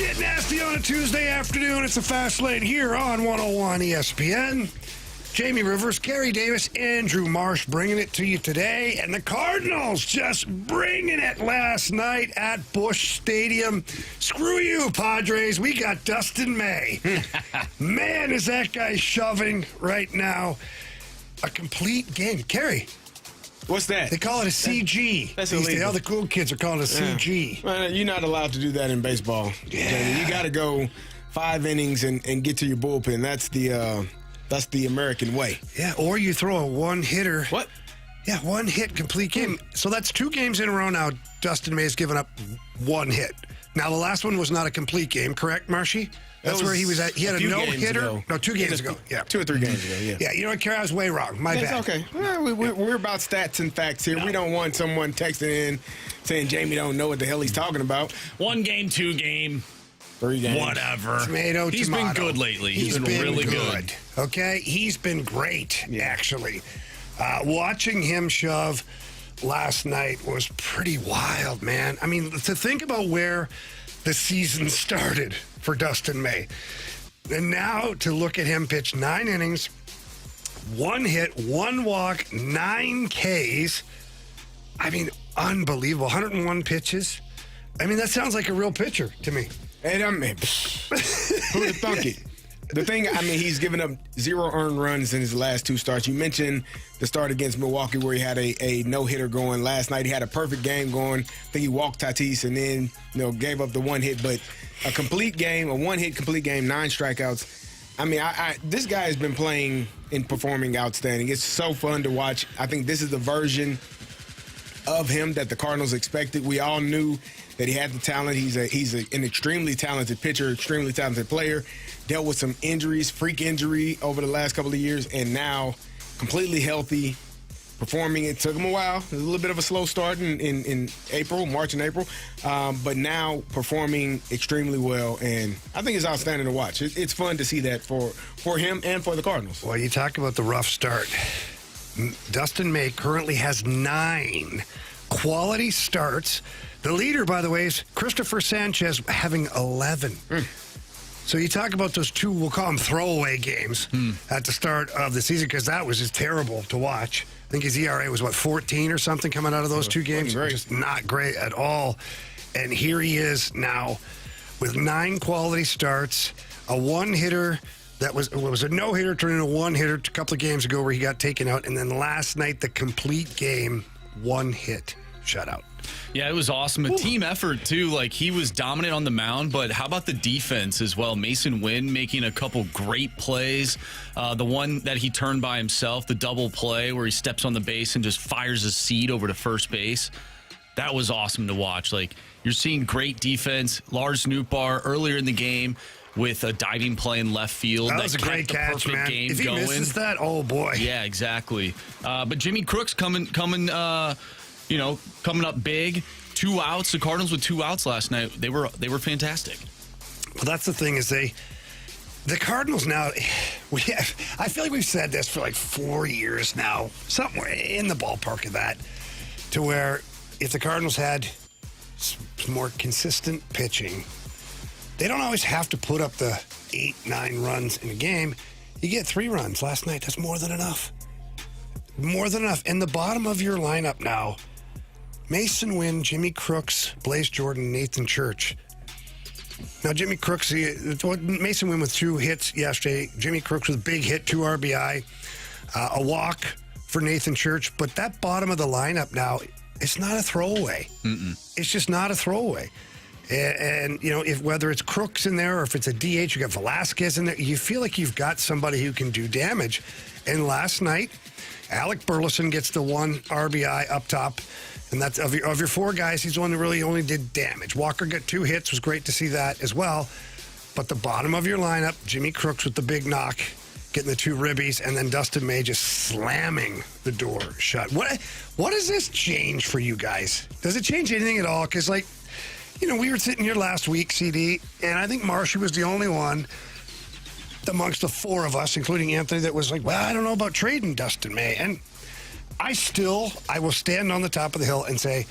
Get nasty on a Tuesday afternoon. It's a fast lane here on 101 ESPN. Jamie Rivers, Carey Davis, Andrew Marsh bringing it to you today. And the Cardinals just bringing it last night at Busch Stadium. Screw you, Padres. We got Dustin May. Man, is that guy shoving right now. A complete game. Carey. What's that? They call it a CG. That's illegal. All the cool kids are calling it a CG. Well, you're not allowed to do that in baseball. Yeah. You got to go 5 innings and get to your bullpen. That's the American way. Yeah, or you throw a one-hitter. What? Yeah, one-hit complete game. So that's 2 games in a row now. Dustin May has given up 1 hit. Now, the last one was not a complete game, correct, Marshy? That's where he was at. He had a no-hitter. No, 2 games ago. Yeah. 2 or 3 games ago, yeah. Yeah, you know what, Carey? I was way wrong. My bad. That's okay. Well, we're about stats and facts here. We don't want someone texting in saying Jamie don't know what the hell he's talking about. 1 game, 2 game. 3 games. Whatever. Tomato. He's been good lately. He's been really good. Okay? He's been great, actually. Watching him shove last night was pretty wild, man. I mean, to think about where the season started for Dustin May. And now to look at him pitch 9 innings, 1 hit, 1 walk, 9 Ks. I mean, unbelievable. 101 pitches. I mean, that sounds like a real pitcher to me. And I mean, who'd have thunk it? The thing, I mean, he's given up 0 earned runs in his last 2 starts. You mentioned the start against Milwaukee where he had a no-hitter going. Last night he had a perfect game going. I think he walked Tatis and then, gave up the 1 hit. But a complete game, a 1-hit complete game, 9 strikeouts. I mean, this guy has been playing and performing outstanding. It's so fun to watch. I think this is the version of him that the Cardinals expected. We all knew that he had the talent. He's an extremely talented pitcher, extremely talented player. Dealt with some injuries, freak injury over the last couple of years, and now completely healthy, performing. It took him a while. It was a little bit of a slow start in March and April, but now performing extremely well, and I think it's outstanding to watch. It's fun to see that for him and for the Cardinals. Well, you talk about the rough start. Dustin May currently has 9 quality starts. The leader, by the way, is Christopher Sanchez having 11. So you talk about those 2, we'll call them throwaway games at the start of the season because that was just terrible to watch. I think his ERA was, 14 or something coming out of those 2 games? Just not great at all. And here he is now with 9 quality starts, a 1-hitter. That was a no-hitter turned into a 1-hitter a couple of games ago where he got taken out. And then last night, the complete game, 1-hit shutout. Yeah, it was awesome. A team effort, too. Like, he was dominant on the mound, but how about the defense as well? Mason Wynn making a couple great plays. The one that he turned by himself, the double play where he steps on the base and just fires his seed over to first base. That was awesome to watch. Like, you're seeing great defense. Lars Nootbaar earlier in the game with a diving play in left field. That was a great catch, man. If he misses that, oh, boy. Yeah, exactly. But Jimmy Crooks coming up big. 2 outs. The Cardinals with 2 outs last night. They were fantastic. Well, that's the thing is the Cardinals now, I feel like we've said this for like 4 years now, somewhere in the ballpark of that, to where if the Cardinals had some more consistent pitching, they don't always have to put up the 8-9 runs in a game. You get 3 runs last night. That's more than enough. More than enough. In the bottom of your lineup now, Mason Wynn, Jimmy Crooks, Blaze Jordan, Nathan Church. Now, Jimmy Crooks, Mason Wynn with 2 hits yesterday. Jimmy Crooks with a big hit, 2 RBI, a walk for Nathan Church. But that bottom of the lineup now, it's not a throwaway. It's just not a throwaway. And if whether it's Crooks in there or if it's a DH, you got Velasquez in there, you feel like you've got somebody who can do damage. And last night, Alec Burleson gets the 1 RBI up top. And that's of your 4 guys, he's the one that really only did damage. Walker got 2 hits, was great to see that as well. But the bottom of your lineup, Jimmy Crooks with the big knock, getting the 2 ribbies, and then Dustin May just slamming the door shut. What does this change for you guys? Does it change anything at all? Because, we were sitting here last week, CD, and I think Marshy was the only one amongst the 4 of us, including Anthony, that was like, well, I don't know about trading Dustin May. And I will stand on the top of the hill and say,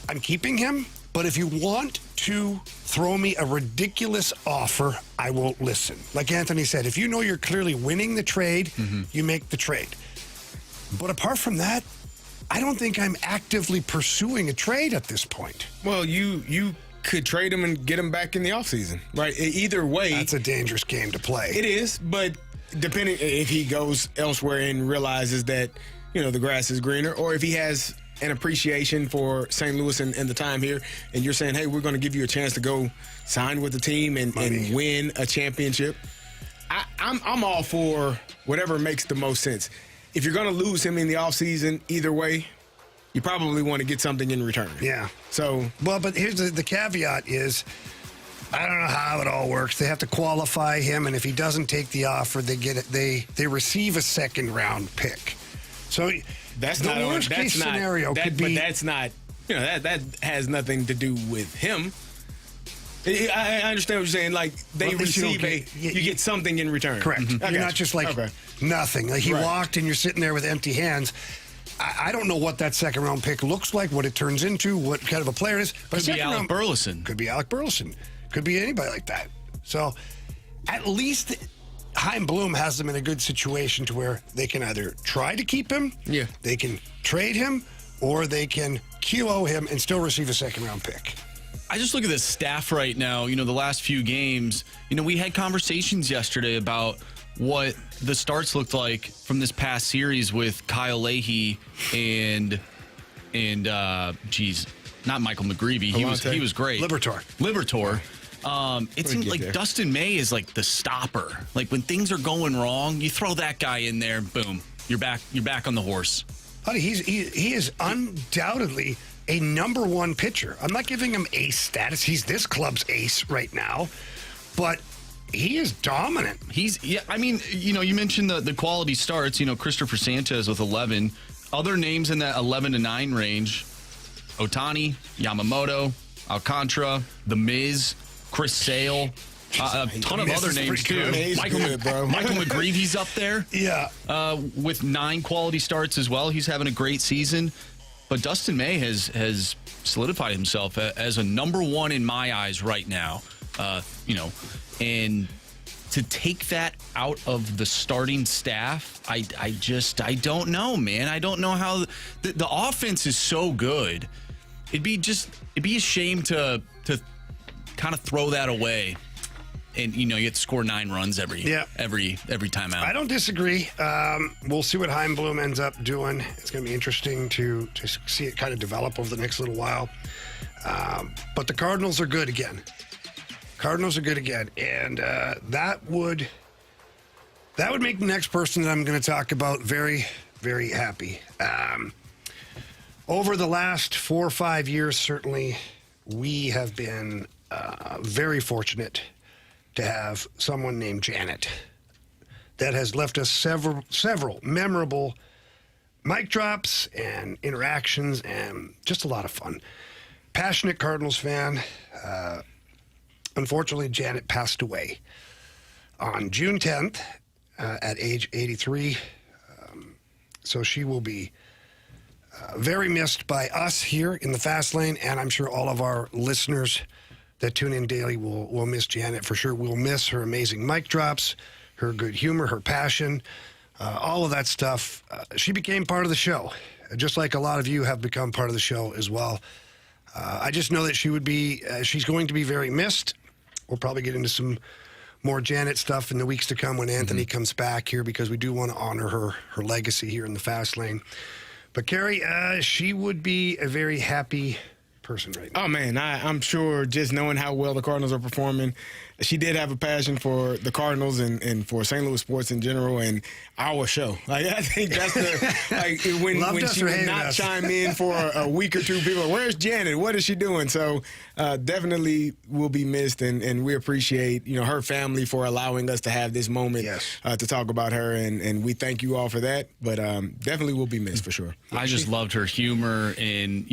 I'm keeping him, But if you want to throw me a ridiculous offer, I won't listen. Like Anthony said, if you know you're clearly winning the trade, you make the trade. But apart from that, I don't think I'm actively pursuing a trade at this point. Well, you could trade him and get him back in the offseason, right? Either way. That's a dangerous game to play. It is, but depending if he goes elsewhere and realizes that, the grass is greener, or if he has an appreciation for St. Louis and the time here, and you're saying, hey, we're going to give you a chance to go sign with the team and win a championship, I'm all for whatever makes the most sense. If you're going to lose him in the offseason, either way, you probably want to get something in return. Yeah. So, well, but here's the caveat is, I don't know how it all works. They have to qualify him, and if he doesn't take the offer, they receive a second round pick. So that's the not worst case scenario could be. But that's not, that has nothing to do with him. I understand what you're saying. Like, they receive you get something in return. Correct. You're not just like nothing. Like he walked and you're sitting there with empty hands. I don't know what that second round pick looks like, what it turns into, what kind of a player it is. But could be Alec Burleson. Could be Alec Burleson. Could be anybody like that. So at least Chaim Bloom has them in a good situation to where they can either try to keep him, they can trade him, or they can QO him and still receive a second round pick. I just look at this staff right now, the last few games. We had conversations yesterday about what the starts looked like from this past series with Kyle Leahy and not Michael McGreevy. He was great. Libertor. It seems like Dustin May is like the stopper. Like when things are going wrong, you throw that guy in there, boom, you're back on the horse. Honey, he is undoubtedly a number one pitcher. I'm not giving him ace status. He's this club's ace right now, but he is dominant. You mentioned the quality starts. Christopher Sanchez with 11. Other names in that 11 to 9 range: Ohtani, Yamamoto, Alcantara, The Miz, Chris Sale. A ton of other names too. Michael McGreevy's up there. Yeah. With 9 quality starts as well. He's having a great season. But Dustin May has solidified himself as a number one in my eyes right now. And to take that out of the starting staff, I don't know, man. I don't know how the offense is so good. It'd be a shame to kind of throw that away. And you have to score 9 runs every time out. I don't disagree. We'll see what Chaim Bloom ends up doing. It's going to be interesting to see it kind of develop over the next little while. But the Cardinals are good again. And that would make the next person that I'm going to talk about very, very happy. Over the last 4 or 5 years, certainly, we have been very fortunate to have someone named Janet that has left us several memorable mic drops and interactions and just a lot of fun. Passionate Cardinals fan. Unfortunately, Janet passed away on June 10th at age 83. So she will be very missed by us here in the Fast Lane, and I'm sure all of our listeners that tune in daily will miss Janet for sure. We'll miss her amazing mic drops, her good humor, her passion, all of that stuff. She became part of the show, just like a lot of you have become part of the show as well. I just know that she's going to be very missed. We'll probably get into some more Janet stuff in the weeks to come when Anthony comes back here, because we do want to honor her legacy here in the Fast Lane. But Carey, she would be a very happy person right now. Oh, man, I'm sure just knowing how well the Cardinals are performing, she did have a passion for the Cardinals and for St. Louis sports in general and our show. Like, I think that's when she would not chime in for a week or two, people are, where's Janet? What is she doing? So definitely will be missed, and we appreciate her family for allowing us to have this moment to talk about her, and we thank you all for that, but definitely will be missed for sure. I just loved her humor, and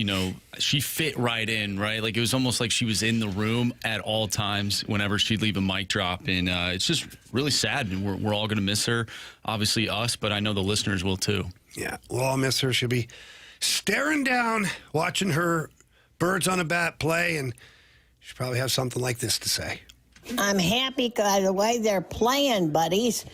she fit right in, right? Like, it was almost like she was in the room at all times whenever she'd leave a mic drop, and it's just really sad, and we're all going to miss her, obviously us, but I know the listeners will too. Yeah, we'll all miss her. She'll be staring down, watching her birds on a bat play, and she probably have something like this to say. I'm happy by the way they're playing, buddies.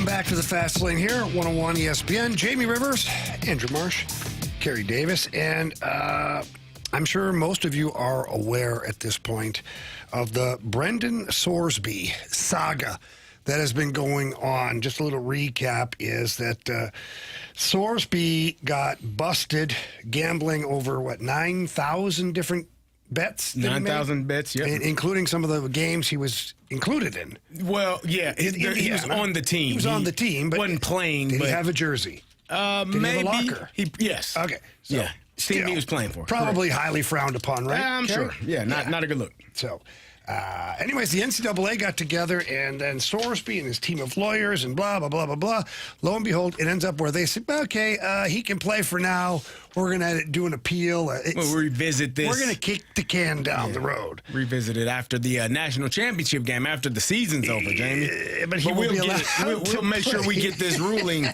Back to the Fast Lane here, 101 ESPN. Jamie Rivers, Andrew Marsh, Carey Davis, and I'm sure most of you are aware at this point of the Brendan Sorsby saga that has been going on. Just a little recap is that Sorsby got busted gambling over, 9,000 different bets. 9,000 bets, yeah. Including some of the games he was included in. Well, yeah, he was on the team. He was on the team, but wasn't playing. Did but he have a jersey? Maybe. Did he have a locker? Yes. Okay. So yeah. Team he was playing for. Probably highly frowned upon, right? I'm sure. Yeah, not a good look. So, anyways, the NCAA got together, and then Sorsby and his team of lawyers and blah, blah, blah, blah, blah. Lo and behold, it ends up where they said, okay, he can play for now. We're going to do an appeal. We'll revisit this. We're going to kick the can down the road. Revisit it after the national championship game, after the season's over, Jamie. But we'll make sure we get this ruling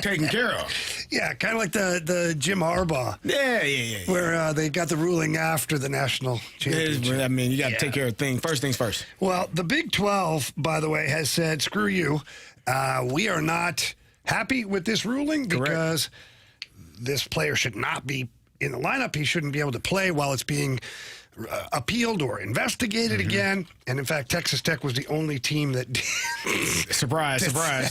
taken care of. Yeah, kind of like the Jim Harbaugh. Yeah. Where they got the ruling after the national championship. I mean, you got to take care of things. First things first. Well, the Big 12, by the way, has said, screw you. We are not happy with this ruling because this player should not be in the lineup. He shouldn't be able to play while it's being appealed or investigated again. And in fact, Texas Tech was the only team that surprise.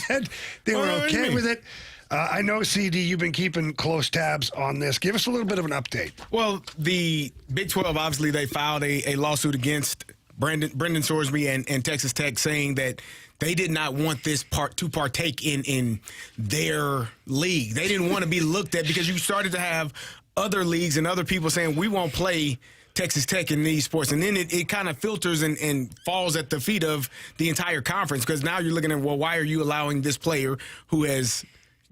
Said they were okay with it. I know, CD, you've been keeping close tabs on this. Give us a little bit of an update. Well, the Big 12, obviously, they filed a lawsuit against Brendan Sorsby and Texas Tech, saying that they did not want this to partake in their league. They didn't want to be looked at because you started to have other leagues and other people saying, we won't play Texas Tech in these sports. And then it kind of filters and falls at the feet of the entire conference, because now you're looking at, well, why are you allowing this player who has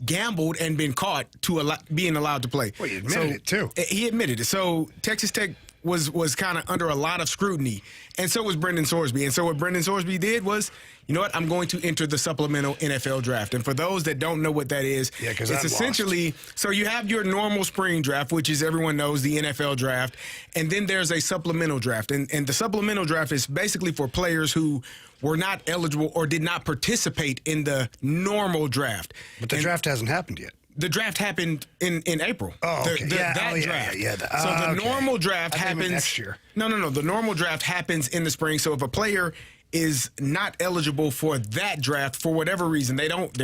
gambled and been caught to being allowed to play? Well, he admitted it, too. He admitted it. So Texas Tech was kind of under a lot of scrutiny, and so was Brendan Sorsby. And so what Brendan Sorsby did was, you know what, I'm going to enter the supplemental NFL draft. And for those that don't know what that is, it's essentially, so you have your normal spring draft, which is, everyone knows, the NFL draft, and then there's a supplemental draft. And the supplemental draft is basically for players who were not eligible or did not participate in the normal draft. But the draft hasn't happened yet. The draft happened in April. Oh, okay. That draft. So the normal draft happens next year. No. The normal draft happens in the spring. So if a player is not eligible for that draft for whatever reason, they don't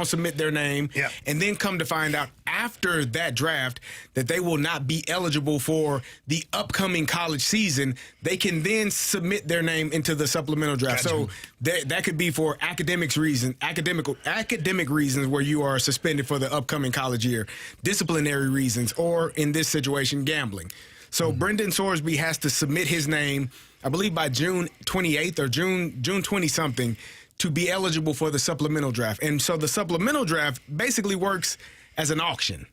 submit their name, and then come to find out after that draft that they will not be eligible for the upcoming college season, they can then submit their name into the supplemental draft. Gotcha. So that could be for academic reasons where you are suspended for the upcoming college year, disciplinary reasons, or in this situation, gambling. So Brendan Sorsby has to submit his name, I believe, by June 28th or June 20-something to be eligible for the supplemental draft. And so the supplemental draft basically works as an auction.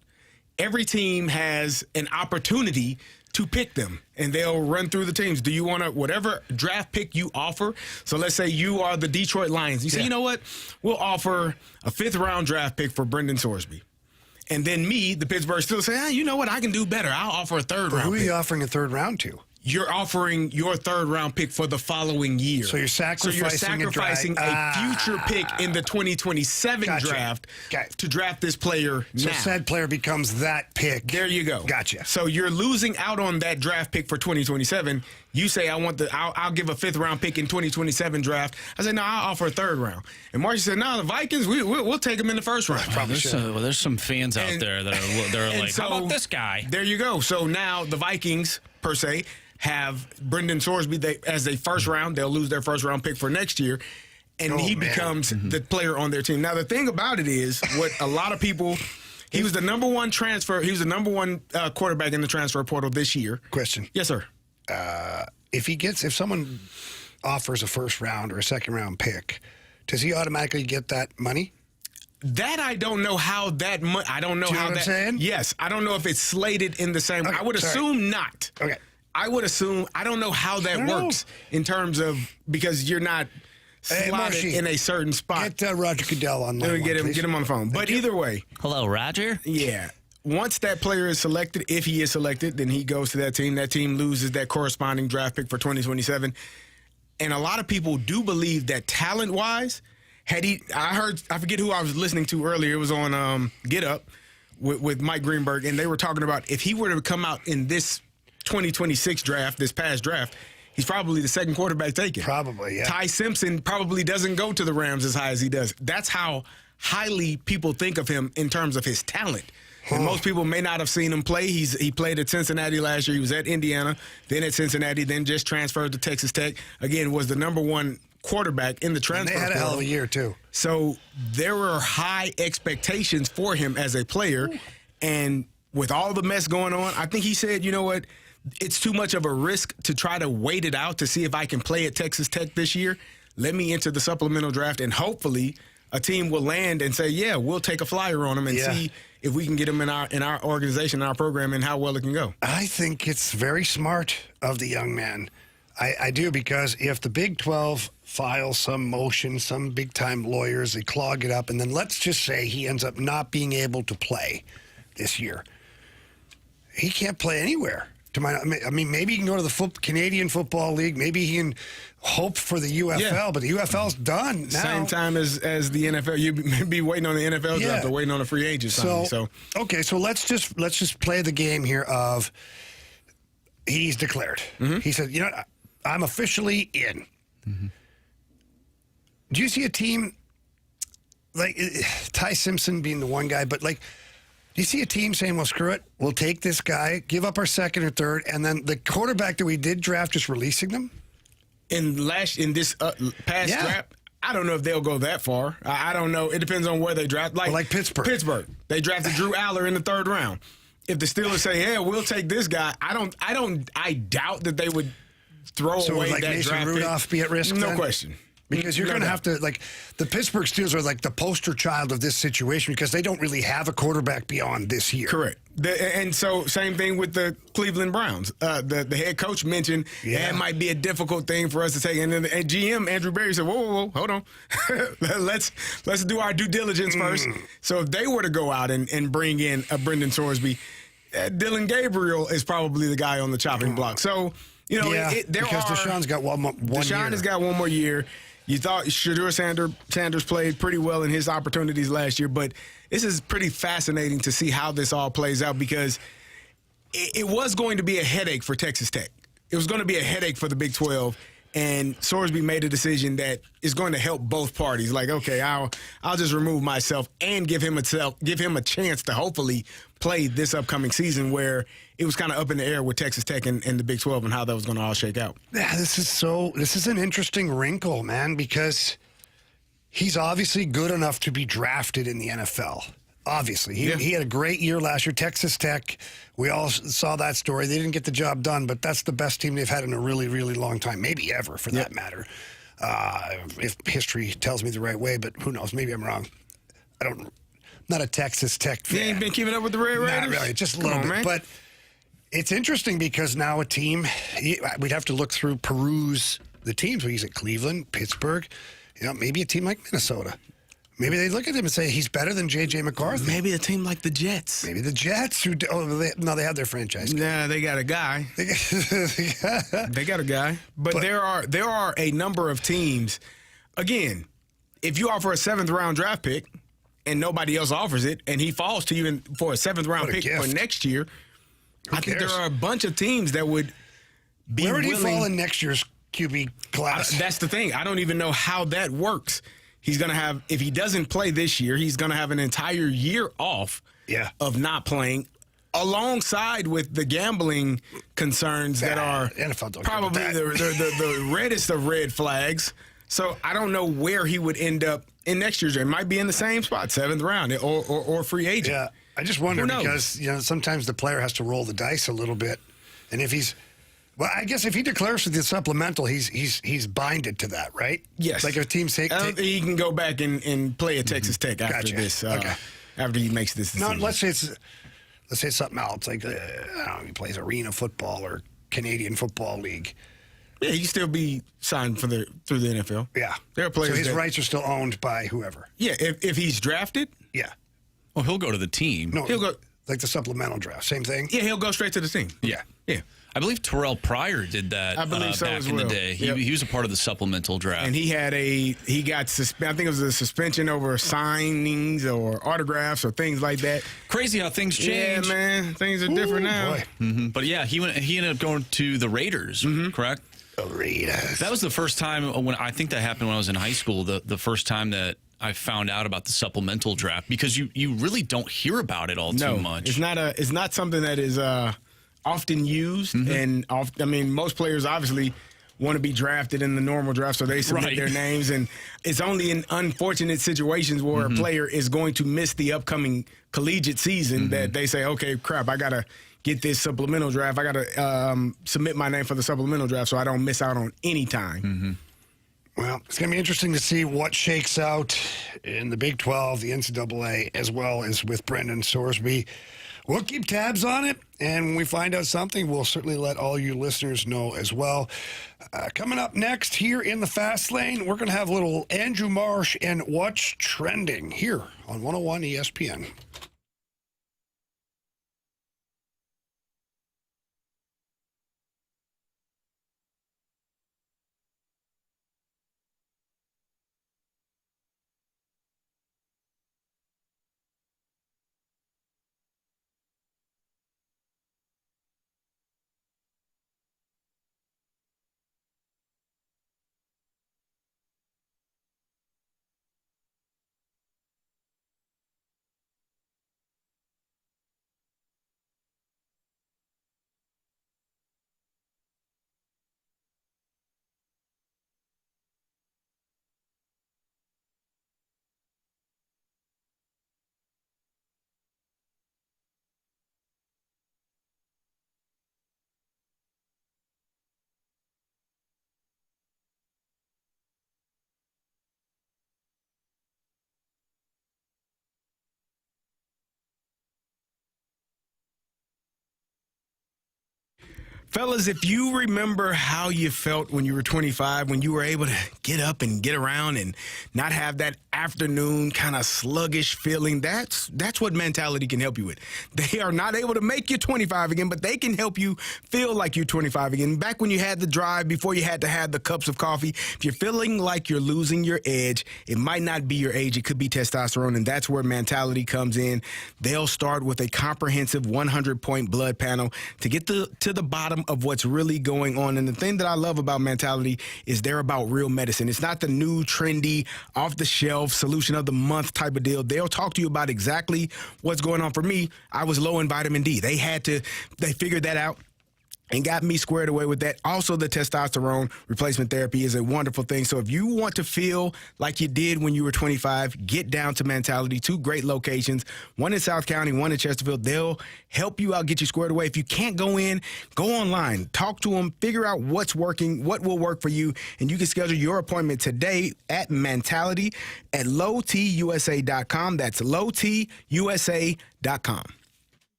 Every team has an opportunity to pick them, and they'll run through the teams. Do you want to, whatever draft pick you offer? So let's say you are the Detroit Lions. You say, you know what? We'll offer a 5th-round draft pick for Brendan Sorsby. And then me, the Pittsburgh Steelers, say, you know what? I can do better. I'll offer a 3rd round. Who are you pick. offering a 3rd round to? You're offering your 3rd round pick for the following year. So you're sacrificing a future pick in the 2027 draft to draft this player now. So said player becomes that pick. There you go. Gotcha. So you're losing out on that draft pick for 2027. You say, I'll give a 5th round pick in 2027 draft. I say, no, I'll offer a 3rd round. And Marcy said, no, the Vikings, we'll take them in the 1st round. Probably there's some fans out there that are like, how about this guy? There you go. So now the Vikings, per se, have Brendan Sorsby as a 1st round. They'll lose their 1st round pick for next year, and he becomes the player on their team. Now, the thing about it is, what a lot of people, he was the number one transfer. He was the number one quarterback in the transfer portal this year. Question. Yes, sir. If someone offers a 1st round or a 2nd round pick, does he automatically get that money? That I don't know how that I don't know Do you how know what that. I'm saying? Yes, I don't know if it's slated in the same. Okay, I would assume not. Okay. I would assume. I don't know how that works in terms of, because you're not slotted in a certain spot. Get Roger Goodell on line. Get him on the phone. But either way. Hello, Roger? Yeah. Once that player is selected, if he is selected, then he goes to that team. That team loses that corresponding draft pick for 2027. And a lot of people do believe that talent-wise, I forget who I was listening to earlier. It was on Get Up with Mike Greenberg, and they were talking about if he were to come out in this 2026 draft, this past draft, he's probably the 2nd quarterback taken. Probably, yeah. Ty Simpson probably doesn't go to the Rams as high as he does. That's how highly people think of him in terms of his talent. And most people may not have seen him play. He played at Cincinnati last year. He was at Indiana, then at Cincinnati, then just transferred to Texas Tech. Again, was the number one quarterback in the transfer And they had a hell of a portal. year, too. So there were high expectations for him as a player. And with all the mess going on, I think he said, you know what, it's too much of a risk to try to wait it out to see if I can play at Texas Tech this year. Let me enter the supplemental draft, and hopefully a team will land and say, yeah, we'll take a flyer on him and see if we can get him in our organization, our program, and how well it can go. I think it's very smart of the young man. I do, because if the Big 12 files some motion, some big-time lawyers, they clog it up, and then let's just say he ends up not being able to play this year. He can't play anywhere. I mean, maybe he can go to the Canadian Football League. Maybe he can hope for the UFL, but the UFL's done now. Same time as the NFL. You'd be waiting on the NFL draft or waiting on a free agent signing. So let's just play the game here of he's declared. Mm-hmm. He said, you know, I'm officially in. Mm-hmm. Do you see a team like Ty Simpson being the one guy, but like, do you see a team saying, well, screw it, we'll take this guy, give up our second or third, and then the quarterback that we did draft, just releasing them? In this past draft, I don't know if they'll go that far. I don't know. It depends on where they draft. Like Pittsburgh. They drafted Drew Aller in the third round. If the Steelers say, "Yeah, we'll take this guy," I doubt that they would throw away like that Mason draft Rudolph pick. be at risk? No then? question. Because you're going to have to, like, the Pittsburgh Steelers are like the poster child of this situation because they don't really have a quarterback beyond this year. Correct. And so same thing with the Cleveland Browns. The head coach mentioned it might be a difficult thing for us to take. And then the GM, Andrew Berry, said, whoa, hold on. let's do our due diligence first. So if they were to go out and bring in a Brendan Sorsby, Dylan Gabriel is probably the guy on the chopping block. So, you know, because Deshaun's got one Deshaun has got one more year. You thought Shedeur Sanders played pretty well in his opportunities last year, but this is pretty fascinating to see how this all plays out because it was going to be a headache for Texas Tech. It was going to be a headache for the Big 12, and Sorsby made a decision that is going to help both parties. Like, okay, I'll just remove myself and give him a chance to hopefully play this upcoming season where it was kind of up in the air with Texas Tech and the Big 12 and how that was going to all shake out. Yeah, this is an interesting wrinkle, man, because he's obviously good enough to be drafted in the NFL. Obviously. He had a great year last year. Texas Tech, we all saw that story. They didn't get the job done, but that's the best team they've had in a really, really long time, maybe ever for that matter. If history tells me the right way, but who knows? Maybe I'm wrong. Not a Texas Tech fan. You ain't been keeping up with the Red Raiders? Not really, just a little bit. Man. But it's interesting because now a team, we'd have to peruse the teams. He's at Cleveland, Pittsburgh, maybe a team like Minnesota. Maybe they look at him and say, he's better than J.J. McCarthy. Maybe a team like the Jets. Maybe the Jets. They have their franchise. Nah, they got a guy. They got a guy. But there are a number of teams. Again, if you offer a 7th-round draft pick and nobody else offers it, and he falls to you for a 7th-round pick for next year, I think there are a bunch of teams that would be willing. Where would he fall in next year's QB class? That's the thing. I don't even know how that works. He's going to have, if he doesn't play this year, he's going to have an entire year off of not playing, alongside with the gambling concerns that are probably the reddest of red flags. So I don't know where he would end up in next year's. It might be in the same spot, 7th round or free agent. Yeah, I just wonder because sometimes the player has to roll the dice a little bit, and if he's. Well, I guess if he declares for the supplemental, he's binded to that, right? Yes. Like if a team say he can go back and play at Texas Tech after this. After he makes this decision. No, let's say it's something else. Like he plays arena football or Canadian Football League. Yeah, he can still be signed through the NFL. Yeah, there are players. So his rights are still owned by whoever. Yeah, if he's drafted. Yeah. Well, he'll go to the team. No, he'll go like the supplemental draft. Same thing. Yeah, he'll go straight to the team. Yeah. I believe Terrell Pryor did that. I believe so back as in well. the day. He was a part of the supplemental draft, and he got suspended. I think it was a suspension over signings or autographs or things like that. Crazy how things change. Yeah, man, things are different now. Mm-hmm. But yeah, he ended up going to the Raiders. Correct. The Raiders. That was the first time I think that happened when I was in high school. The first time that I found out about the supplemental draft because you really don't hear about it all too much. It's not something that is often used, and most players obviously want to be drafted in the normal draft, so they submit their names, and it's only in unfortunate situations where a player is going to miss the upcoming collegiate season that they say, okay, crap, I gotta get this supplemental draft. I gotta submit my name for the supplemental draft so I don't miss out on any time. Well, it's going to be interesting to see what shakes out in the Big 12, the NCAA, as well as with Brendan Sorsby. We'll keep tabs on it, and when we find out something, we'll certainly let all you listeners know as well. Coming up next here in the Fast Lane, we're going to have a little Andrew Marsh and What's Trending here on 101 ESPN. Fellas, if you remember how you felt when you were 25, when you were able to get up and get around and not have that afternoon kind of sluggish feeling, that's what mentality can help you with. They are not able to make you 25 again, but they can help you feel like you're 25 again. Back when you had the drive, before you had to have the cups of coffee, if you're feeling like you're losing your edge, it might not be your age. It could be testosterone, and that's where mentality comes in. They'll start with a comprehensive 100-point blood panel to get to the bottom of what's really going on. And the thing that I love about mentality is they're about real medicine. It's not the new, trendy, off-the-shelf solution of the month type of deal. They'll talk to you about exactly what's going on. For me, I was low in vitamin D. They figured that out and got me squared away with that. Also, the testosterone replacement therapy is a wonderful thing. So if you want to feel like you did when you were 25, get down to Mentality. 2 great locations, one in South County, one in Chesterfield. They'll help you out, get you squared away. If you can't go in, go online, talk to them, figure out what's working, what will work for you, and you can schedule your appointment today at Mentality at lowtusa.com. That's lowtusa.com.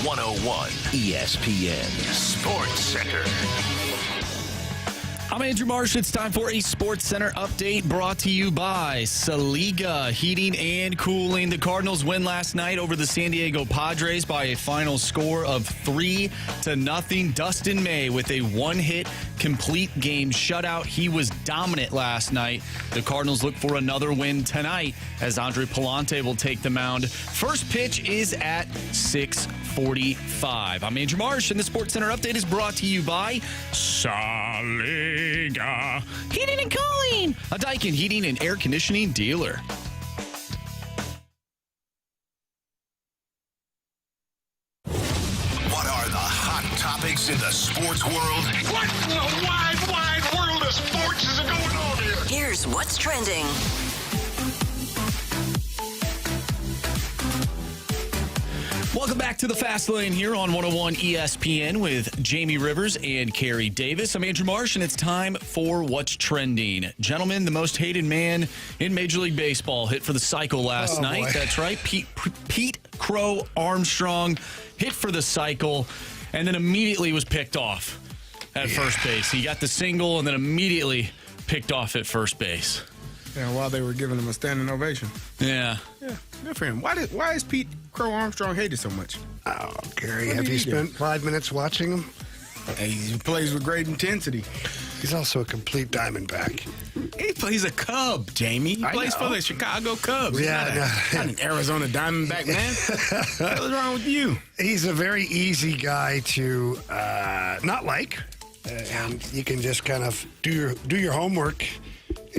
101 ESPN Sports Center. I'm Andrew Marsh. It's time for a Sports Center update brought to you by Saliga Heating and Cooling. The Cardinals win last night over the San Diego Padres by a final score of 3-0. Dustin May with a one-hit complete game shutout. He was dominant last night. The Cardinals look for another win tonight as Andre Palante will take the mound. First pitch is at 6:45. I'm Andrew Marsh, and the Sports Center update is brought to you by Saliga Heating and Cooling, a Daikin heating and air conditioning dealer. What are the hot topics in the sports world? What in the wide, wide world of sports is going on here? Here's what's trending. Welcome back to the Fast Lane here on 101 ESPN with Jamie Rivers and Carey Davis. I'm Andrew Marsh, and it's time for What's Trending. Gentlemen, the most hated man in Major League Baseball hit for the cycle last night. Boy. That's right. Pete Crow Armstrong hit for the cycle and then immediately was picked off at first base. He got the single and then immediately picked off at first base. Yeah, while they were giving him a standing ovation. Yeah. Yeah, good for him. Why is Pete Crow Armstrong hated so much? Oh, Gary, What have did you he do? spent 5 minutes watching him? He plays with great intensity. He's also a complete Diamondback. He's a Cub, Jamie. He I plays know. for the Chicago Cubs. Yeah, He's not an Arizona Diamondback, man. What's wrong with you? He's a very easy guy to not like, and you can just kind of do your homework,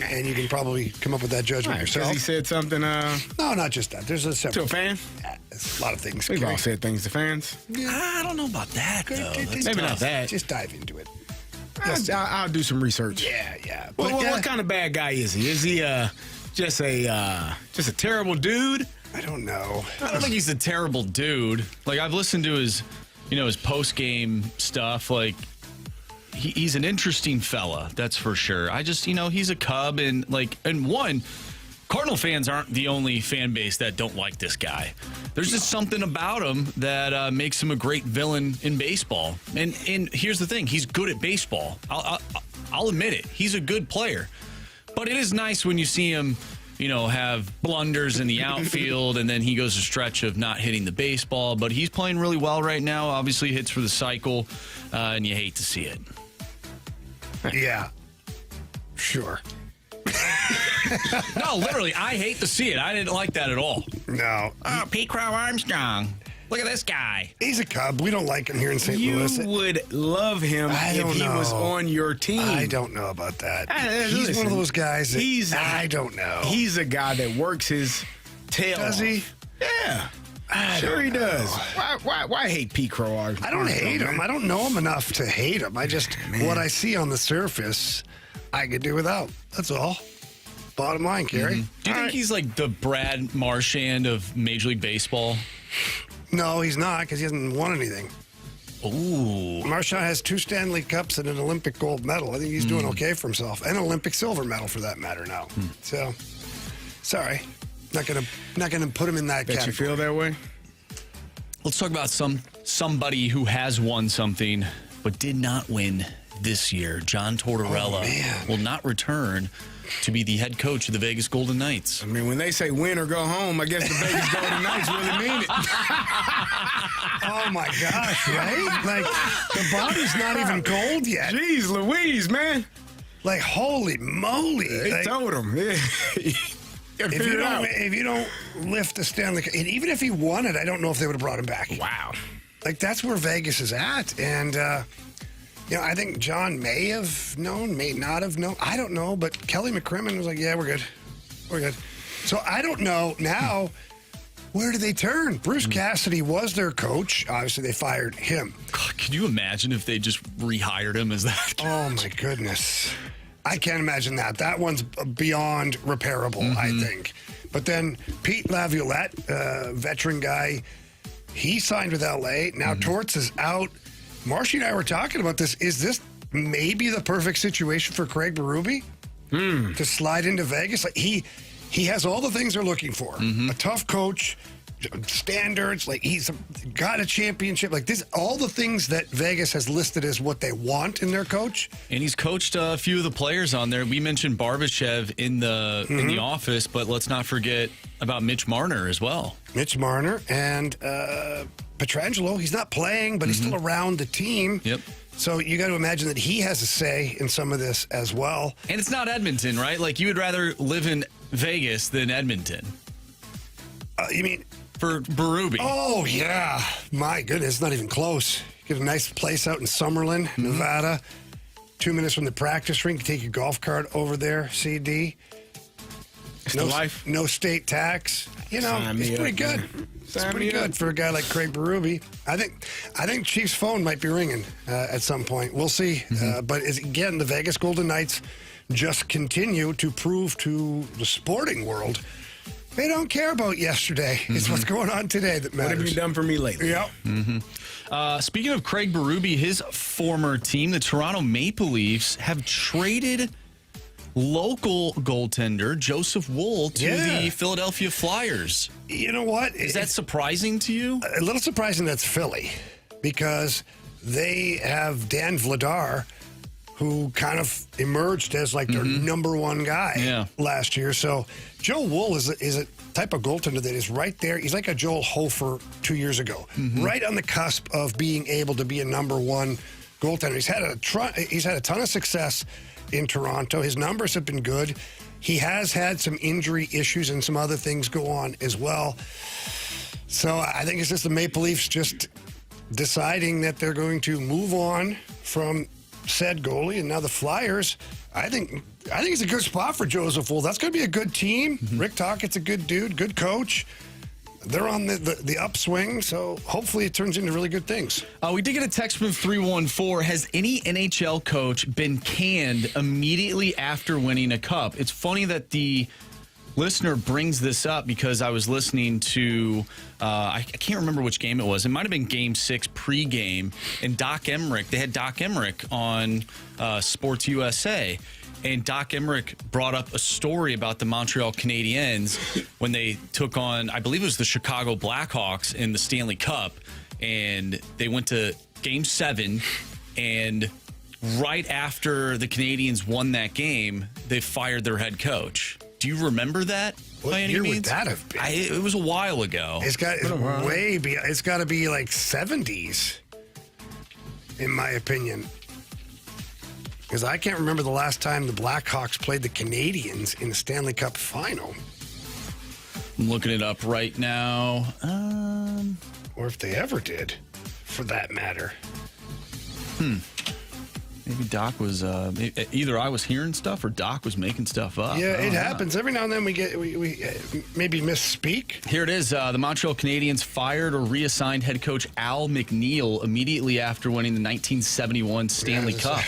and you can probably come up with that judgment Because yourself. he said something No, not just that. There's a to separate. a fan. There's a lot of things. We've Gary. all said things to fans. I don't know about that, though. That's Maybe not tough. that. Just dive into it. I'll do some research. Yeah. Well, But, what kind of bad guy is he? Is he just a terrible dude? I don't know. I don't think he's a terrible dude. Like, I've listened to his post-game stuff. Like, he's an interesting fella, that's for sure. I just, he's a Cub, and Cardinal fans aren't the only fan base that don't like this guy. There's just something about him that makes him a great villain in baseball. And here's the thing, he's good at baseball. I'll admit it. He's a good player. But it is nice when you see him, have blunders in the outfield, and then he goes a stretch of not hitting the baseball. But he's playing really well right now. Obviously hits for the cycle, and you hate to see it. Yeah. Sure. No, literally, I hate to see it. I didn't like that at all. No. Oh, Pete Crow Armstrong. Look at this guy. He's a Cub. We don't like him here in St. Louis. You would love him I if don't he know. was on your team. I don't know about that. He's Listen, one of those guys that I don't know. He's a guy that works his tail Does off. he? Yeah. I Sure don't he know. does. Why hate Pete Crow Armstrong? I don't hate him. I don't know him enough to hate him. I just, what I see on the surface, I could do without. That's all. Bottom line, Carey. Do you think he's like the Brad Marchand of Major League Baseball? No, he's not, because he hasn't won anything. Ooh. Marchand has 2 Stanley Cups and an Olympic gold medal. I think he's doing okay for himself. And an Olympic silver medal, for that matter, now. So, sorry. Not gonna put him in that Bet you category. feel that way? Let's talk about somebody who has won something but did not win this year. John Tortorella man. will not return to be the head coach of the Vegas Golden Knights. I mean, when they say win or go home, I guess the Vegas Golden Knights really mean it. Oh my gosh, right? Like, the body's not even cold yet. Jeez Louise, man. Like, holy moly. They Like, told him. Yeah. if you don't lift the Stanley Cup, and even if he won it, I don't know if they would have brought him back. Wow. Like, that's where Vegas is at. And, I think John may have known, may not have known. I don't know. But Kelly McCrimmon was like, yeah, we're good. We're good. So I don't know now, where do they turn? Bruce Cassidy was their coach. Obviously, they fired him. God, can you imagine if they just rehired him as that? Oh, my goodness. I can't imagine that. That one's beyond repairable, I think. But then Pete Laviolette, veteran guy, he signed with L.A. Now Torts is out. Marshy and I were talking about this. Is this maybe the perfect situation for Craig Berube to slide into Vegas? Like he has all the things they're looking for. A tough coach, standards. Like, he's got a championship. Like, this, all the things that Vegas has listed as what they want in their coach. And he's coached a few of the players on there. We mentioned Barbashev in the office, but let's not forget about Mitch Marner as well. Mitch Marner and Pietrangelo. He's not playing, but he's still around the team. Yep. So you got to imagine that he has a say in some of this as well. And it's not Edmonton, right? Like, you would rather live in Vegas than Edmonton. You mean... For Berube. Oh, yeah. My goodness, it's not even close. Get a nice place out in Summerlin, Nevada. 2 minutes from the practice rink. You take your golf cart over there, CD. It's the life. No state tax. You know, it's pretty good. It's pretty good for a guy like Craig Berube. I think Chief's phone might be ringing at some point. We'll see. But again, the Vegas Golden Knights just continue to prove to the sporting world they don't care about yesterday. It's what's going on today that matters. What have you done for me lately? Yep. Speaking of Craig Berube, his former team, the Toronto Maple Leafs, have traded local goaltender Joseph Wool to the Philadelphia Flyers. You know what? Is that surprising to you? A little surprising that's Philly, because they have Dan Vladar, who kind of emerged as like their number one guy last year. So Joe Wool is a type of goaltender that is right there. He's like a Joel Hofer 2 years ago, right on the cusp of being able to be a number one goaltender. He's had a ton of success in Toronto. His numbers have been good. He has had some injury issues and some other things go on as well. So I think it's just the Maple Leafs just deciding that they're going to move on from said goalie, and now the Flyers, I think it's a good spot for Joseph Wool. That's going to be a good team. Rick Tockett's a good dude, good coach. They're on the upswing, so hopefully it turns into really good things. We did get a text from 314. Has any NHL coach been canned immediately after winning a cup? It's funny that the listener brings this up because I was listening to, I can't remember which game it was. It might have been Game 6 pregame, and they had Doc Emmerich on Sports USA. And Doc Emmerich brought up a story about the Montreal Canadiens when they took on, I believe it was the Chicago Blackhawks in the Stanley Cup. And they went to Game 7, and right after the Canadiens won that game, they fired their head coach. Do you remember that? What by any year means? would that have been? It was a while ago. It's got to be like 70s, in my opinion. Because I can't remember the last time the Blackhawks played the Canadiens in the Stanley Cup final. I'm looking it up right now. Or if they ever did, for that matter. Maybe Doc was either I was hearing stuff or Doc was making stuff up. Yeah, it happens. Every now and then we maybe misspeak. Here it is. The Montreal Canadiens fired or reassigned head coach Al McNeil immediately after winning the 1971 Stanley Cup.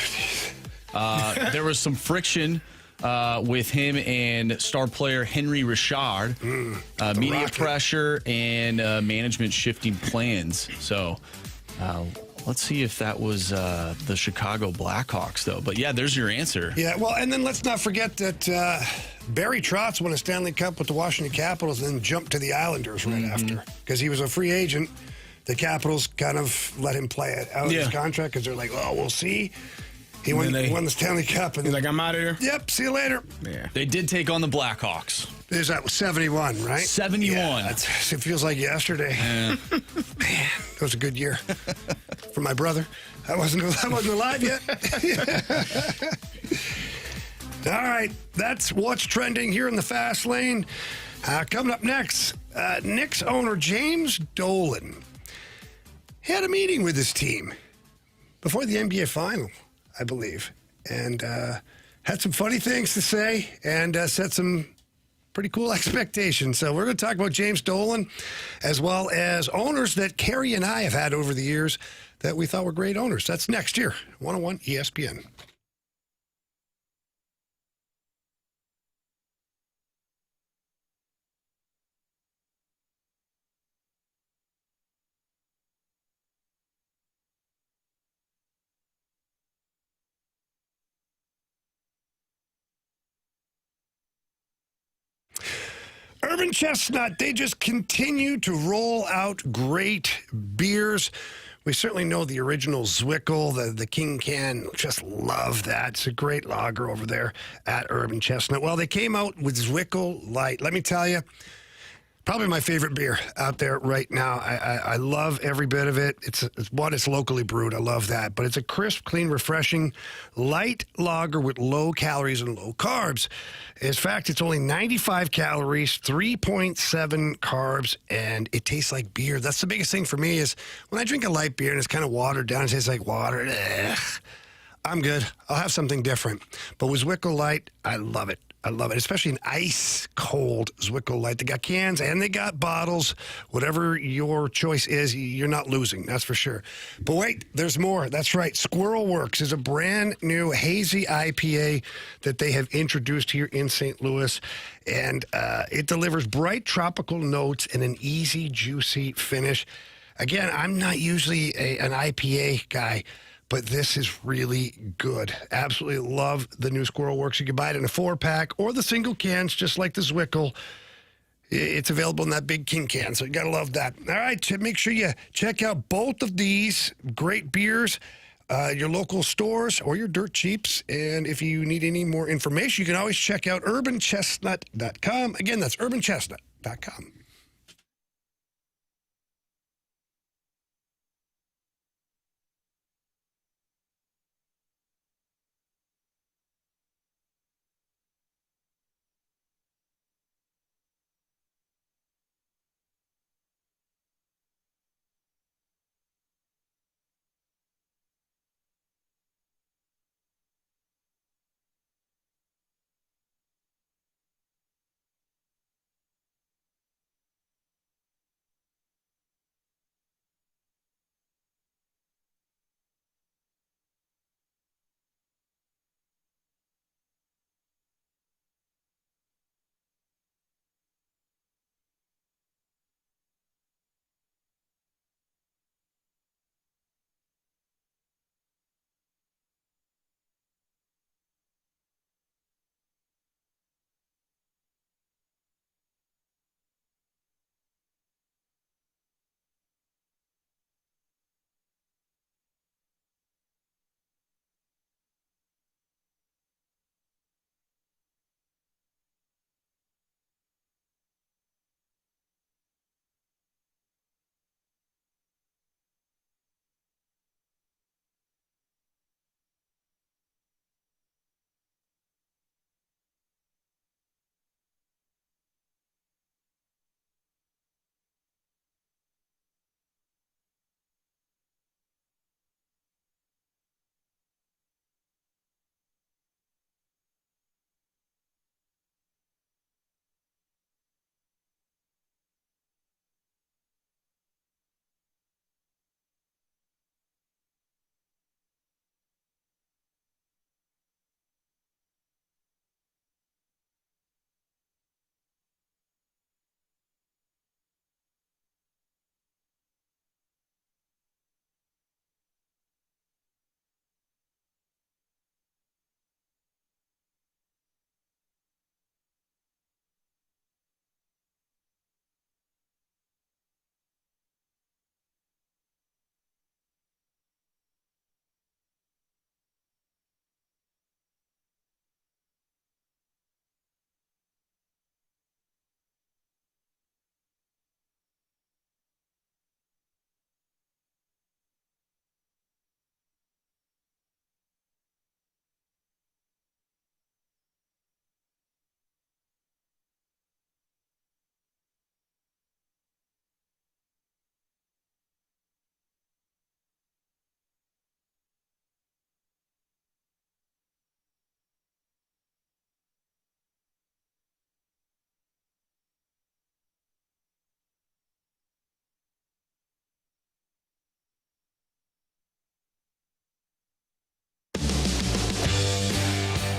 There was some friction with him and star player Henry Richard, media pressure and management shifting plans. So let's see if that was the Chicago Blackhawks, though. But, yeah, there's your answer. Yeah, well, and then let's not forget that Barry Trotz won a Stanley Cup with the Washington Capitals and then jumped to the Islanders right after because he was a free agent. The Capitals kind of let him play it out of his contract because they're like, oh, we'll see. He won the Stanley Cup. And he's like, I'm out of here? Yep, see you later. Yeah. They did take on the Blackhawks. Is that 71, right? 71. Yeah, it feels like yesterday. Yeah. Man, it was a good year for my brother. I wasn't alive yet. All right, that's what's trending here in the fast lane. Coming up next, Knicks owner James Dolan had a meeting with his team before the NBA final, I believe, and had some funny things to say and set some pretty cool expectations. So we're going to talk about James Dolan as well as owners that Carey and I have had over the years that we thought were great owners. That's next year, 101 ESPN. Urban Urban Chestnut, they just continue to roll out great beers. We certainly know the original Zwickel, the King Can. Just love that. It's a great lager over there at Urban Chestnut. Well, they came out with Zwickel Light. Let me tell you, probably my favorite beer out there right now. I love every bit of it. It's locally brewed. I love that. But it's a crisp, clean, refreshing, light lager with low calories and low carbs. In fact, it's only 95 calories, 3.7 carbs, and it tastes like beer. That's the biggest thing for me is when I drink a light beer and it's kind of watered down, it tastes like water. I'm good. I'll have something different. But with Zwickel Light, I love it. I love it, especially an ice-cold Zwickel Light. They got cans and they got bottles. Whatever your choice is, you're not losing, that's for sure. But wait, there's more. That's right. Squirrel Works is a brand new hazy IPA that they have introduced here in St. Louis. And it delivers bright tropical notes and an easy, juicy finish. Again, I'm not usually an IPA guy, but this is really good. Absolutely love the new Squirrel Works. You can buy it in a 4-pack or the single cans, just like the Zwickel. It's available in that big King can, so you got to love that. All right, make sure you check out both of these great beers, your local stores or your dirt cheaps. And if you need any more information, you can always check out urbanchestnut.com. Again, that's urbanchestnut.com.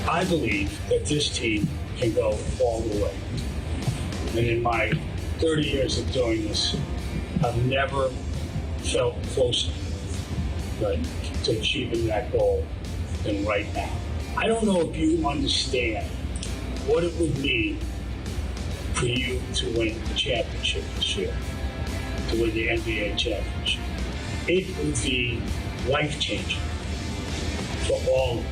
I believe that this team can go all the way. And in my 30 years of doing this, I've never felt closer to achieving that goal than right now. I don't know if you understand what it would mean for you to win the championship this year, to win the NBA championship. It would be life-changing for all of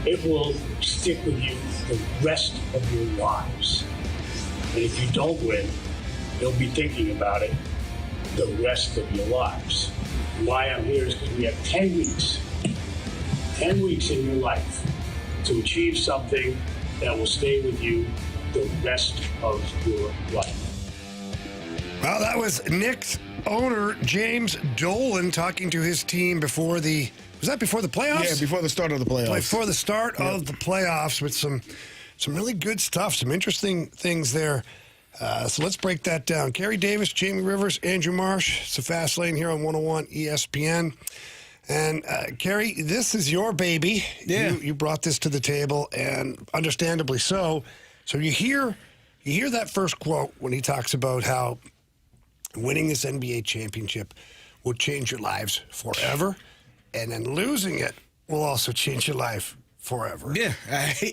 you. It will stick with you the rest of your lives. And if you don't win, you'll be thinking about it the rest of your lives. Why I'm here is because we have 10 weeks in your life to achieve something that will stay with you the rest of your life. Well, that was Knicks owner James Dolan talking to his team before the playoffs? Yeah, before the start of the playoffs. Before the start of the playoffs with some really good stuff, some interesting things there. So let's break that down. Carey Davis, Jamie Rivers, Andrew Marsh. It's a fast lane here on 101 ESPN. And Carey, this is your baby. Yeah. You brought this to the table, and understandably so. So you hear that first quote when he talks about how winning this NBA championship will change your lives forever, and then losing it will also change your life forever. Yeah,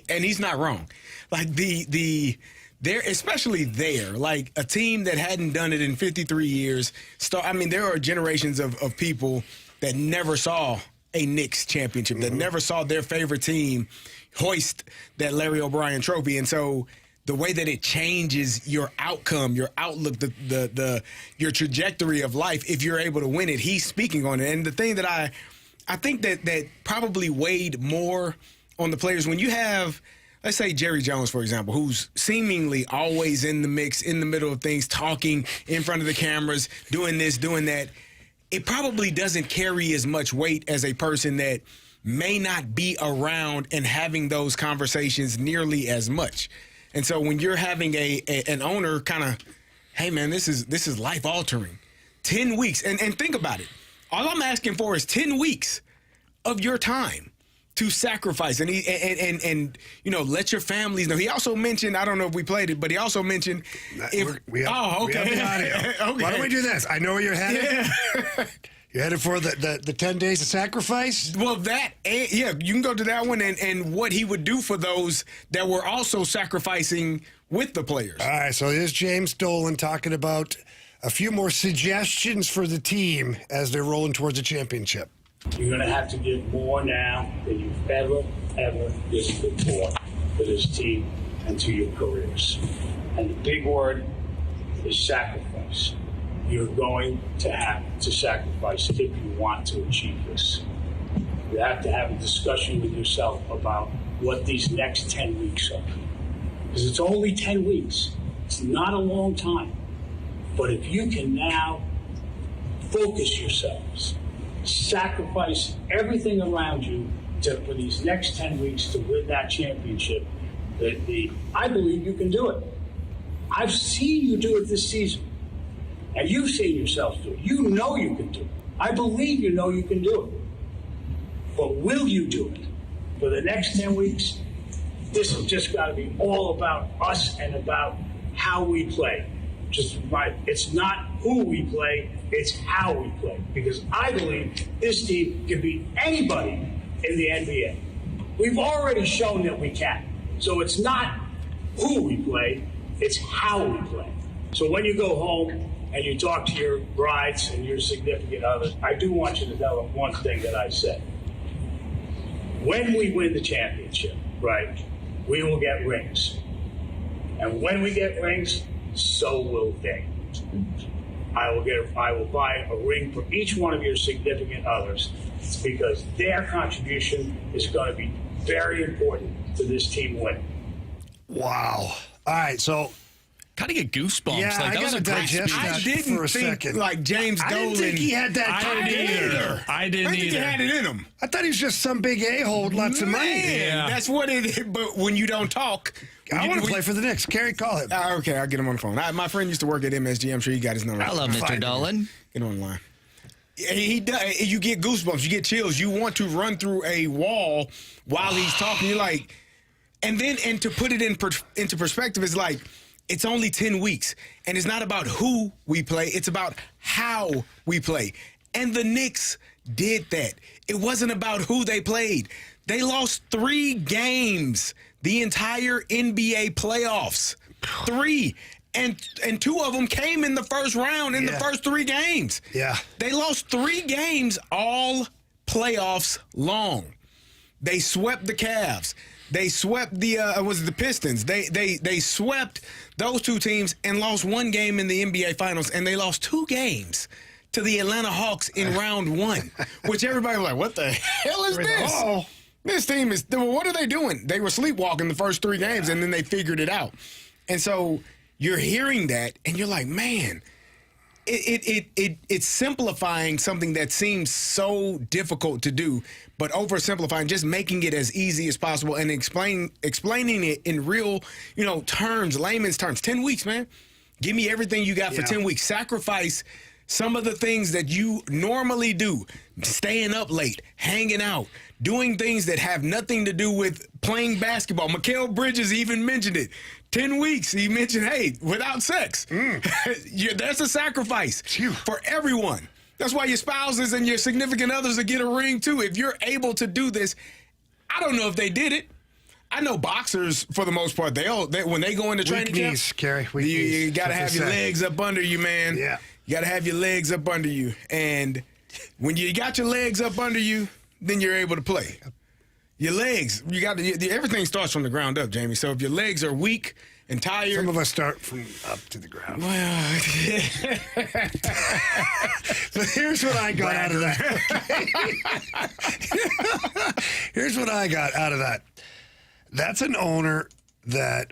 and he's not wrong. Like there, especially there, like a team that hadn't done it in 53 years. There are generations of people that never saw a Knicks championship, that never saw their favorite team hoist that Larry O'Brien trophy. And so the way that it changes your outcome, your outlook, your trajectory of life, if you're able to win it, he's speaking on it. And the thing that I think that probably weighed more on the players, when you have, let's say, Jerry Jones, for example, who's seemingly always in the mix, in the middle of things, talking in front of the cameras, doing this, doing that, it probably doesn't carry as much weight as a person that may not be around and having those conversations nearly as much. And so when you're having an owner kind of, hey, man, this is life-altering. 10 weeks. And think about it. All I'm asking for is 10 weeks of your time to sacrifice and let your families know. He also mentioned, I don't know if we played it, but he also mentioned Okay. Okay. Okay. Why don't we do this? I know where you're headed. Yeah. You're headed for the 10 days of sacrifice? Well, you can go to that one and what he would do for those that were also sacrificing with the players. All right, so here's James Dolan talking about a few more suggestions for the team as they're rolling towards a championship. You're going to have to give more now than you've ever given before to this team and to your careers. And the big word is sacrifice. You're going to have to sacrifice if you want to achieve this. You have to have a discussion with yourself about what these next 10 weeks are. Because it's only 10 weeks. It's not a long time. But if you can now focus yourselves, sacrifice everything around you for these next 10 weeks to win that championship, I believe you can do it. I've seen you do it this season. And you've seen yourselves do it. You know you can do it. I believe you know you can do it. But will you do it? For the next 10 weeks, this has just got to be all about us and about how we play. It's not who we play, it's how we play. Because I believe this team can beat anybody in the NBA. We've already shown that we can. So it's not who we play, it's how we play. So when you go home and you talk to your brides and your significant others, I do want you to tell them one thing that I said. When we win the championship, right, we will get rings. And when we get rings, so will they. I will buy a ring for each one of your significant others because their contribution is going to be very important to this team winning. Wow. All right, so kind of get goosebumps. Yeah, like, I that was gotta a great digest speech. that I didn't for a think second. like James Dolan. I didn't think he had that I kind didn't of either. I didn't I think he either. had it in him. I thought he was just some big a-hole with lots of money. Man, that's what it is. But when you don't talk, I want to play for the Knicks. Carey, call him. Okay, I'll get him on the phone. My friend used to work at MSG. I'm sure he got his number. Hello, Mr. Dolan. Get on the line. He does. You get goosebumps. You get chills. You want to run through a wall while he's talking. You're like, and to put it into perspective, it's like it's only 10 weeks, and it's not about who we play. It's about how we play. And the Knicks did that. It wasn't about who they played. They lost 3 games the entire NBA playoffs. 3. And 2 of them came in the first round in the first 3 games. Yeah. They lost 3 games all playoffs long. They swept the Cavs. They swept the Pistons. They swept those 2 teams and lost 1 game in the NBA Finals, and they lost 2 games to the Atlanta Hawks in round 1, which everybody was like, what the hell is this? Oh. This team is, what are they doing? They were sleepwalking the first 3 games, and then they figured it out. And so you're hearing that, and you're like, man, it's simplifying something that seems so difficult to do, but oversimplifying, just making it as easy as possible and explaining it in real, terms, layman's terms. 10 weeks, man. Give me everything you got for 10 weeks. Sacrifice some of the things that you normally do, staying up late, hanging out, doing things that have nothing to do with playing basketball. Mikal Bridges even mentioned it. 10 weeks, he mentioned, hey, without sex. That's a sacrifice for everyone. That's why your spouses and your significant others will get a ring, too. If you're able to do this, I don't know if they did it. I know boxers, for the most part, they when they go into training camp, Carey. You got to have your legs up under you, man. Yeah. You got to have your legs up under you. And when you got your legs up under you, then you're able to play. Your legs, everything starts from the ground up, Jamie. So if your legs are weak and tired. Some of us start from up to the ground. Well, But here's what I got out of that. Here's what I got out of that. That's an owner that,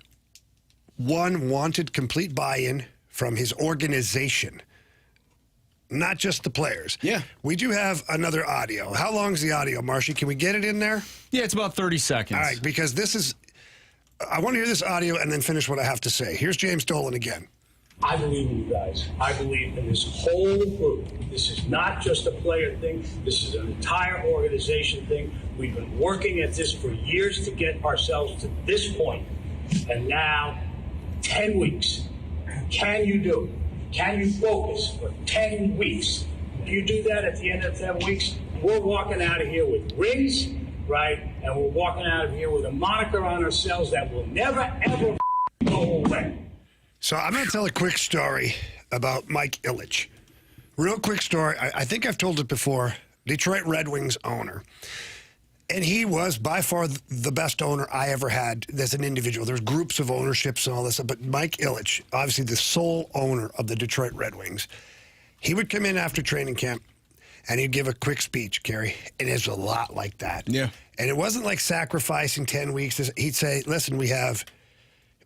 one, wanted complete buy-in from his organization, not just the players. Yeah. We do have another audio. How long is the audio, Marshy? Can we get it in there? Yeah, it's about 30 seconds. All right, because this is, I want to hear this audio and then finish what I have to say. Here's James Dolan again. I believe in you guys. I believe in this whole group. This is not just a player thing. This is an entire organization thing. We've been working at this for years to get ourselves to this point. And now, 10 weeks. Can you do it? Can you focus for 10 weeks? If you do that at the end of 10 weeks, we're walking out of here with rings, right? And we're walking out of here with a moniker on ourselves that will never, ever go away. So I'm going to tell a quick story about Mike Ilitch. Real quick story. I think I've told it before. Detroit Red Wings owner. And he was by far the best owner I ever had as an individual. There's groups of ownerships and all this stuff. But Mike Ilitch, obviously the sole owner of the Detroit Red Wings, he would come in after training camp and he'd give a quick speech, Carey. And it's a lot like that. Yeah. And it wasn't like sacrificing 10 weeks. He'd say, listen,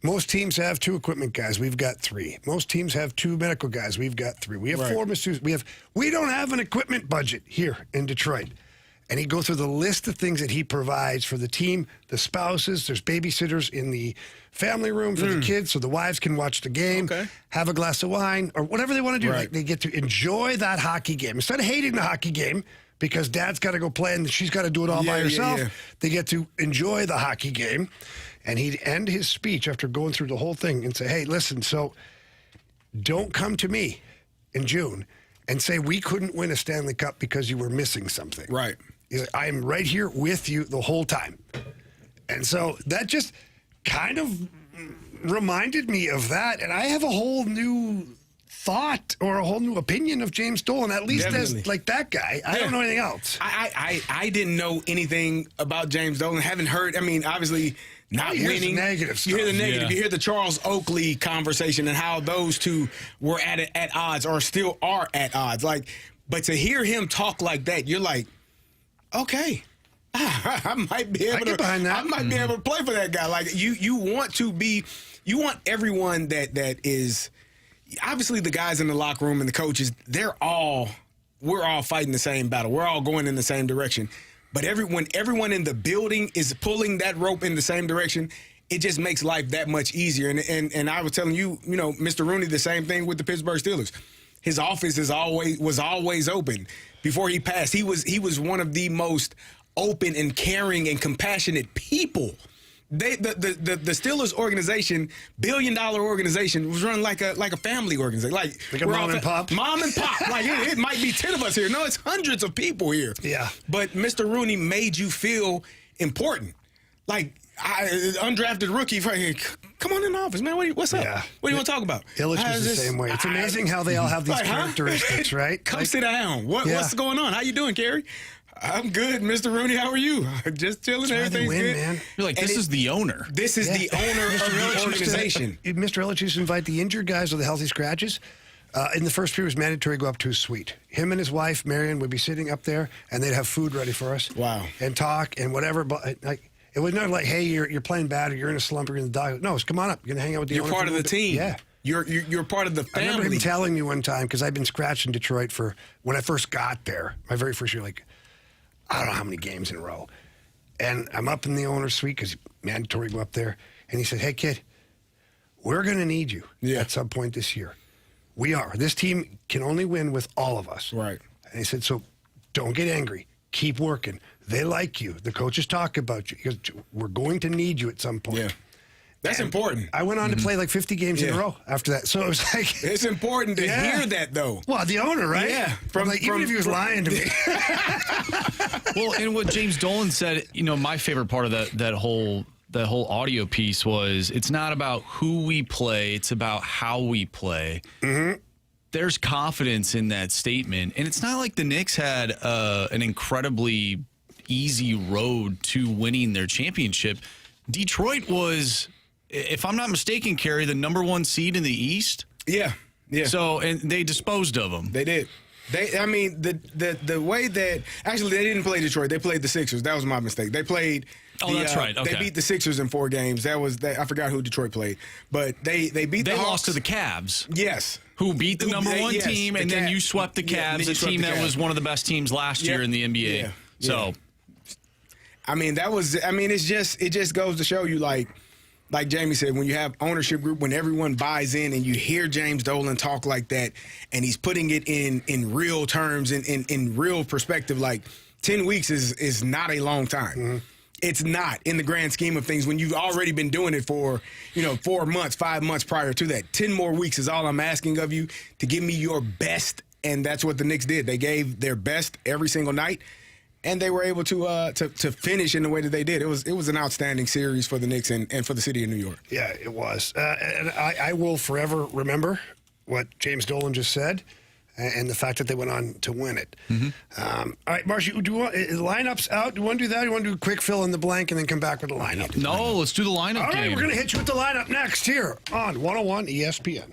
most teams have 2 equipment guys. We've got 3. Most teams have 2 medical guys. We've got 3. We have 4 masseurs. We don't have an equipment budget here in Detroit. And he'd go through the list of things that he provides for the team, the spouses. There's babysitters in the family room for the kids so the wives can watch the game, have a glass of wine, or whatever they want to do. Right. Like, they get to enjoy that hockey game. Instead of hating the hockey game because dad's got to go play and she's got to do it all by herself, they get to enjoy the hockey game. And he'd end his speech after going through the whole thing and say, hey, listen, so don't come to me in June and say we couldn't win a Stanley Cup because you were missing something. Right. He's like, I am right here with you the whole time. And so that just kind of reminded me of that. And I have a whole new thought or a whole new opinion of James Dolan, at least as like that guy. I don't know anything else. I didn't know anything about James Dolan. Haven't heard, obviously not winning. Negative stuff. You hear the negative. You hear the Charles Oakley conversation and how those two were at odds or still are at odds. But to hear him talk like that, you're like, okay, I might be able to. Behind that. I might be able to play for that guy. Like you want everyone that is obviously the guys in the locker room and the coaches. We're all fighting the same battle. We're all going in the same direction. But everyone in the building is pulling that rope in the same direction, it just makes life that much easier. And I was telling you, Mr. Rooney, the same thing with the Pittsburgh Steelers. His office was always open. Before he passed, he was one of the most open and caring and compassionate people. The Steelers organization, $1 billion organization, was run like a family organization, like a mom and pop. Mom and pop. Like it might be 10 of us here. No, it's hundreds of people here. Yeah. But Mr. Rooney made you feel important. Like undrafted rookie. Come on in the office, man. What's up? Yeah. What do you want to talk about? Illich was the same way. It's amazing how they all have these characteristics, right? Come sit down. What's going on? How you doing, Carey? I'm good, Mr. Rooney. How are you? Just chilling. Everything's good. Man. You're like, this is the owner. This is the owner of the organization. Mr. Illich used to invite the injured guys with the healthy scratches. In the first period, it was mandatory to go up to his suite. Him and his wife, Marion, would be sitting up there, and they'd have food ready for us. Wow. And talk and whatever. But it was not like, hey, you're playing bad or you're in a slump or you're in the dog. No, it's come on up. You're going to hang out with the owner. You're part of the team. Yeah. You're part of the family. I remember him telling me one time, because I'd been scratched in Detroit for when I first got there, my very first year, like, I don't know how many games in a row. And I'm up in the owner's suite because mandatory to go up there. And he said, hey, kid, we're going to need you at some point this year. We are. This team can only win with all of us. Right. And he said, so don't get angry. Keep working. They like you. The coaches talk about you. He goes, we're going to need you at some point. Yeah. That's important. I went on to play like 50 games in a row after that. So it was like... It's important to hear that, though. Well, the owner, right? Yeah. Even if he was lying to me. Well, and what James Dolan said, my favorite part of that whole audio piece was it's not about who we play, it's about how we play. Mm-hmm. There's confidence in that statement. And it's not like the Knicks had an incredibly easy road to winning their championship. Detroit was, if I'm not mistaken, Carey, the number 1 seed in the East. Yeah. So, and they disposed of them. They did. The way that actually they didn't play Detroit. They played the Sixers. That was my mistake. They played. That's right. Okay. They beat the Sixers in 4 games. I forgot who Detroit played, but they beat. They the Hawks. lost to the Cavs. Yes. Who beat the number 1 team, and then you swept the Cavs, a team that was one of the best teams last year in the NBA. Yeah. So, it just goes to show you, like Jamie said, when you have ownership group, when everyone buys in and you hear James Dolan talk like that, and he's putting it in real terms, in real perspective, like 10 weeks is not a long time. Mm-hmm. It's not in the grand scheme of things when you've already been doing it for, 4 months, 5 months prior to that. 10 more weeks is all I'm asking of you, to give me your best, and that's what the Knicks did. They gave their best every single night. And they were able to finish in the way that they did. It was an outstanding series for the Knicks and for the city of New York. Yeah, it was. And I will forever remember what James Dolan just said and the fact that they went on to win it. Mm-hmm. All right, Marsh, do you want lineups out? Do you want to do that? Do you want to do a quick fill in the blank and then come back with the lineup? No, let's do the lineup game. All right, we're going to hit you with the lineup next here on 101 ESPN.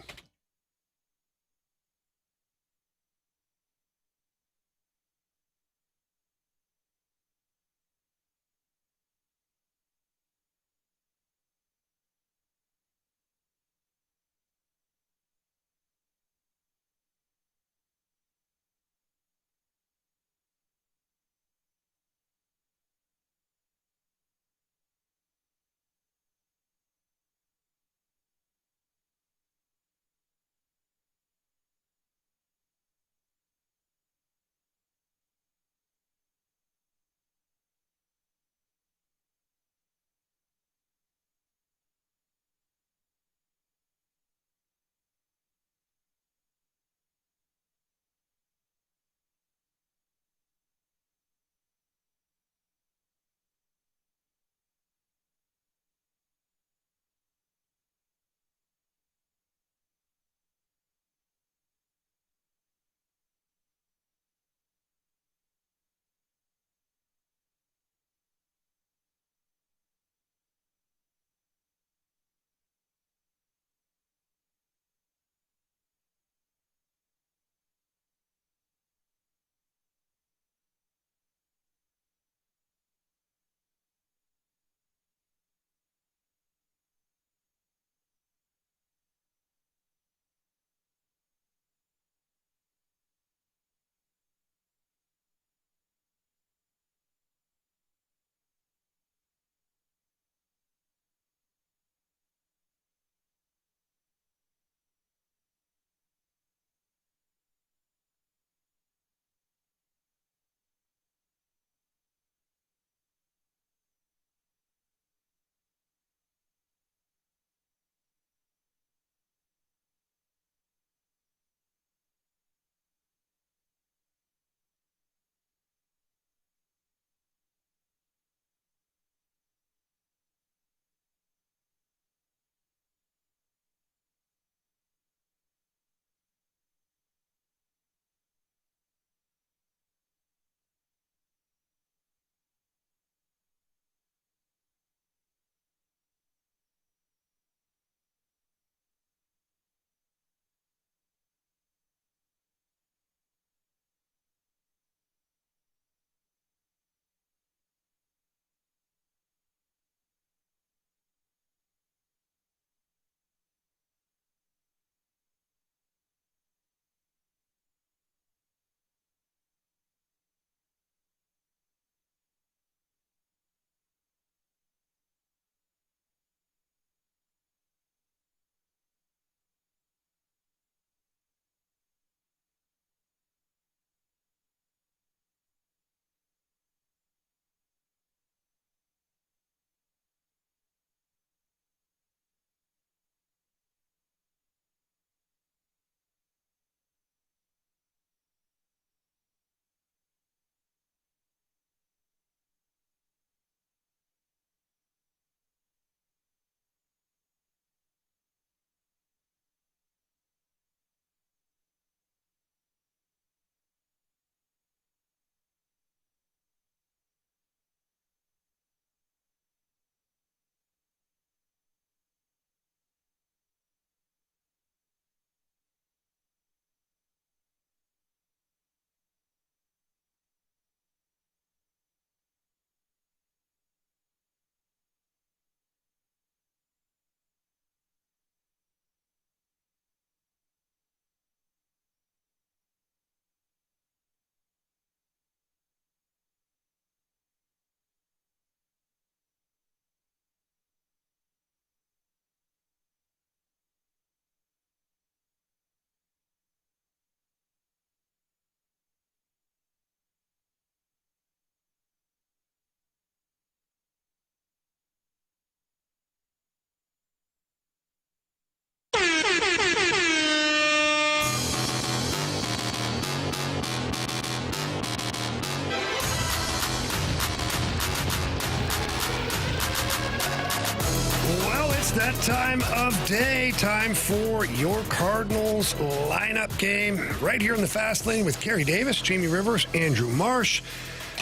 time of day. Time for your Cardinals lineup game. Right here in the Fast Lane with Carey Davis, Jamie Rivers, Andrew Marsh.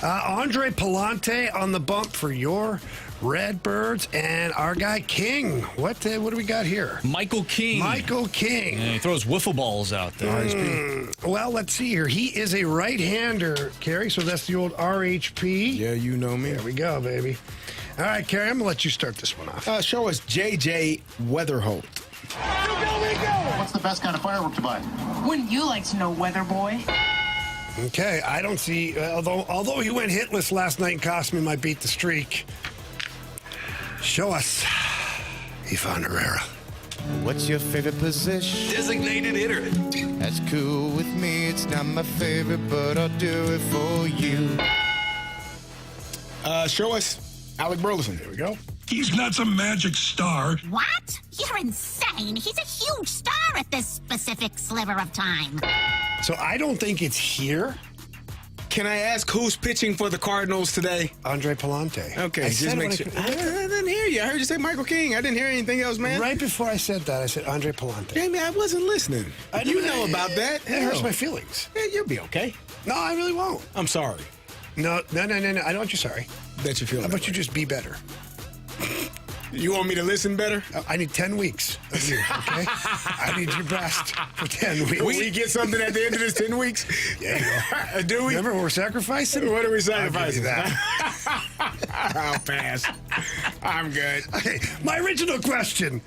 Andre Palante on the bump for your Redbirds, and our guy King. What do we got here? Michael King. Michael King. Yeah, he throws wiffle balls out there. Well, let's see here. He is a right-hander, Carey, so that's the old RHP. Yeah, you know me. There we go, baby. All right, Carey, I'm going to let you start this one off. Show us J.J. Weatherholt. What's the best kind of firework to buy? Wouldn't you like to know, Weather Boy? Okay, I don't see, although he went hitless last night and cost me my beat the streak. Show us Ivan Herrera. What's your favorite position? Designated hitter. That's cool with me. It's not my favorite, but I'll do it for you. Show us Alec Burleson. There we go. He's not some magic star. What? You're insane. He's a huge star at this specific sliver of time. So I don't think it's here. Can I ask who's pitching for the Cardinals today? Andre Palante. Okay, I just make sure. I didn't hear you. I heard you say Michael King. I didn't hear anything else, man. Right before I said that, I said Andre Palante. Jamie, I wasn't listening. You know about that. It hurts my feelings. Yeah, you'll be okay. No, I really won't. I'm sorry No. I don't want you sorry. that you feel How that about you way. just be better? You want me to listen better? I need 10 weeks of you, okay? I need your best for 10 weeks. Will we get something at the end of this 10 weeks? Yeah, Do we? Remember we're sacrificing? What are we I'll give sacrificing? you that. I'll pass. I'm good. Okay, my original question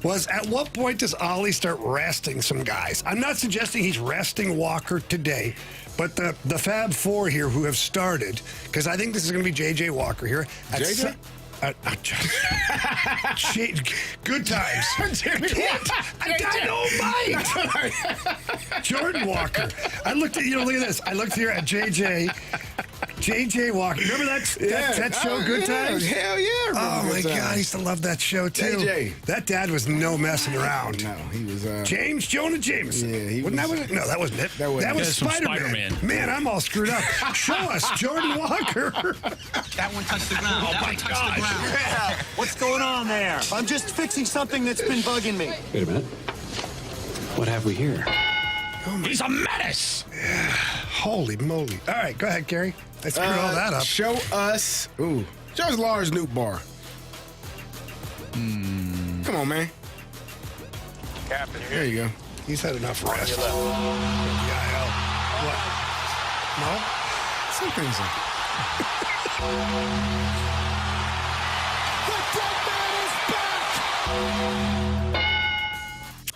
was, at what point does Ollie start resting some guys? I'm not suggesting he's resting Walker today, but the Fab Four here who have started, because I think this is going to be J.J. Walker here. JJ? Good times. Dynamite. Jordan Walker. I looked at, look at this. I looked here at J.J. Walker. Remember that show, Good Times? Hell yeah. Oh, my God. I used to love that show, too. JJ. That dad was no messing around. No, he was... James Jonah Jameson. Yeah, he Wasn't was... that no, that wasn't it. That wasn't was it. That's from Spider-Man. Spider-Man. Man, I'm all screwed up. Show us Jordan Walker. That one touched the ground. Oh, my gosh. Yeah. What's going on there? I'm just fixing something that's been bugging me. Wait a minute. What have we here? He's a menace. Holy moly. All right, go ahead, Carey. I screwed all that up. Show us Lars Nootbaar. Come on, man. Captain, There you go. He's had enough rest. What? No? Some things like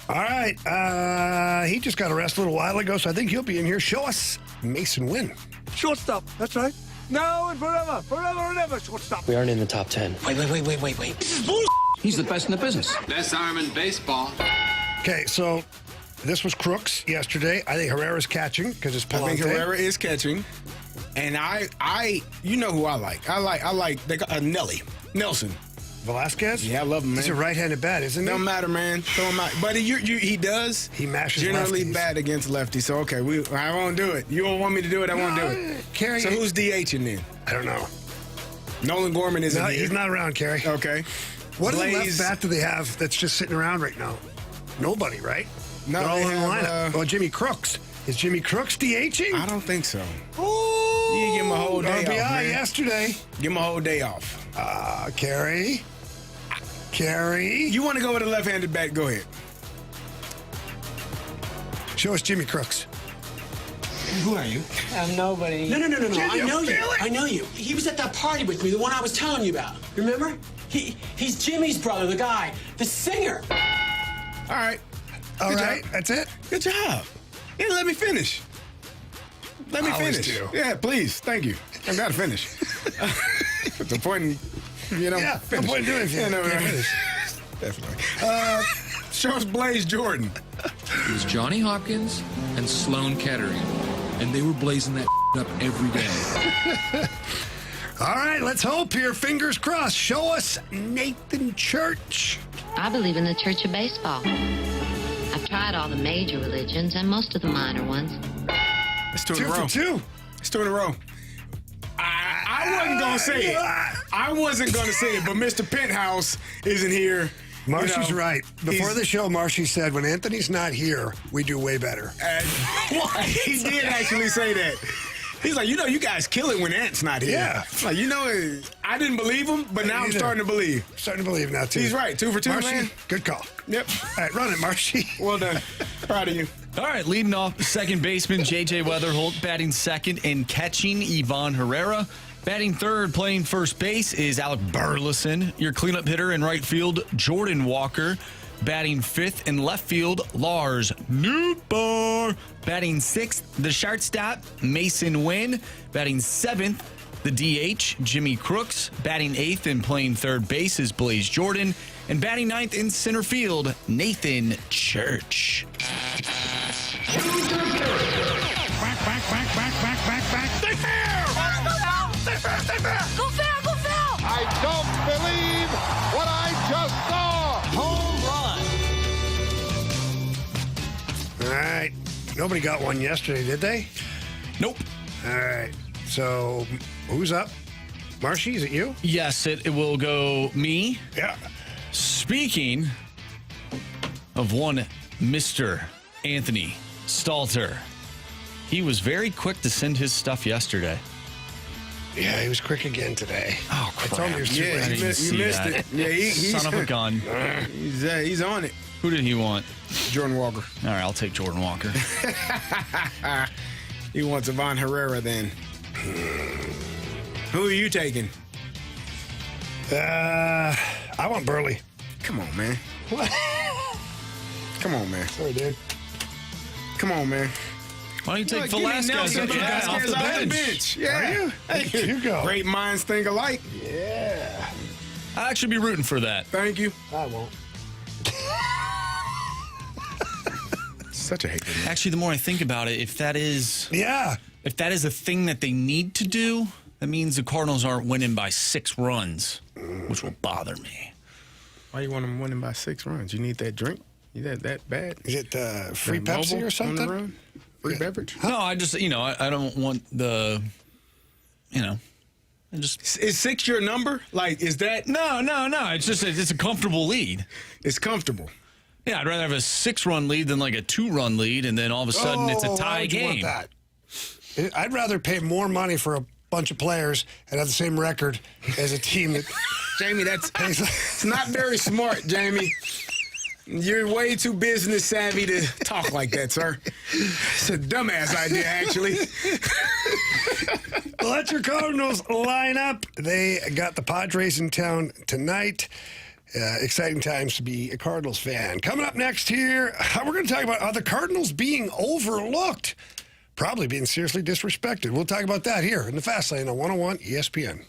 All right. He just got arrested a little while ago, so I think he'll be in here. Show us Mason Wynn. Shortstop. That's right. Now and forever. Forever and ever, shortstop. We aren't in the top 10. Wait. This is bull. He's the best in the business. Best arm in baseball. Okay, so this was Crooks yesterday. I think Herrera's catching because it's I Palante. think Herrera is catching. And I you know who I like. I like Nelson. Velasquez? Yeah, I love him, man. He's a right-handed bat, isn't he? Don't matter, man. Throw him out. But he does. He mashes generally lefties. bad against lefties. So, okay, I won't do it. You don't want me to do it, I won't do it. Carey. So who's DHing then? I don't know. Nolan Gorman isn't No, here. he's not around, Carey. Okay. What Blaze. left bat do they have that's just sitting around right now? Nobody, right? No, They're all they in the have, lineup. Well, Jimmy Crooks. Is Jimmy Crooks DHing? I don't think so. Ooh, You can give him a whole day RBI off, man. yesterday. Give him a whole day off. Carey. You want to go with a left-handed bat? Go ahead. Show us Jimmy Crooks. Who are you? I'm nobody. No. I know you. feel it? I know you. He was at that party with me, the one I was telling you about. Remember? He's Jimmy's brother, the guy, the singer. All right. All Good right, job. that's it. Good job. Yeah, let me finish. Let me Always finish. do. Yeah, please. Thank you. I've got to finish. The point in, Yeah, finish. no point in doing it if you no, can't finish. Definitely. Show us Blaze Jordan. It was Johnny Hopkins and Sloan Kettering, and they were blazing that up every day. All right, let's hope here. Fingers crossed. Show us Nathan Church. I believe in the Church of Baseball. I've tried all the major religions and most of the minor ones. It's two in Two a row. for two. It's two in a row. I wasn't going to say it. I wasn't going to say it, but Mr. Penthouse isn't here. Marshy's right. Before the show, Marshy said, when Anthony's not here, we do way better. He did actually say that. He's like, you guys kill it when Ant's not here. Yeah. Like, I didn't believe him, but now I'm starting to believe. Starting to believe now, too. He's right. 2 for 2, Marshy, man. good call. Yep. All right, run it, Marshy. Well done. Proud of you. All right, leading off, second baseman J.J. Weatherholt, batting second and catching Ivan Herrera. Batting third, playing first base is Alec Burleson. Your cleanup hitter in right field, Jordan Walker. Batting fifth in left field, Lars Nootbaar. Batting sixth, the shortstop, Mason Wynn. Batting seventh, the DH, Jimmy Crooks. Batting eighth and playing third base is Blaze Jordan. And batting ninth in center field, Nathan Church. Back. Stay fair! Stay fair! Go foul! I don't believe what I just saw! Home run. All right. Nobody got one yesterday, did they? Nope. All right. So, who's up? Marshy, is it you? Yes, it will go me. Yeah. Speaking of one Mr. Anthony Stalter, he was very quick to send his stuff yesterday. Yeah, he was quick again today. Oh, crap. I told him he was too late. You missed it. Yeah, he's Son of a gun. He's on it. Who did he want? Jordan Walker. All right, I'll take Jordan Walker. He wants Ivan Herrera then. Who are you taking? I want Burley. Come on, man. What? Come on, man. Sorry, dude. Come on, man. Why don't you take Give me Velasquez Nelson off the Velasquez bench? Yeah. Are you? Hey, You go. Great minds think alike. Yeah. I'll actually be rooting for that. Thank you. I won't. Such a hate. Actually, the more I think about it, if that is Yeah. a thing that they need to do, that means the Cardinals aren't winning by 6 runs, which will bother me. Why you want them winning by 6 runs? You need that drink? You that bad? Is it free That Pepsi mobile or on something? the run? Free beverage? No, I just, I don't want the, I just. Is 6 your number? Like, is that? No. It's just, it's a comfortable lead. It's comfortable. Yeah, I'd rather have a 6-run lead than like a 2-run lead, and then all of a sudden it's a why tie would you want game. that? I'd rather pay more money for a bunch of players and have the same record as a team that Jamie, it's not very smart, Jamie. You're way too business savvy to talk like that, sir. It's a dumbass idea, actually. Let your Cardinals line up. They got the Padres in town tonight. Exciting times to be a Cardinals fan. Coming up next here, we're going to talk about the Cardinals being overlooked, probably being seriously disrespected. We'll talk about that here in the Fast Lane on 101 ESPN.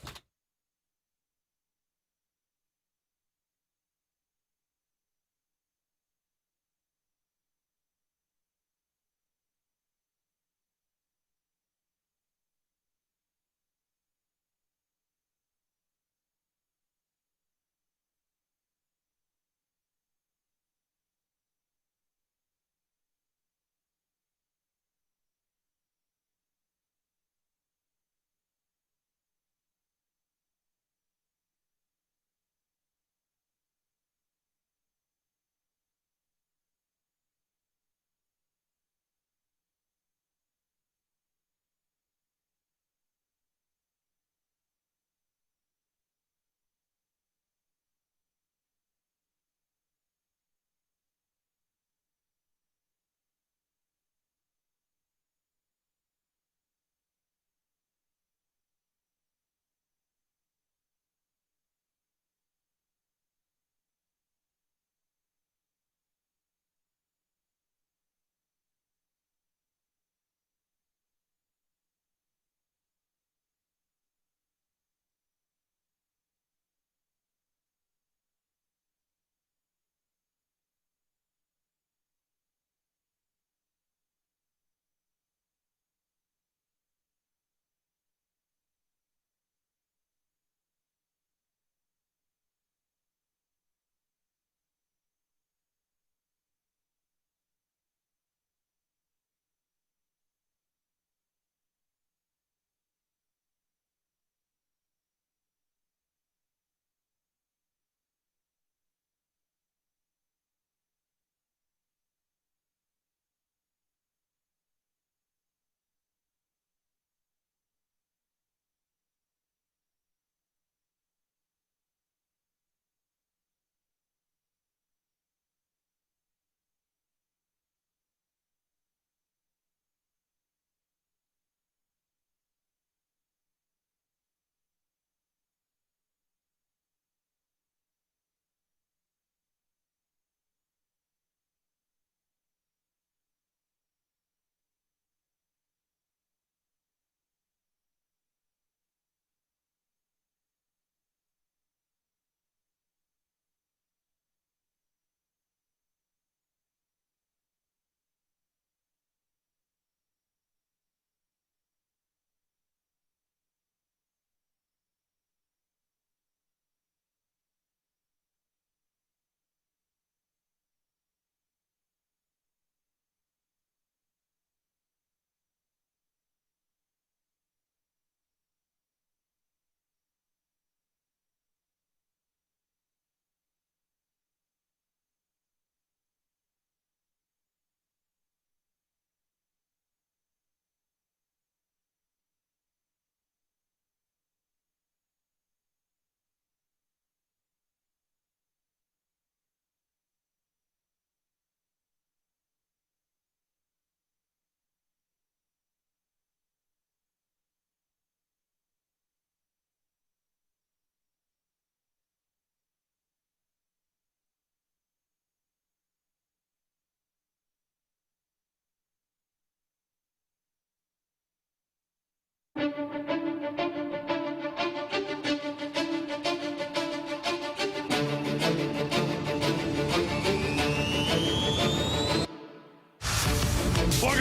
Welcome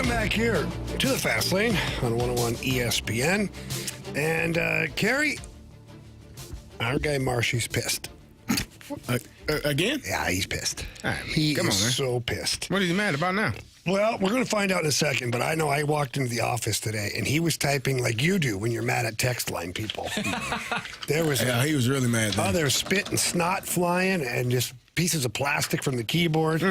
back here to the Fast Lane on 101 ESPN. And, Carey, our guy Marshy's pissed. Again? Yeah, he's pissed. Right, he come is on, man. so pissed. What is he mad about now? Well, we're going to find out in a second, but I know I walked into the office today, and he was typing like you do when you're mad at text line people. There was he was really mad then. Oh, there's spit and snot flying and just pieces of plastic from the keyboard.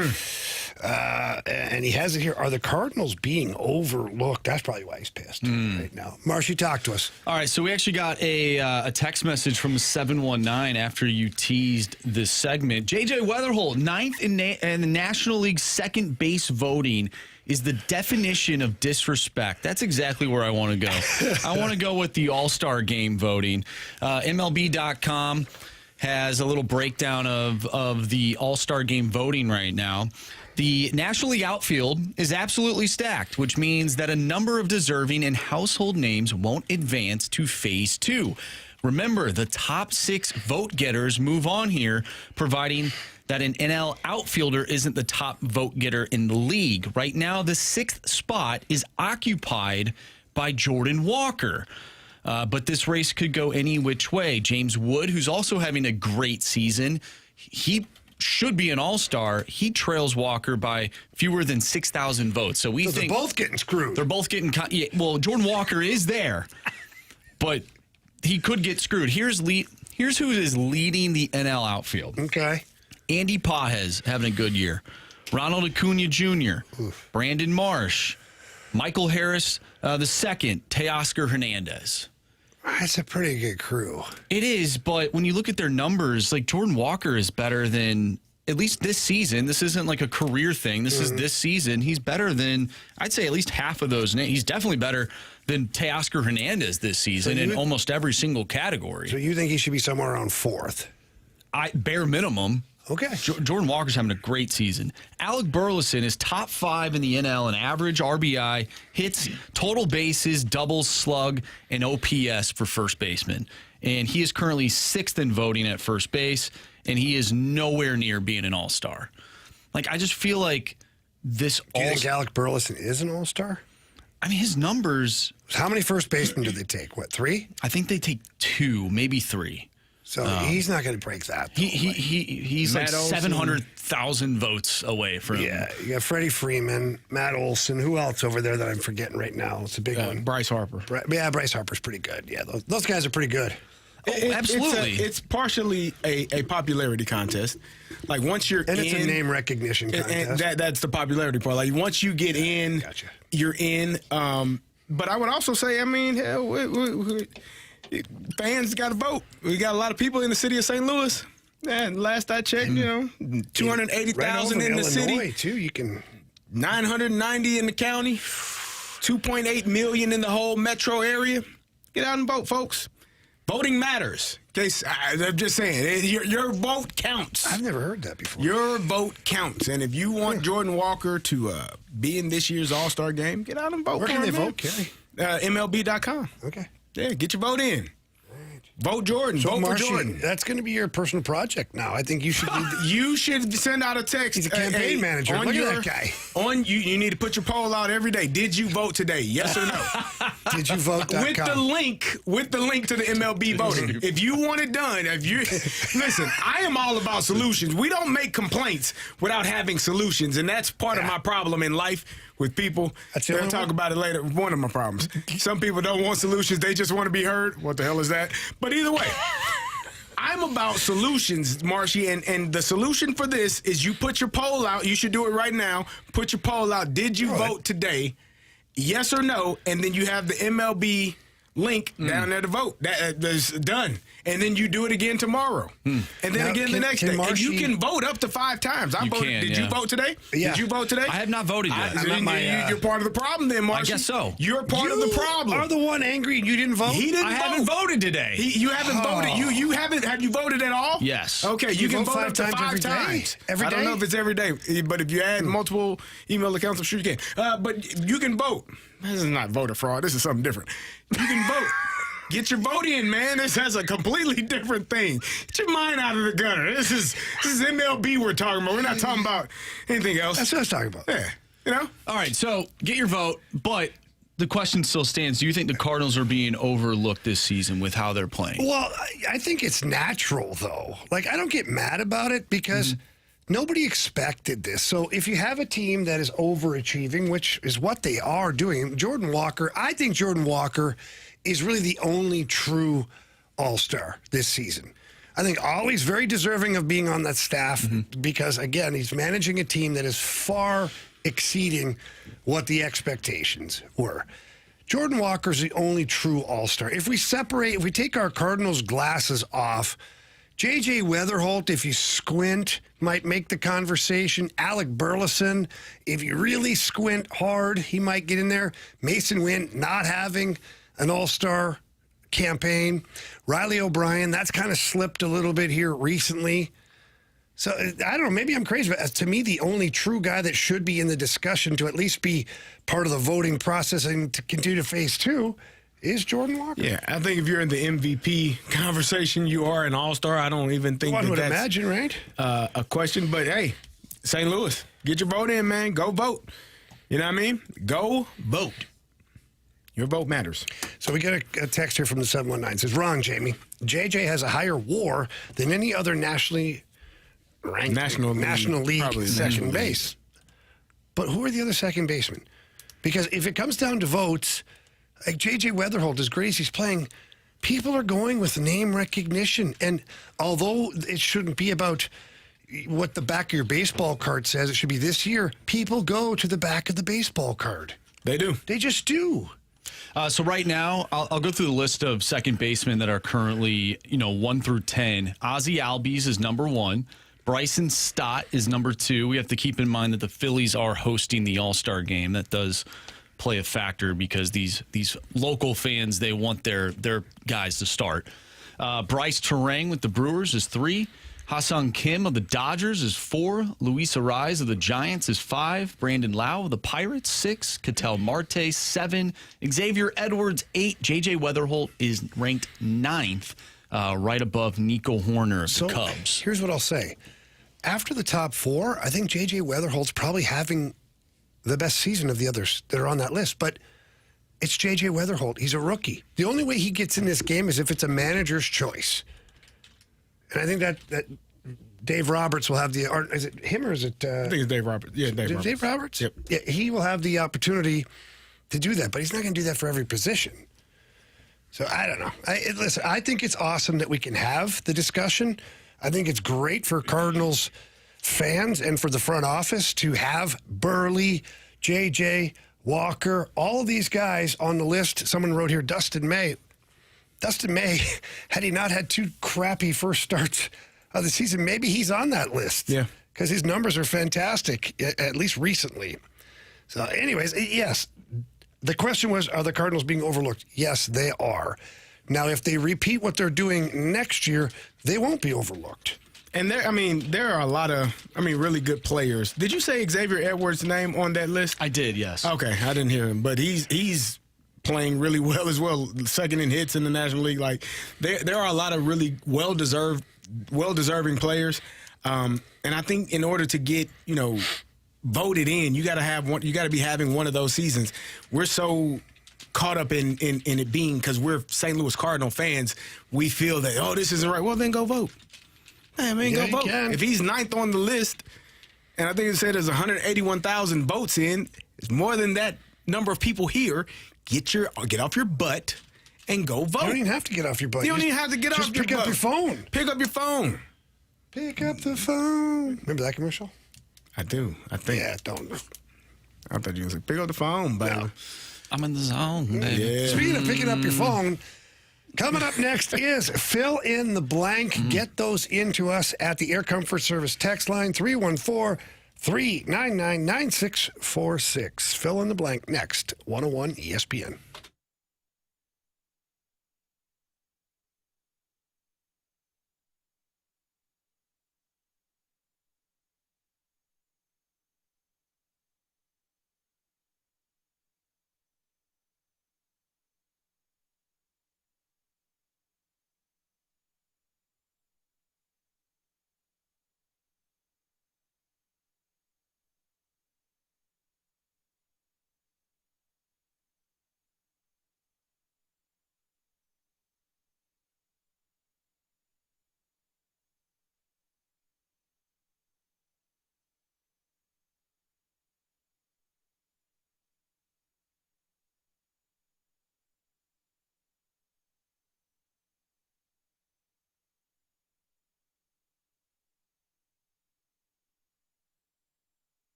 And he has it here. Are the Cardinals being overlooked? That's probably why he's pissed right now. Marshy, talk to us. All right, so we actually got a text message from 719 after you teased this segment. JJ Weatherholt, 9th in the National League's second base voting is the definition of disrespect. That's exactly where I want to go. I want to go with the All-Star Game voting. MLB.com has a little breakdown of the All-Star Game voting right now. The National League outfield is absolutely stacked, which means that a number of deserving and household names won't advance to Phase 2. Remember, the top 6 vote getters move on here, providing that an NL outfielder isn't the top vote getter in the league. Right now, the 6th spot is occupied by Jordan Walker. But this race could go any which way. James Wood, who's also having a great season, he should be an all-star. He trails Walker by fewer than 6,000 votes. So we think they're both getting screwed. They're both getting well, Jordan Walker is there, but he could get screwed. Here's who is leading the NL outfield. Okay. Andy Pages having a good year. Ronald Acuna Jr., Brandon Marsh, Michael Harris II, Teoscar Hernandez. That's a pretty good crew. It is, but when you look at their numbers, like Jordan Walker is better than, at least this season. This isn't like a career thing. This is this season. He's better than, I'd say, at least half of those. He's definitely better than Teoscar Hernandez this season in almost every single category. So you think he should be somewhere around 4th? Bare minimum. Okay. Jordan Walker's having a great season. Alec Burleson is top 5 in the NL in average RBI, hits, total bases, doubles, slug, and OPS for first baseman. And he is currently 6th in voting at first base, and he is nowhere near being an all-star. Like, I just feel like this Do you think Alec Burleson is an all-star? I mean, his numbers... How many first basemen do they take? 3? I think they take 2, maybe 3. So he's not going to break that. He's like 700,000 votes away from. Yeah, you got Freddie Freeman, Matt Olson. Who else over there that I'm forgetting right now? It's a big one. Bryce Harper. Bryce Harper's pretty good. Yeah, those guys are pretty good. Absolutely. It's partially a popularity contest. Like once you're it's a name recognition contest. And that's the popularity part. Like once you get in, you're in. But I would also say, I mean, hell, fans got to vote. We got a lot of people in the city of St. Louis. And last I checked, 280,000 in the city. Too. You can 990 in the county. 2.8 million in the whole metro area. Get out and vote, folks. Voting matters. I'm just saying, your vote counts. I've never heard that before. Your vote counts. And if you want Jordan Walker to be in this year's All-Star game, get out and vote. Where can they vote, Kerry? MLB.com. Okay. Yeah, get your vote in. Vote Jordan. So vote Marshy, for Jordan. That's going to be your personal project now. I think you should be. You should send out a text. He's a campaign manager. Look at that guy. You need to put your poll out every day. Did you vote today? Yes or no? Did you vote? With the link to the MLB voting. If you want it done, listen, I am all about solutions. We don't make complaints without having solutions, and that's part of my problem in life with people. We'll talk about it later. One of my problems. Some people don't want solutions. They just want to be heard. What the hell is that? But either way, I'm about solutions, Marshy, and the solution for this is you put your poll out. You should do it right now. Put your poll out. Did you vote today? Yes or no? And then you have the MLB link down there to vote. That's done. And then you do it again tomorrow. And then again the next day. And you can vote up to 5 times. I voted. Did you vote today? Yeah. Did you vote today? I have not voted yet. You're part of the problem then, Marshy. I guess so. You're part of the problem. You are the one angry and you didn't vote? He didn't I vote. haven't voted today. You haven't voted. You haven't. Have you voted at all? Yes. Okay, you can vote up to 5 times. Every day? I don't know if it's every day, but if you add multiple email accounts, I'm sure you can. But you can vote. This is not voter fraud. This is something different. You can vote. Get your vote in, man. That's a completely different thing. Get your mind out of the gutter. This is MLB we're talking about. We're not talking about anything else. That's what I was talking about. Yeah. You know? All right, so get your vote, but the question still stands. Do you think the Cardinals are being overlooked this season with how they're playing? Well, I think it's natural, though. Like, I don't get mad about it because nobody expected this. So if you have a team that is overachieving, which is what they are doing, I think Jordan Walker is really the only true all-star this season. I think Ollie's very deserving of being on that staff because, again, he's managing a team that is far exceeding what the expectations were. Jordan Walker's the only true all-star. If we take our Cardinals glasses off, J.J. Weatherholt, if you squint, might make the conversation. Alec Burleson, if you really squint hard, he might get in there. Mason Wynn not having an all-star campaign. Riley O'Brien, that's kind of slipped a little bit here recently. So, I don't know, maybe I'm crazy, but to me, the only true guy that should be in the discussion to at least be part of the voting process and to continue to phase 2 is Jordan Walker. Yeah, I think if you're in the MVP conversation, you are an all-star. I don't even think One would that's imagine, right? A question. But, hey, St. Louis, get your vote in, man. Go vote. You know what I mean? Go vote. Your vote matters. So we get a text here from the 719. It says, wrong, Jamie. JJ has a higher WAR than any other nationally ranked National League second base. But who are the other second basemen? Because if it comes down to votes, like J.J. Weatherholt, as great as he's playing, people are going with name recognition. And although it shouldn't be about what the back of your baseball card says, it should be this year, people go to the back of the baseball card. They do. They just do. So right now, I'll go through the list of second basemen that are currently, 1 through 10. Ozzie Albies is number 1. Bryson Stott is number 2. We have to keep in mind that the Phillies are hosting the All-Star game. That does play a factor because these local fans, they want their guys to start. Bryce Terang with the Brewers is 3. Ha-Sung Kim of the Dodgers is 4. Luis Ariz of the Giants is 5. Brandon Lau of the Pirates, 6. Ketel Marte, 7. Xavier Edwards, 8. J.J. Weatherholt is ranked 9th, right above Nico Horner of the Cubs. Here's what I'll say. After the top 4, I think J.J. Weatherholt's probably having the best season of the others that are on that list. But it's J.J. Weatherholt. He's a rookie. The only way he gets in this game is if it's a manager's choice. And I think that Dave Roberts will have is it him or is it? I think it's Dave Roberts. Yeah, Dave Roberts. Dave Roberts? Yep. Yeah, he will have the opportunity to do that, but he's not going to do that for every position. So I don't know. Listen, I think it's awesome that we can have the discussion. I think it's great for Cardinals fans and for the front office to have Burley, JJ, Walker, all of these guys on the list. Someone wrote here, Dustin May. Dustin May, had he not had 2 crappy first starts of the season, maybe he's on that list. Yeah. Because his numbers are fantastic, at least recently. So anyways, yes, the question was, are the Cardinals being overlooked? Yes, they are. Now, if they repeat what they're doing next year, they won't be overlooked. And there are a lot of, really good players. Did you say Xavier Edwards' name on that list? I did, yes. Okay, I didn't hear him, but he's playing really well as well, second in hits in the National League. Like there are a lot of really well-deserving players, and I think in order to get voted in, you got to be having one of those seasons. We're so caught up in it being, because we're St. Louis Cardinal fans, we feel that this isn't right. Well, then go vote. Go vote. If he's 9th on the list, and I think it said there's 181,000 votes in, it's more than that number of people here. Get off your butt and go vote. You don't even have to get off your butt. You don't even have to get off your butt. Just pick up your phone. Pick up your phone. Pick up the phone. Remember that commercial? I do. I think. Yeah, don't. I thought you was like, pick up the phone, baby. No. I'm in the zone, baby. Yeah. Speaking of picking up your phone, coming up next is Fill in the Blank. Get those into us at the Air Comfort Service text line, 314-399-9646. Fill in the blank next, 101 ESPN.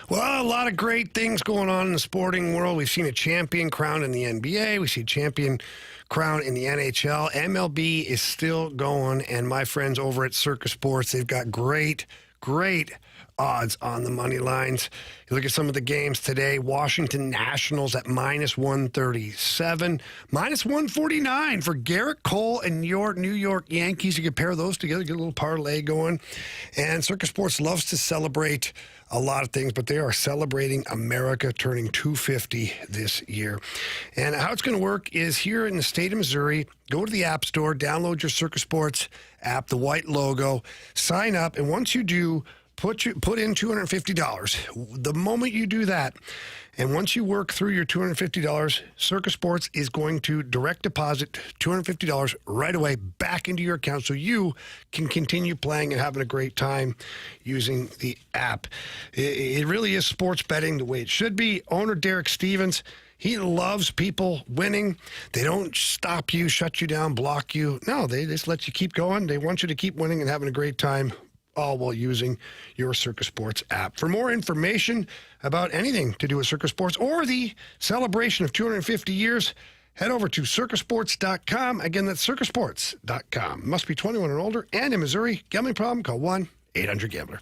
Well, a lot of great things going on in the sporting world. We've seen a champion crowned in the NBA. We see a champion crowned in the NHL. MLB is still going, and my friends over at Circus Sports, they've got great odds on the money lines. You look at some of the games today. Washington Nationals at minus 137, minus 149 for Garrett Cole and your New York Yankees. You can pair those together, get a little parlay going. And Circus Sports loves to celebrate a lot of things, but they are celebrating America turning 250 this year. And how it's going to work is here in the state of Missouri, go to the App Store, download your Circus Sports app, the white logo, sign up, and once you do, put in $250. The moment you do that, and once you work through your $250, Circus Sports is going to direct deposit $250 right away back into your account so you can continue playing and having a great time using the app. It really is sports betting the way it should be. Owner Derek Stevens, he loves people winning. They don't stop you, shut you down, block you. No, they just let you keep going. They want you to keep winning and having a great time, all while using your Circus Sports app. For more information about anything to do with Circus Sports or the celebration of 250 years, head over to circusports.com. Again, that's circusports.com. Must be 21 or older and in Missouri. Gambling problem? Call 1-800-GAMBLER.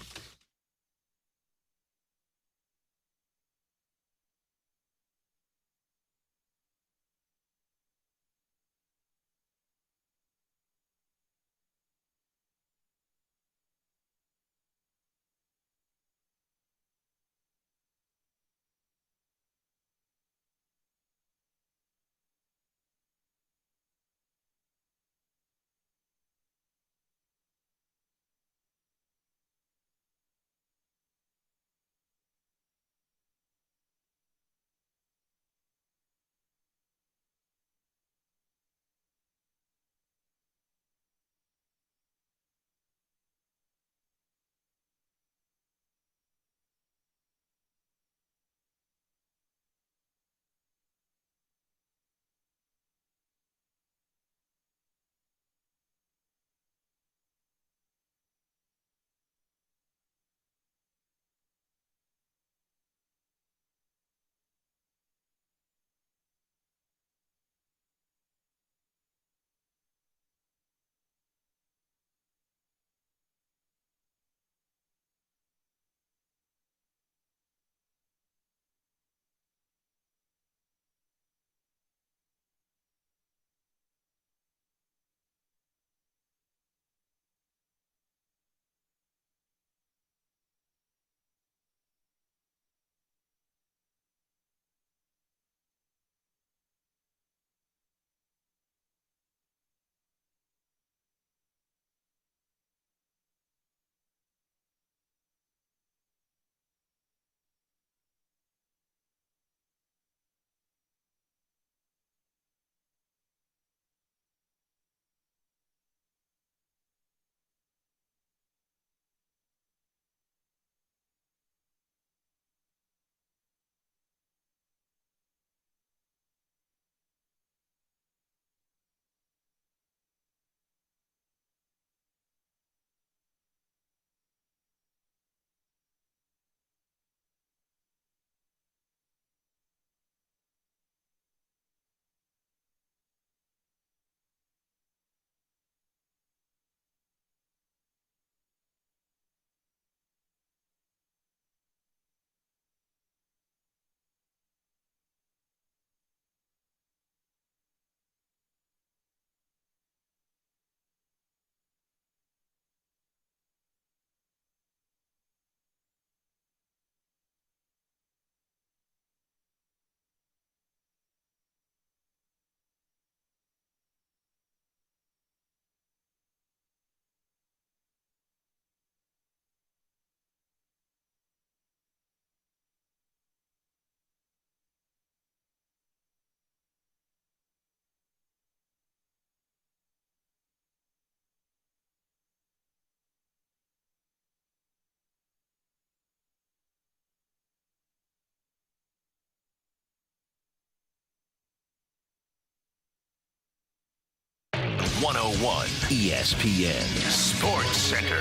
.101 ESPN Sports Center.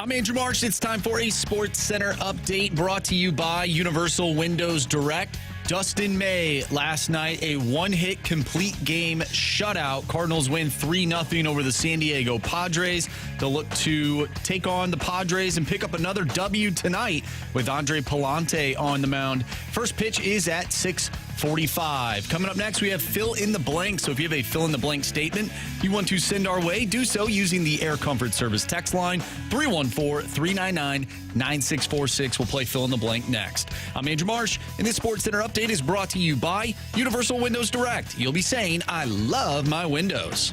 I'm Andrew Marsh. It's time for a Sports Center update brought to you by Universal Windows Direct. Dustin May last night, a one-hit complete game shutout. Cardinals win 3-0 over the San Diego Padres. They'll look to take on the Padres and pick up another W tonight with Andre Palante on the mound. First pitch is at 6:45. Coming up next, we have Fill in the Blank. So if you have a fill in the blank statement you want to send our way, do so using the Air Comfort Service text line 314-399-9646. We'll play Fill in the Blank next. I'm Andrew Marsh, and this Sports Center update is brought to you by Universal Windows Direct. You'll be saying, I love my windows.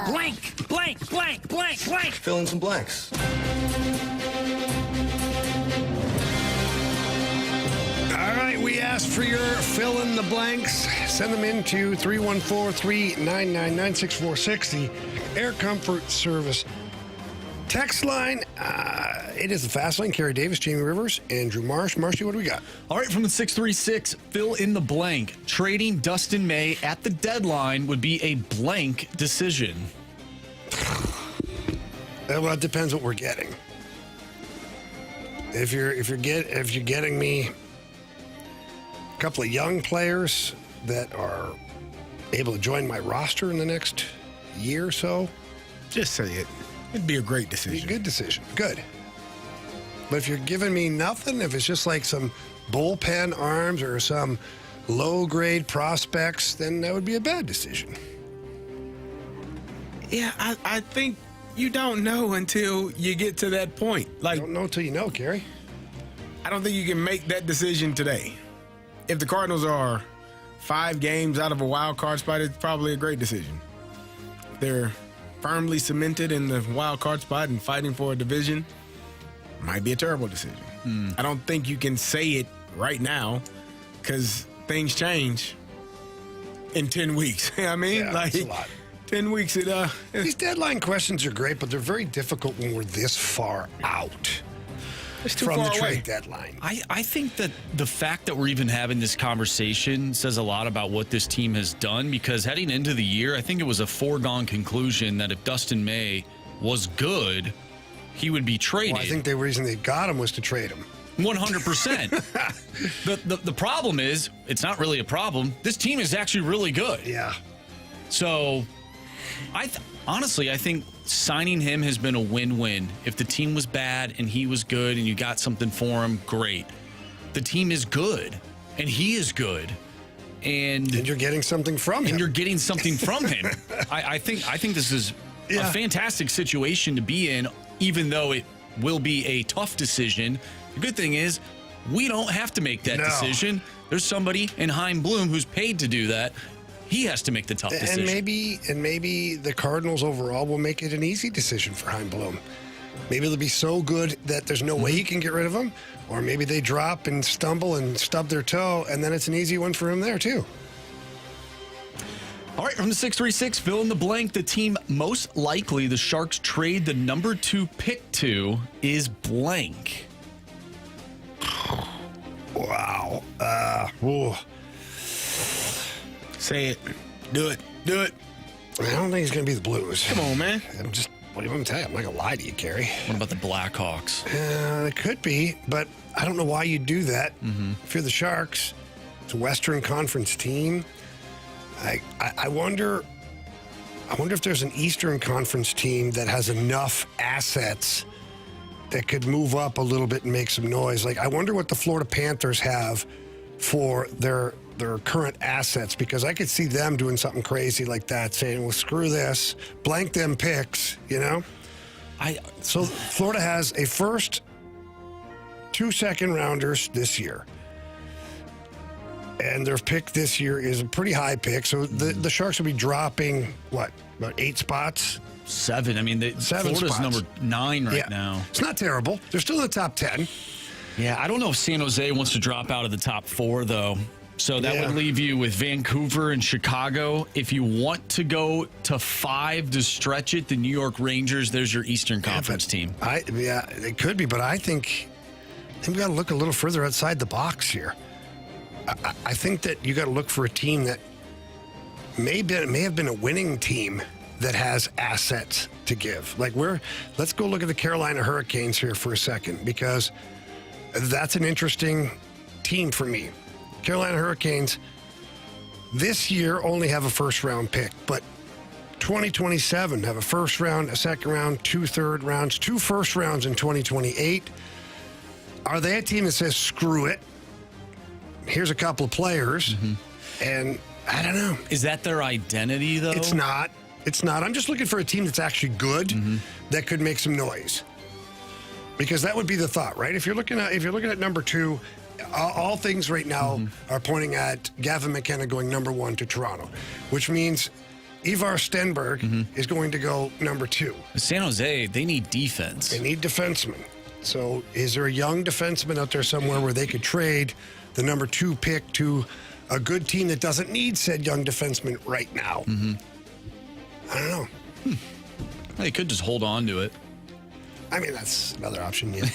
Blank, blank, blank, blank, blank. Fill in some blanks. All right, we asked for your fill in the blanks. Send them in to 314-399-9646, the Air Comfort Service text line. It is the fast lane. Carey Davis, Jamie Rivers, Andrew Marsh. Marshy, what do we got? All right, from the 636, fill in the blank. Trading Dustin May at the deadline would be a blank decision. Well, it depends what we're getting. If you're getting me a couple of young players that are able to join my roster in the next year or so, just say it. It'd be a great decision. Be a good decision. Good. But if you're giving me nothing, if it's just like some bullpen arms or some low-grade prospects, then that would be a bad decision. Yeah, I think you don't know until you get to that point. Like, don't know until you know, Carey. I don't think you can make that decision today. If the Cardinals are 5 games out of a wild card spot, it's probably a great decision. They're firmly cemented in the wild card spot and fighting for a division. Might be a terrible decision. I don't think you can say it right now because things change in 10 weeks. I mean, yeah, like that's a lot. 10 weeks. These deadline questions are great, but they're very difficult when we're this far out from the trade deadline. I think that the fact that we're even having this conversation says a lot about what this team has done, because heading into the year, I think it was a foregone conclusion that if Dustin May was good, he would be traded. Well, I think the reason they got him was to trade him. 100%. The problem is, it's not really a problem. This team is actually really good. Yeah. So, honestly, I think signing him has been a win-win. If the team was bad and he was good and you got something for him, great. The team is good, and he is good. And you're getting something from him. And you're getting something from him. I think this is a fantastic situation to be in, even though it will be a tough decision. The good thing is we don't have to make that decision. There's somebody in Chaim Bloom who's paid to do that. He has to make the tough decision. And maybe the Cardinals overall will make it an easy decision for Chaim Bloom. Maybe they'll be so good that there's no way he can get rid of him. Or maybe they drop and stumble and stub their toe, and then it's an easy one for him there, too. All right, from the 636, fill in the blank. The team most likely the Sharks trade the number 2 pick to is blank. Wow. Say it. Do it. Do it. I don't think it's going to be the Blues. Come on, man. What do you want me to tell you? I'm not going to lie to you, Carey. What about the Blackhawks? It could be, but I don't know why you'd do that. If you're the Sharks, it's a Western Conference team. I wonder if there's an Eastern Conference team that has enough assets that could move up a little bit and make some noise. Like, I wonder what the Florida Panthers have for their current assets, because I could see them doing something crazy like that, saying, well, screw this, blank them picks, you know? So Florida has a first, 2 second-rounders this year. And their pick this year is a pretty high pick. So the Sharks will be dropping, what, about 8 spots? 7. I mean, Florida's spots. number 9 right now. It's not terrible. They're still in the top 10. Yeah, I don't know if San Jose wants to drop out of the top 4, though. So that would leave you with Vancouver and Chicago. If you want to go to 5 to stretch it, the New York Rangers, there's your Eastern Conference team. It could be, but I think we got to look a little further outside the box here. I think that you got to look for a team that may have been a winning team that has assets to give. Like let's go look at the Carolina Hurricanes here for a second, because that's an interesting team for me. Carolina Hurricanes this year only have a first-round pick, but 2027 have a first round, a second round, 2 third rounds, 2 first rounds in 2028. Are they a team that says, screw it, here's a couple of players, and I don't know. Is that their identity, though? It's not. I'm just looking for a team that's actually good, that could make some noise. Because that would be the thought, right? If you're looking at number 2, all things right now are pointing at Gavin McKenna going number 1 to Toronto, which means Ivar Stenberg is going to go number 2. San Jose, they need defense. They need defensemen. So is there a young defenseman out there somewhere where they could trade the number 2 pick to a good team that doesn't need said young defenseman right now? I don't know. They could just hold on to it. I mean, that's another option, yeah.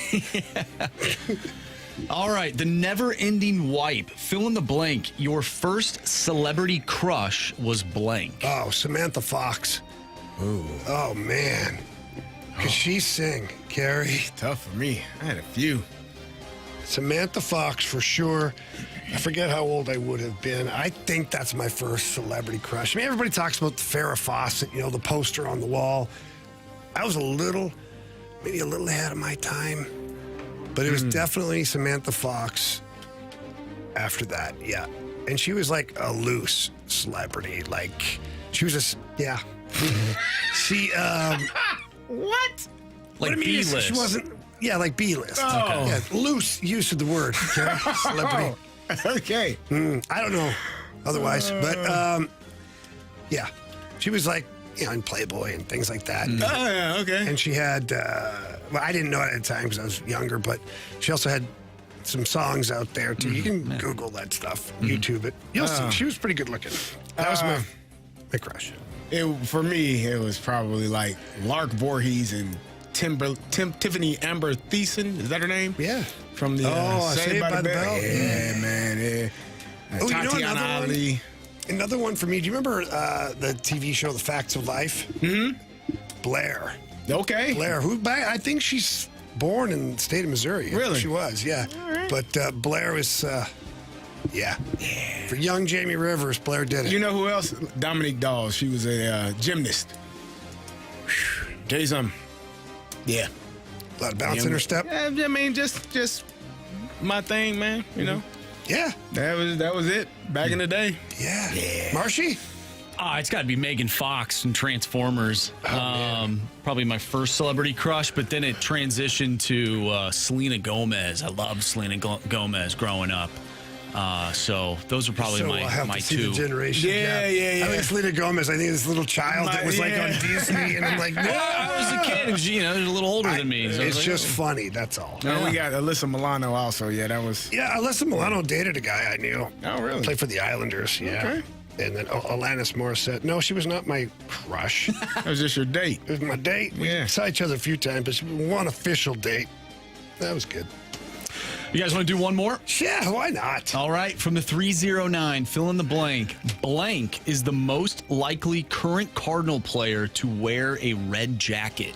All right, the never-ending wipe. Fill in the blank. Your first celebrity crush was blank. Oh, Samantha Fox. Ooh. Oh, man. Could she sing, Carey? Tough for me. I had a few. Samantha Fox, for sure. I forget how old I would have been. I think that's my first celebrity crush. I mean, everybody talks about the Farrah Fawcett, the poster on the wall. I was maybe a little ahead of my time. But it was definitely Samantha Fox after that, yeah. And she was like a loose celebrity. Like, she was yeah. She, What? Like B-list. She wasn't, like B-list. Oh. Okay. Yeah, loose use of the word, okay? Celebrity. Okay. I don't know otherwise, but, yeah. She was like, in Playboy and things like that. Okay. And she had, well, I didn't know it at the time because I was younger, but she also had some songs out there too. You can Google that stuff, YouTube it. You'll see. She was pretty good looking. That was my crush. For me, it was probably like Lark Voorhees and Tiffany Amber Thiessen. Is that her name? Yeah. From the Saved by the Bell. Yeah, man. Yeah. Tatiana Ali. Another one for me. Do you remember the TV show The Facts of Life? Blair. Okay. Blair, I think she's born in the state of Missouri. Really? She was, yeah. All right. But Blair was, yeah. For young Jamie Rivers, Blair did it. You know who else? Dominique Dawes. She was a gymnast. Tell you something. Yeah. A lot of bounce in her step. Yeah, I mean, just my thing, man. Yeah. That was it back in the day. Yeah. Marshy? It's got to be Megan Fox from Transformers. Probably my first celebrity crush, but then it transitioned to Selena Gomez. I loved Selena Gomez growing up. So those are probably my two. The generation. Yeah. I think Selena Gomez. I think this little child that was like on Disney, and I'm like, no. I was a kid, and she, a little older than me. So it's just funny. That's all. No, we got Alyssa Milano also. Yeah, that was. Yeah, Alyssa Milano dated a guy I knew. Oh, really? Played for the Islanders. Yeah. Okay. And then Alanis Morissette. No, she was not my crush. That was just your date. It was my date. We saw each other a few times, but one official date. That was good. You guys want to do one more? Yeah, why not? All right, from the 309, fill in the blank. Blank is the most likely current Cardinal player to wear a red jacket.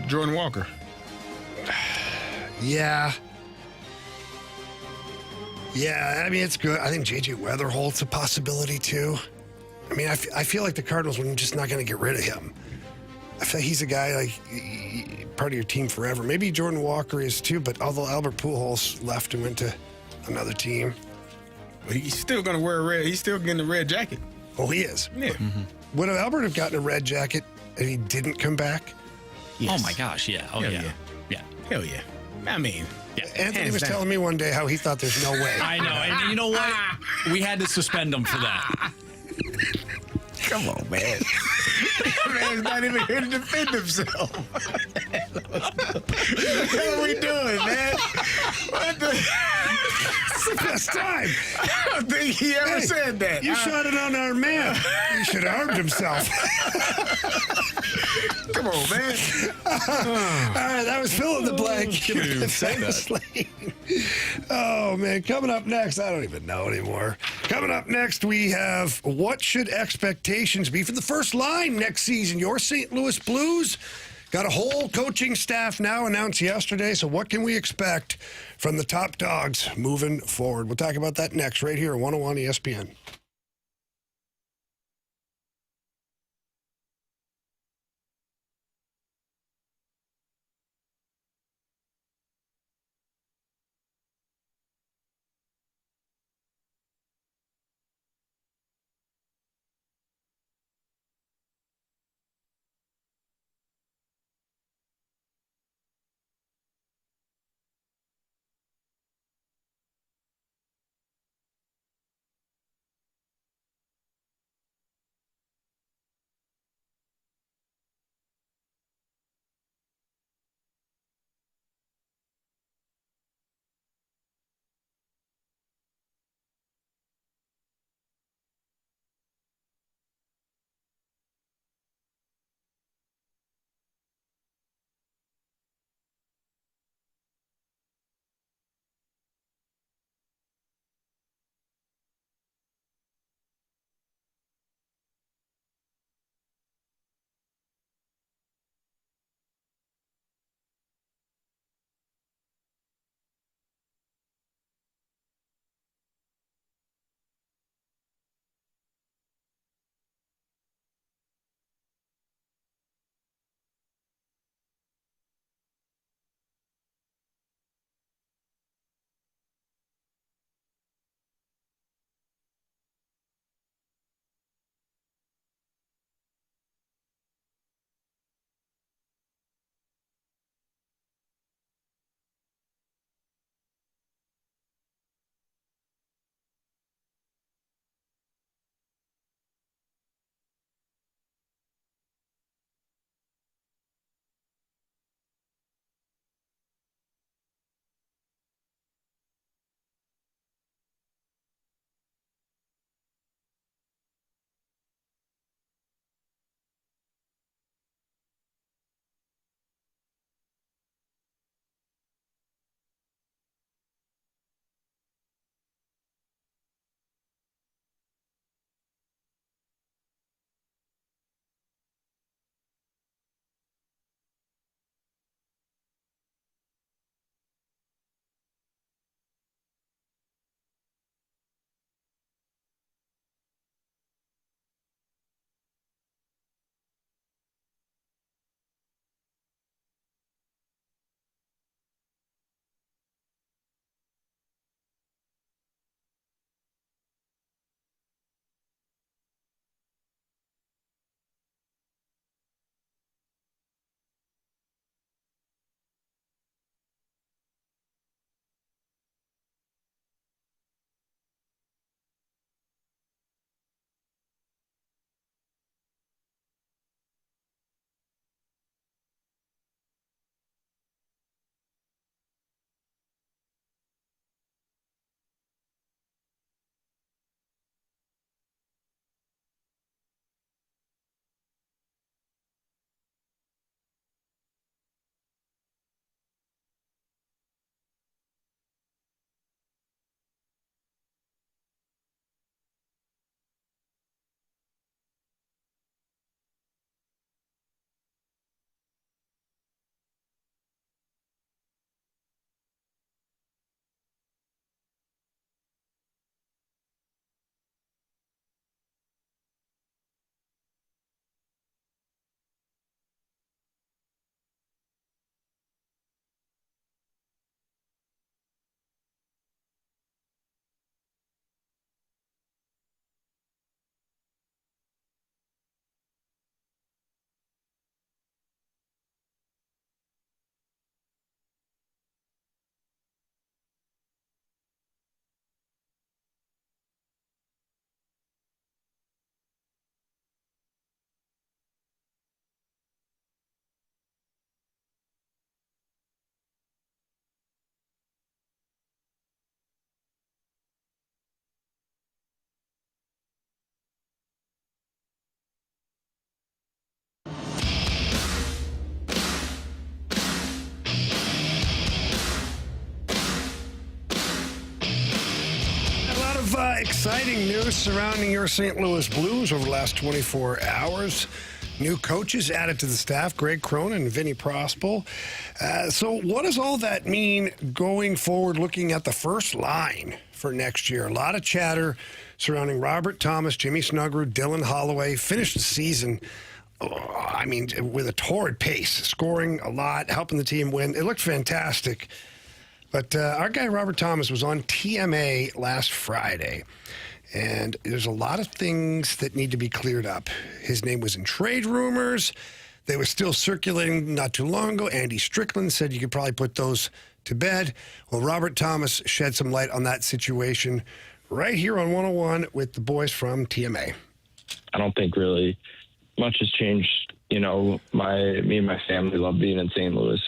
Jordan Walker. Yeah. Yeah, I mean, it's good. I think J.J. Weatherholt's a possibility, too. I mean, I feel like the Cardinals were just not going to get rid of him. I feel like he's a guy, like, part of your team forever. Maybe Jordan Walker is, too, but although Albert Pujols left and went to another team. But he's still going to wear a red. He's still getting a red jacket. Oh, he is. Yeah. Would Albert have gotten a red jacket and he didn't come back? Yes. Oh, my gosh, yeah. Oh, Hell yeah. Hell yeah. I mean... Yeah, Anthony was telling me one day how he thought there's no way. I know. And you know what? We had to suspend him for that. Come on, man. Man's not even here to defend himself. What are we doing, man? What the? It's the best time. I don't think he ever said that. You shot it on our man. He should have armed himself. Come on, man. All right, that was fill in the blank. Can't even say that. Oh, man. Coming up next, I don't even know anymore. Coming up next, we have what should expectations be for the first line next season? Your St. Louis Blues got a whole coaching staff now announced yesterday, so what can we expect from the top dogs moving forward? We'll talk about that next right here on 101 ESPN. of exciting news surrounding your St. Louis Blues over the last 24 hours. New coaches added to the staff, Greg Cronin and Vinny Prospel. So what does all that mean going forward, looking at the first line for next year? A lot of chatter surrounding Robert Thomas, Jimmy Snuggerud, Dylan Holloway. Finished the season, with a torrid pace, scoring a lot, helping the team win. It looked fantastic. But our guy Robert Thomas was on TMA last Friday, and there's a lot of things that need to be cleared up. His name was in trade rumors. They were still circulating not too long ago. Andy Strickland said you could probably put those to bed. Well, Robert Thomas shed some light on that situation right here on 101 with the boys from TMA. I don't think really much has changed. Me and my family love being in St. Louis.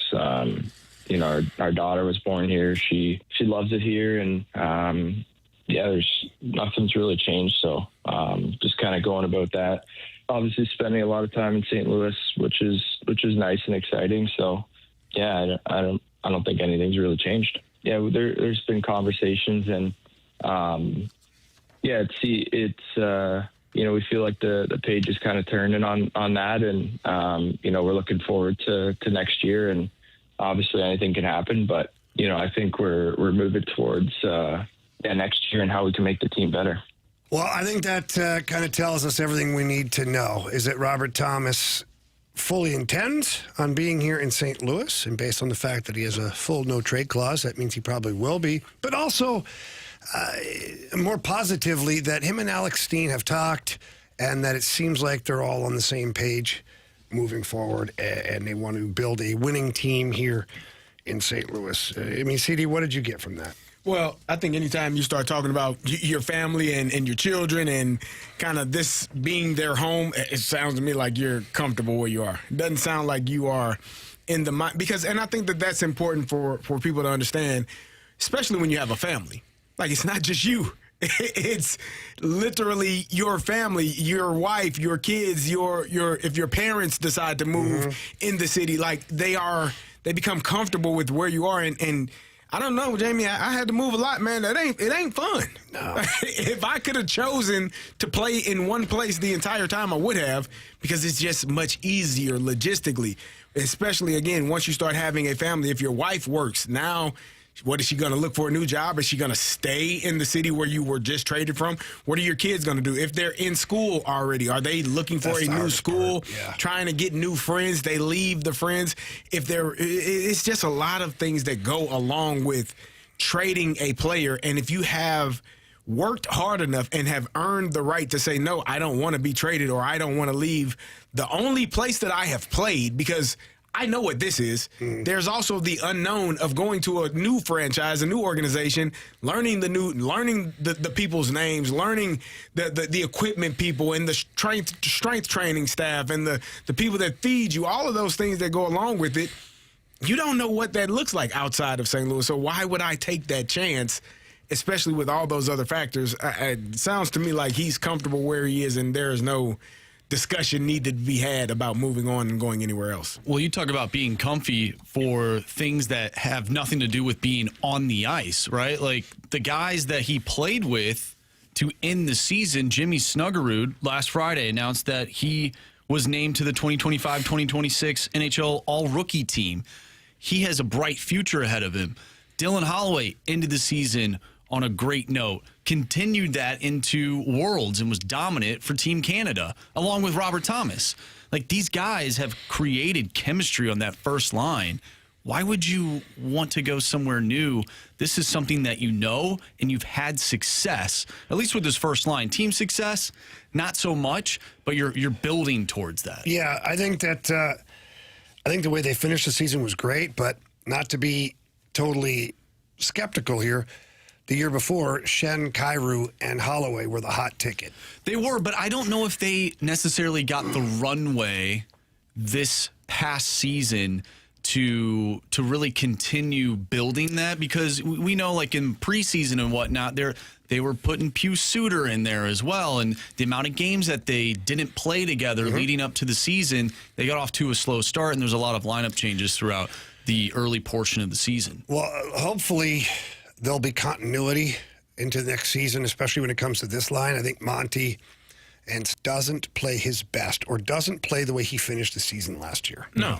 Our daughter was born here. She loves it here, and there's nothing's really changed. So just kind of going about that. Obviously, spending a lot of time in St. Louis, which is nice and exciting. So I don't think anything's really changed. Yeah, there's been conversations, and we feel like the page is kind of turning on that, and we're looking forward to next year, and obviously anything can happen, but I think we're moving towards next year and how we can make the team better. Well, I think that kind of tells us everything we need to know, is that Robert Thomas fully intends on being here in St. Louis, and based on the fact that he has a full no-trade clause, that means he probably will be. But also, more positively, that him and Alex Steen have talked, and that it seems like they're all on the same page moving forward, and they want to build a winning team here in St. Louis. CD, what did you get from that? Well, I think anytime you start talking about your family and your children and kind of this being their home, it sounds to me like you're comfortable where you are. It doesn't sound like you are in the mind, and I think that's important for people to understand, especially when you have a family. Like, it's not just you. It's literally your family, your wife, your kids, if your parents decide to move in the city, like they become comfortable with where you are. And I don't know, Jamie, I had to move a lot, man. It ain't fun. No. If I could have chosen to play in one place the entire time, I would have, because it's just much easier logistically, especially, again, once you start having a family. If your wife works, now what is she going to look for, a new job? Is she going to stay in the city where you were just traded from? What are your kids going to do? If they're in school already, are they looking for a new school, trying to get new friends? They leave the friends. It's just a lot of things that go along with trading a player. And if you have worked hard enough and have earned the right to say, no, I don't want to be traded, or I don't want to leave the only place that I have played, because I know what this is. There's also the unknown of going to a new franchise, a new organization, learning the people's names, learning the equipment people and the strength training staff and the people that feed you, all of those things that go along with it. You don't know what that looks like outside of St. Louis. So why would I take that chance, especially with all those other factors? It sounds to me like he's comfortable where he is, and there is no discussion needed to be had about moving on and going anywhere else. Well, you talk about being comfy for things that have nothing to do with being on the ice, right? Like the guys that he played with to end the season, Jimmy Snuggerud last Friday announced that he was named to the 2025-2026 NHL All-Rookie team. He has a bright future ahead of him. Dylan Holloway ended the season on a great note, continued that into Worlds and was dominant for Team Canada, along with Robert Thomas. Like, these guys have created chemistry on that first line. Why would you want to go somewhere new? This is something that you know, and you've had success, at least with this first line. Team success, not so much, but you're building towards that. Yeah, I think the way they finished the season was great, but not to be totally skeptical here. The year before, Shen, Kyrou, and Holloway were the hot ticket. They were, but I don't know if they necessarily got the runway this past season to really continue building that, because we know, like in preseason and whatnot, they were putting Pius Suter in there as well, and the amount of games that they didn't play together leading up to the season, they got off to a slow start, and there's a lot of lineup changes throughout the early portion of the season. Well, hopefully there'll be continuity into the next season, especially when it comes to this line. I think Monty doesn't play his best or doesn't play the way he finished the season last year. No.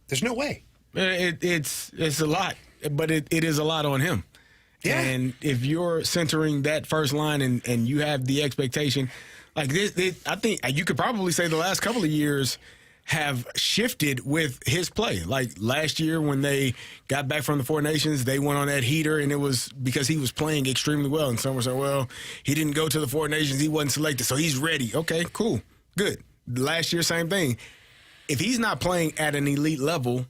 There's no way. It's a lot, but it is a lot on him. Yeah. And if you're centering that first line and you have the expectation, like this, I think you could probably say the last couple of years have shifted with his play. Like last year when they got back from the Four Nations, they went on that heater, and it was because he was playing extremely well. And some were saying, well, he didn't go to the Four Nations, he wasn't selected, so he's ready. Okay, cool, good. Last year, same thing. If he's not playing at an elite level,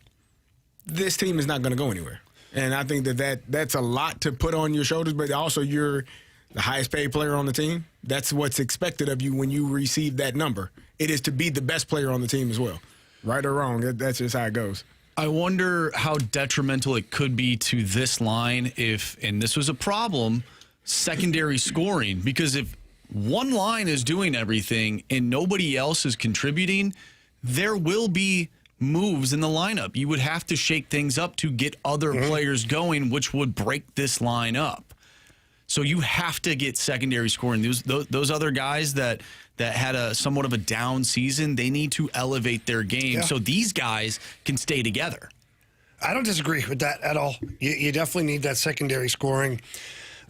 this team is not going to go anywhere. And I think that's a lot to put on your shoulders, but also you're the highest paid player on the team. That's what's expected of you when you receive that number. It is to be the best player on the team as well. Right or wrong, that's just how it goes. I wonder how detrimental it could be to this line if, and this was a problem, secondary scoring. Because if one line is doing everything and nobody else is contributing, there will be moves in the lineup. You would have to shake things up to get other players going, which would break this line up. So you have to get secondary scoring. Those other guys that had a somewhat of a down season, they need to elevate their game so these guys can stay together. I don't disagree with that at all. You definitely need that secondary scoring.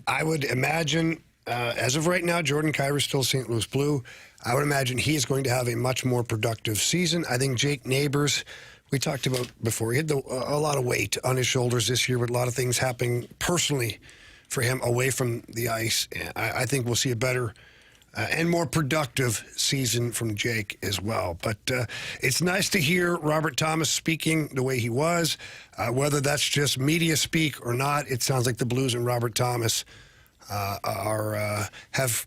I would imagine, as of right now, Jordan Kyrie's still St. Louis Blue. I would imagine he is going to have a much more productive season. I think Jake Neighbors, we talked about before, he had a lot of weight on his shoulders this year with a lot of things happening personally for him away from the ice. I think we'll see a better and more productive season from Jake as well. But it's nice to hear Robert Thomas speaking the way he was. Whether that's just media speak or not, it sounds like the Blues and Robert Thomas have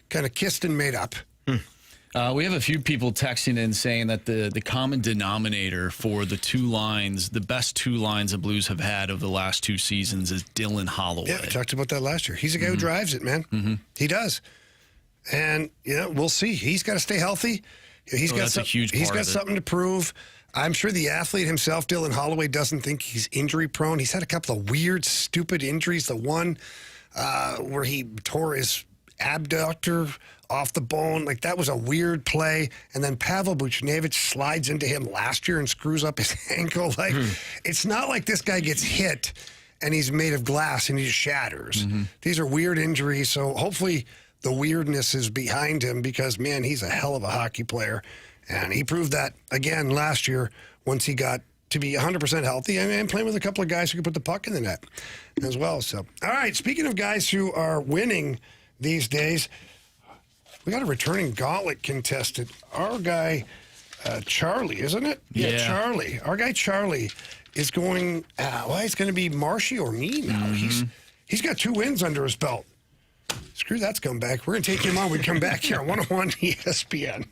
kind of kissed and made up. We have a few people texting in saying that the common denominator for the two lines, the best two lines the Blues have had over the last two seasons is Dylan Holloway. Yeah, we talked about that last year. He's a guy who drives it, man. He does. And, we'll see. He's got to stay healthy. He's got a huge part He's got of it. something to prove. I'm sure the athlete himself, Dylan Holloway, doesn't think he's injury prone. He's had a couple of weird, stupid injuries. The one where he tore his abductor off the bone. Like, that was a weird play. And then Pavel Buchnevich slides into him last year and screws up his ankle. Like, it's not like this guy gets hit and he's made of glass and he just shatters. These are weird injuries. So hopefully the weirdness is behind him because, man, he's a hell of a hockey player. And he proved that again last year once he got to be 100% healthy and playing with a couple of guys who could put the puck in the net as well. So, all right, speaking of guys who are winning these days, we got a returning Gauntlet contestant. Our guy, Charlie, isn't it? Yeah, Charlie. Our guy, Charlie, is going, he's going to be Marshy or me now. He's got 2 wins under his belt. Screw that scumbag. We're going to take him on. We come back here on 101 ESPN.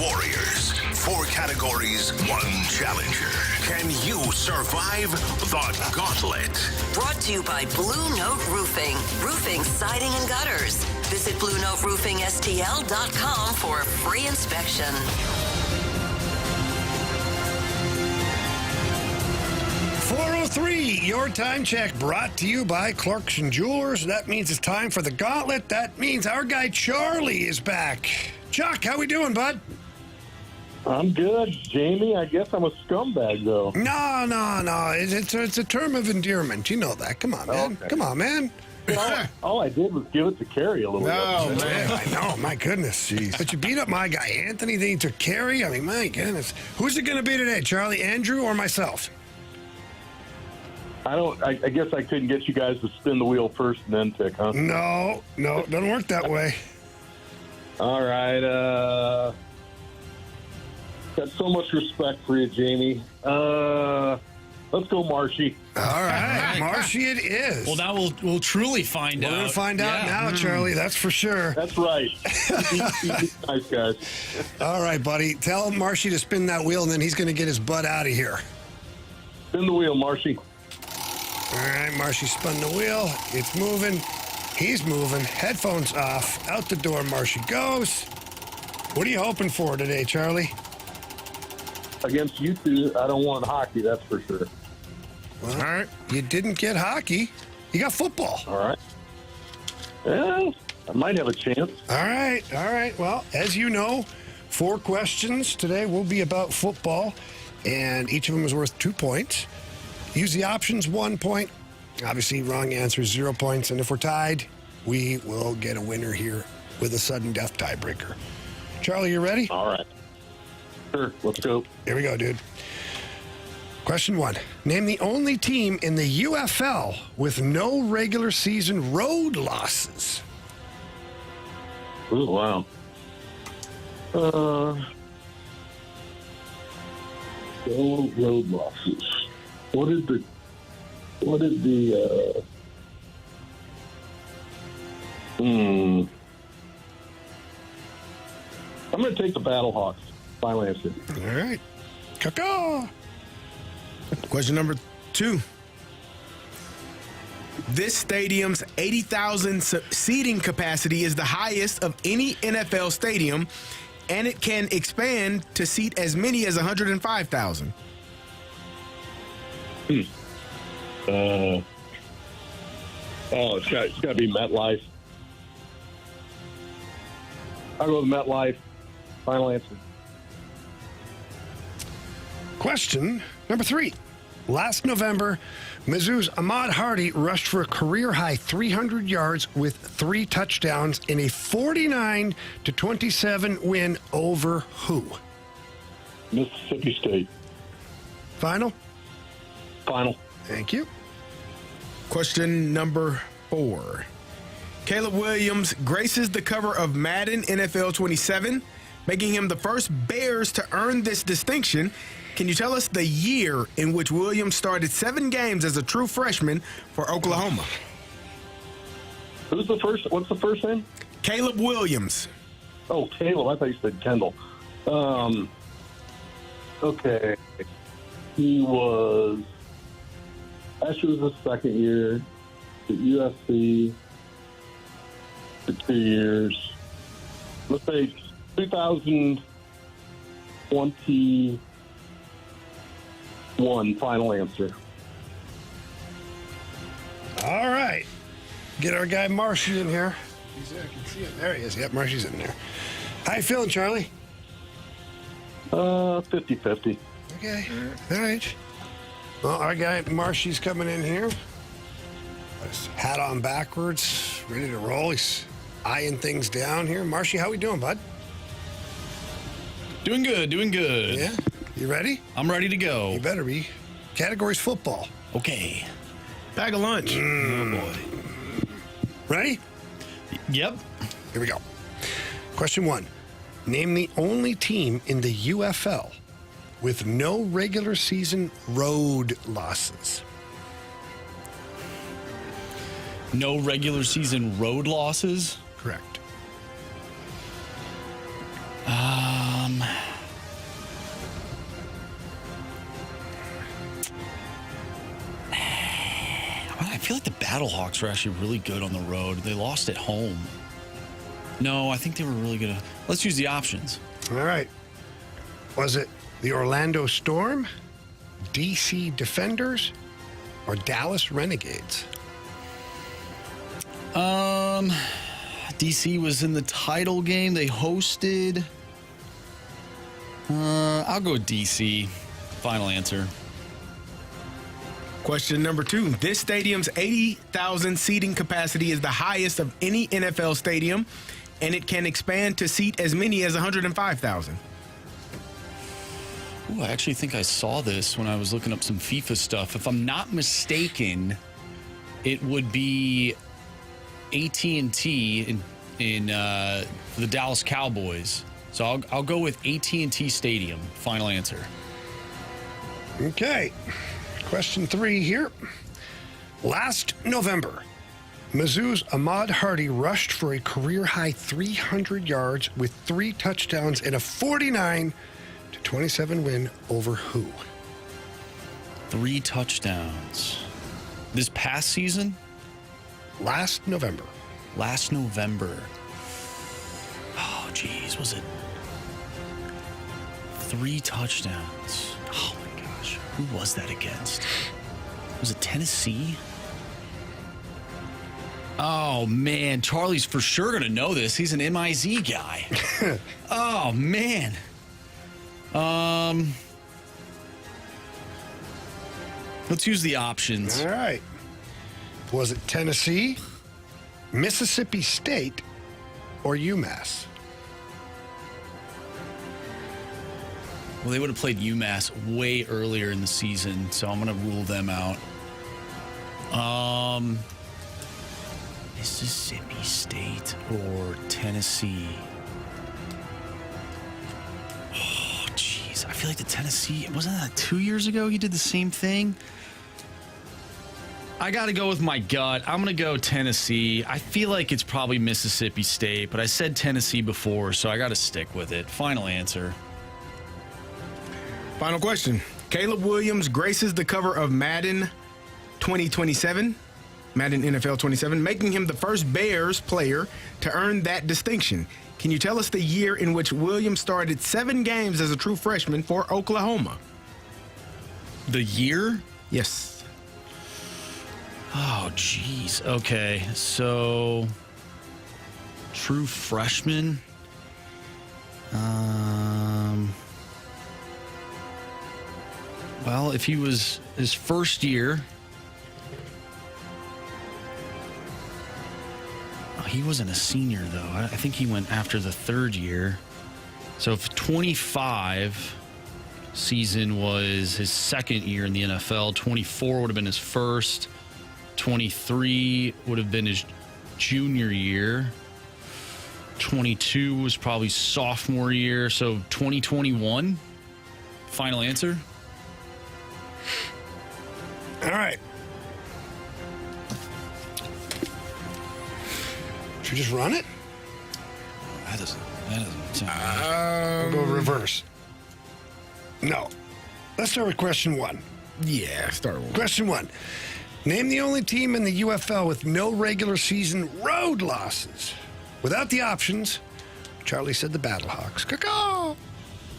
warriors. 4 categories, 1 challenger. Can you survive the gauntlet? Brought to you by Blue Note Roofing. Roofing, siding, and gutters. Visit BlueNoteRoofingSTL.com for a free inspection. .403, your time check brought to you by Clarkson Jewelers. That means it's time for the gauntlet. That means our guy Charlie is back. Chuck, how we doing, bud? I'm good, Jamie. I guess I'm a scumbag, though. No. It's a term of endearment. You know that. Come on, man. Okay. Come on, man. All I did was give it to Carey a little bit. Man, I know. My goodness. Jeez. But you beat up my guy, Anthony. Then you took Carey. I mean, my goodness. Who's it going to be today, Charlie, Andrew, or myself? I guess I couldn't get you guys to spin the wheel first and then pick, huh? No, it doesn't work that way. All right. Got so much respect for you, Jamie. Let's go, Marshy. All right, Marshy it is. Well, now we'll truly find out. We're going to find out now, Charlie. That's for sure. That's right. Nice, guys. All right, buddy. Tell Marshy to spin that wheel, and then he's going to get his butt out of here. Spin the wheel, Marshy. All right, Marshy spun the wheel. It's moving. He's moving. Headphones off. Out the door Marshy goes. What are you hoping for today, Charlie? Against you two, I don't want hockey, that's for sure. Well, all right. You didn't get hockey. You got football. All right. Yeah, I might have a chance. All right. Well, as you know, 4 questions today will be about football, and each of them is worth 2 points. Use the options, 1 point. Obviously, wrong answer, 0 points. And if we're tied, we will get a winner here with a sudden death tiebreaker. Charlie, you ready? All right. Sure, let's go. Here we go, dude. Question 1. Name the only team in the UFL with no regular season road losses. Oh, wow. No road losses. What did the I'm going to take the Battlehawks. Final answer. All right. Caw-caw. Question number 2. This stadium's 80,000 seating capacity is the highest of any NFL stadium, and it can expand to seat as many as 105,000. It's got to be MetLife. I'll go with MetLife. Final answer. Question number 3. Last November, Mizzou's Ahmad Hardy rushed for a career-high 300 yards with 3 touchdowns in a 49-27 win over who? Mississippi State. Final? Final. Thank you. Question number 4. Caleb Williams graces the cover of Madden NFL 27, making him the first Bears to earn this distinction. Can you tell us the year in which Williams started 7 games as a true freshman for Oklahoma? Who's the first? What's the first name? Caleb Williams. Oh, Caleb. I thought you said Kendall. Okay. He was... Actually, was his second year at USC for 2 years. Let's say 2021, final answer. All right. Get our guy Marshy in here. He's there. I can see him. There he is. Yep, Marshy's in there. How you feeling, Charlie? 50-50. Okay. All right. Well, our guy Marshy's coming in here. His hat on backwards, ready to roll. He's eyeing things down here. Marshy, how we doing, bud? Doing good. Yeah? You ready? I'm ready to go. You better be. Category's football. Okay. Bag of lunch. Oh, boy. Ready? Yep. Here we go. Question 1. Name the only team in the UFL with no regular season road losses. No regular season road losses? Correct. Battlehawks were actually really good on the road. They lost at home. No, I think they were really good. Let's use the options. All right. Was it the Orlando Storm, DC Defenders, or Dallas Renegades? DC was in the title game. They hosted. I'll go with DC. Final answer. Question number 2. This stadium's 80,000 seating capacity is the highest of any NFL stadium, and it can expand to seat as many as 105,000. Ooh, I actually think I saw this when I was looking up some FIFA stuff. If I'm not mistaken, it would be AT&T in the Dallas Cowboys. So I'll go with AT&T Stadium. Final answer. Okay. Question 3 here. Last November, Mizzou's Ahmad Hardy rushed for a career-high 300 yards with 3 touchdowns in a 49-27 win over who? 3 touchdowns. This past season? Last November. Last November. Oh, geez. Was it 3 touchdowns? Oh, my gosh. Who was that against? Was it Tennessee? Oh, man. Charlie's for sure going to know this. He's an MIZ guy. Oh, man. Let's use the options. All right. Was it Tennessee, Mississippi State, or UMass? Well, they would have played UMass way earlier in the season, so I'm going to rule them out. Mississippi State or Tennessee? Oh, jeez. I feel like the Tennessee, wasn't that 2 years ago he did the same thing? I got to go with my gut. I'm going to go Tennessee. I feel like it's probably Mississippi State, but I said Tennessee before, so I got to stick with it. Final answer. Final question. Caleb Williams graces the cover of Madden 2027, Madden NFL 27, making him the first Bears player to earn that distinction. Can you tell us the year in which Williams started 7 games as a true freshman for Oklahoma? The year? Yes. Oh, geez. Okay, so true freshman. Well, if he was his first year, he wasn't a senior though. I think he went after the 3rd year. So if 25 season was his 2nd year in the NFL, 24 would have been his first. 23 would have been his junior year. 22 was probably sophomore year. So 2021. Final answer. All right. Should we just run it? That doesn't sound right. We'll go reverse. No. Let's start with question 1. Yeah, start with Question 1. Name the only team in the UFL with no regular season road losses. Without the options, Charlie said the Battlehawks. Caw-caw.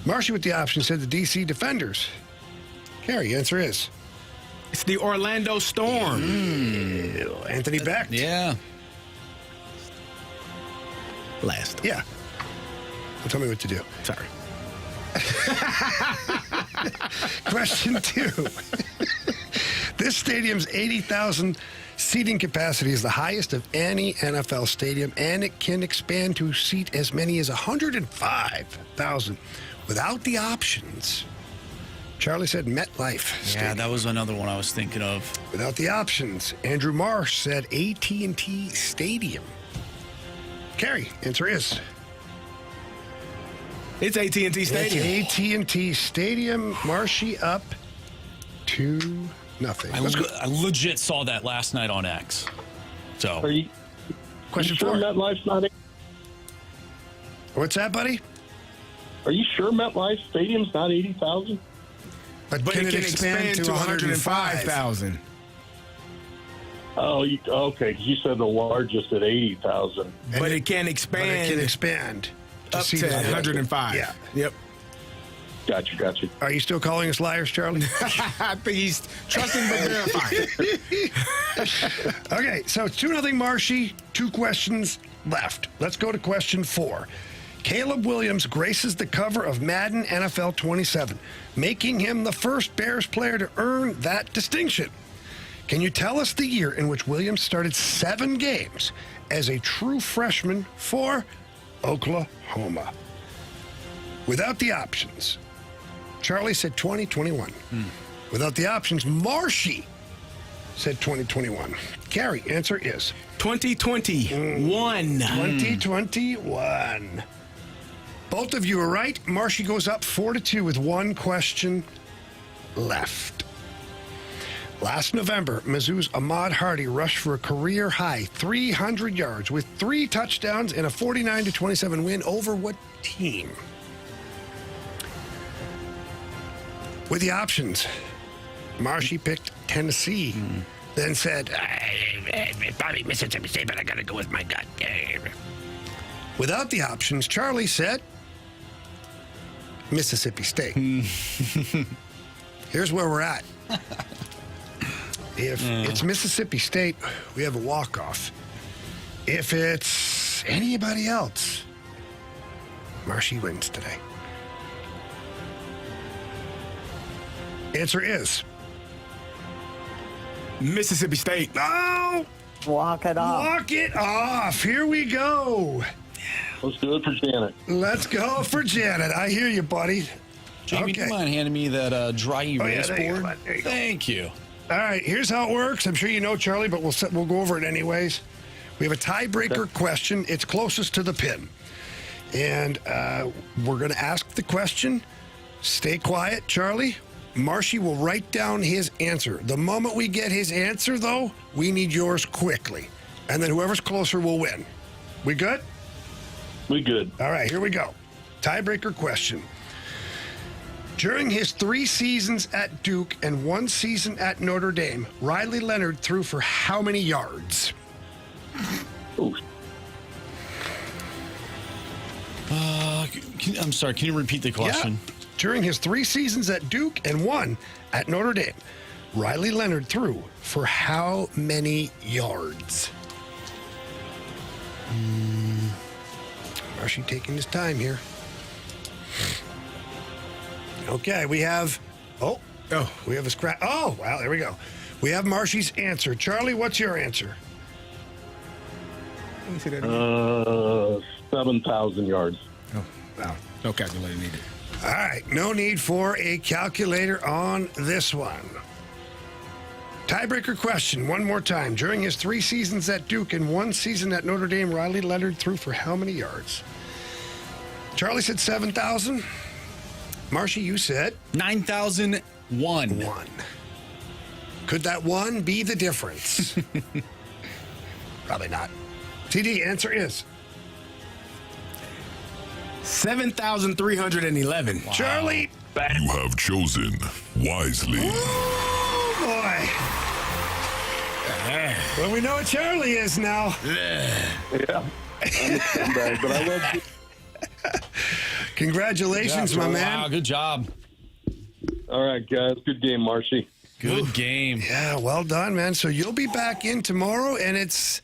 Marshy with the options said the DC Defenders. Carey, answer is? It's the Orlando Storm. Anthony Becht. Yeah. Last. Yeah. Don't tell me what to do. Sorry. Question 2. This stadium's 80,000 seating capacity is the highest of any NFL stadium, and it can expand to seat as many as 105,000 without the options. Charlie said MetLife Stadium. Yeah, that was another one I was thinking of. Without the options. Andrew Marsh said AT&T Stadium. Carey, answer is? It's AT&T Stadium. It's AT&T Stadium. Marshy up 2-0. I legit saw that last night on X. So, Are you question sure 4. MetLife's not? What's that, buddy? Are you sure MetLife Stadium's not 80,000? But it can expand to 105,000. Oh, okay. 'Cause you said the largest at 80,000. But it can expand. But it can expand up to 105. Yeah. Yep. Gotcha. Are you still calling us liars, Charlie? I think he's trusting but verifying. Okay, so it's 2-0 Marshy. 2 questions left. Let's go to question 4. Caleb Williams graces the cover of Madden NFL 27, making him the first Bears player to earn that distinction. Can you tell us the year in which Williams started 7 games as a true freshman for Oklahoma? Without the options, Charlie said 2021. Without the options, Marshy said 2021. Carey, answer is 2021. 2021. Both of you are right. Marshy goes up 4-2 with 1 question left. Last November, Mizzou's Ahmad Hardy rushed for a career-high 300 yards with 3 touchdowns in a 49-27 win over what team? With the options, Marshy picked Tennessee, then said, probably Mississippi State, but I got to go with my gut. Without the options, Charlie said Mississippi State. Here's where we're at. If it's Mississippi State, we have a walk-off. If it's anybody else, Marshy wins today. Answer is Mississippi State. No! Walk it off. Walk it off. Here we go. Let's do it for Janet. Let's go for Janet. I hear you, buddy. Jamie, do you mind handing me that dry erase board? There you go. Thank you. All right, here's how it works. I'm sure you know, Charlie, but we'll go over it anyways. We have a tiebreaker question. It's closest to the pin. And we're going to ask the question. Stay quiet, Charlie. Marshy will write down his answer. The moment we get his answer, though, we need yours quickly. And then whoever's closer will win. We good? We good. All right, here we go. Tiebreaker question. During his 3 seasons at Duke and 1 season at Notre Dame, Riley Leonard threw for how many yards? I'm sorry, can you repeat the question? Yeah. During his 3 seasons at Duke and 1 at Notre Dame, Riley Leonard threw for how many yards? Marshy taking his time here. Okay, we have... we have a scratch. Oh, wow, there we go. We have Marshy's answer. Charlie, what's your answer? 7,000 yards. Oh, wow. No calculator needed. All right, no need for a calculator on this one. Tiebreaker question, one more time. During his 3 seasons at Duke and 1 season at Notre Dame, Riley Leonard threw for how many yards? Charlie said 7,000. Marshy, you said? 9,001. 1. Could that 1 be the difference? Probably not. TD, answer is? 7,311. Wow. Charlie. You have chosen wisely. Oh, boy. Well, we know what Charlie is now. Yeah. But I love you. Congratulations, my man. Wow, good job. All right, guys. Good game, Marshy. Good game. Yeah, well done, man. So you'll be back in tomorrow, and it's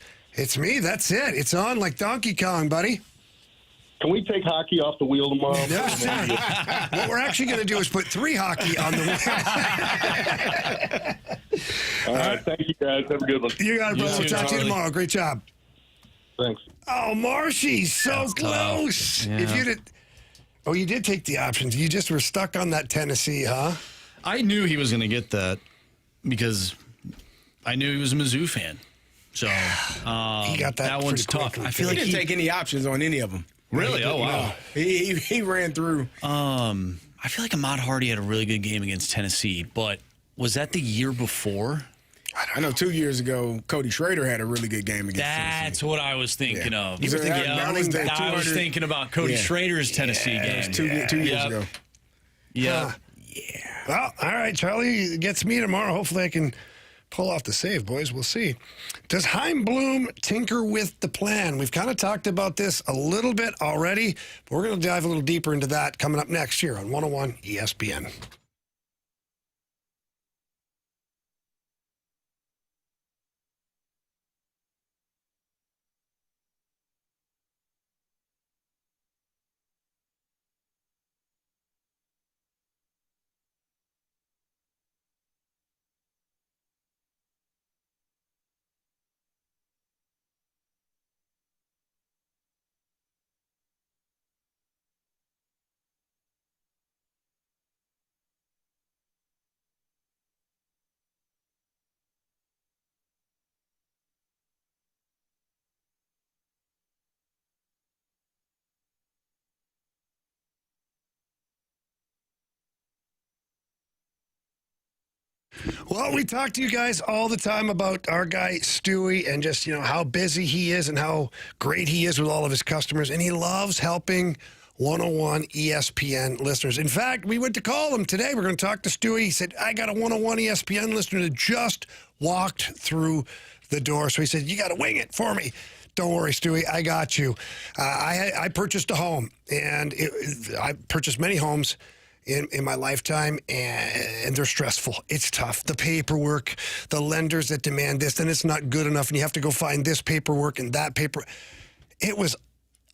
me. That's it. It's on like Donkey Kong, buddy. Can we take hockey off the wheel tomorrow? What we're actually going to do is put 3 hockey on the wheel. All right. Thank you, guys. Have a good one. You got it, brother. We'll talk to you tomorrow. Great job. Thanks. Oh, Marshy, so close. Yeah. If you did... Oh, you did take the options. You just were stuck on that Tennessee, huh? I knew he was going to get that because I knew he was a Mizzou fan. So he got that one's pretty tough. quickly. I feel like he didn't take any options on any of them. Really? Oh, wow. No. He ran through. I feel like Ahmad Hardy had a really good game against Tennessee, but was that the year before? I know 2 years ago, Cody Schrader had a really good game against Tennessee. That's what I was thinking of. You were thinking I was thinking about Cody Schrader's Tennessee game. Two years ago. Yeah. Well, all right, Charlie gets me tomorrow. Hopefully I can pull off the save, boys. We'll see. Does Chaim Bloom tinker with the plan? We've kind of talked about this a little bit already, but we're going to dive a little deeper into that coming up next year on 101 ESPN. Well, we talk to you guys all the time about our guy Stewie and just, how busy he is and how great he is with all of his customers. And he loves helping 101 ESPN listeners. In fact, we went to call him today. We're going to talk to Stewie. He said, I got a 101 ESPN listener that just walked through the door. So he said, you got to wing it for me. Don't worry, Stewie, I got you. I purchased a home, and I purchased many homes in my lifetime, and they're stressful. It's tough. The paperwork, the lenders that demand this, and it's not good enough, and you have to go find this paperwork and that paper. It was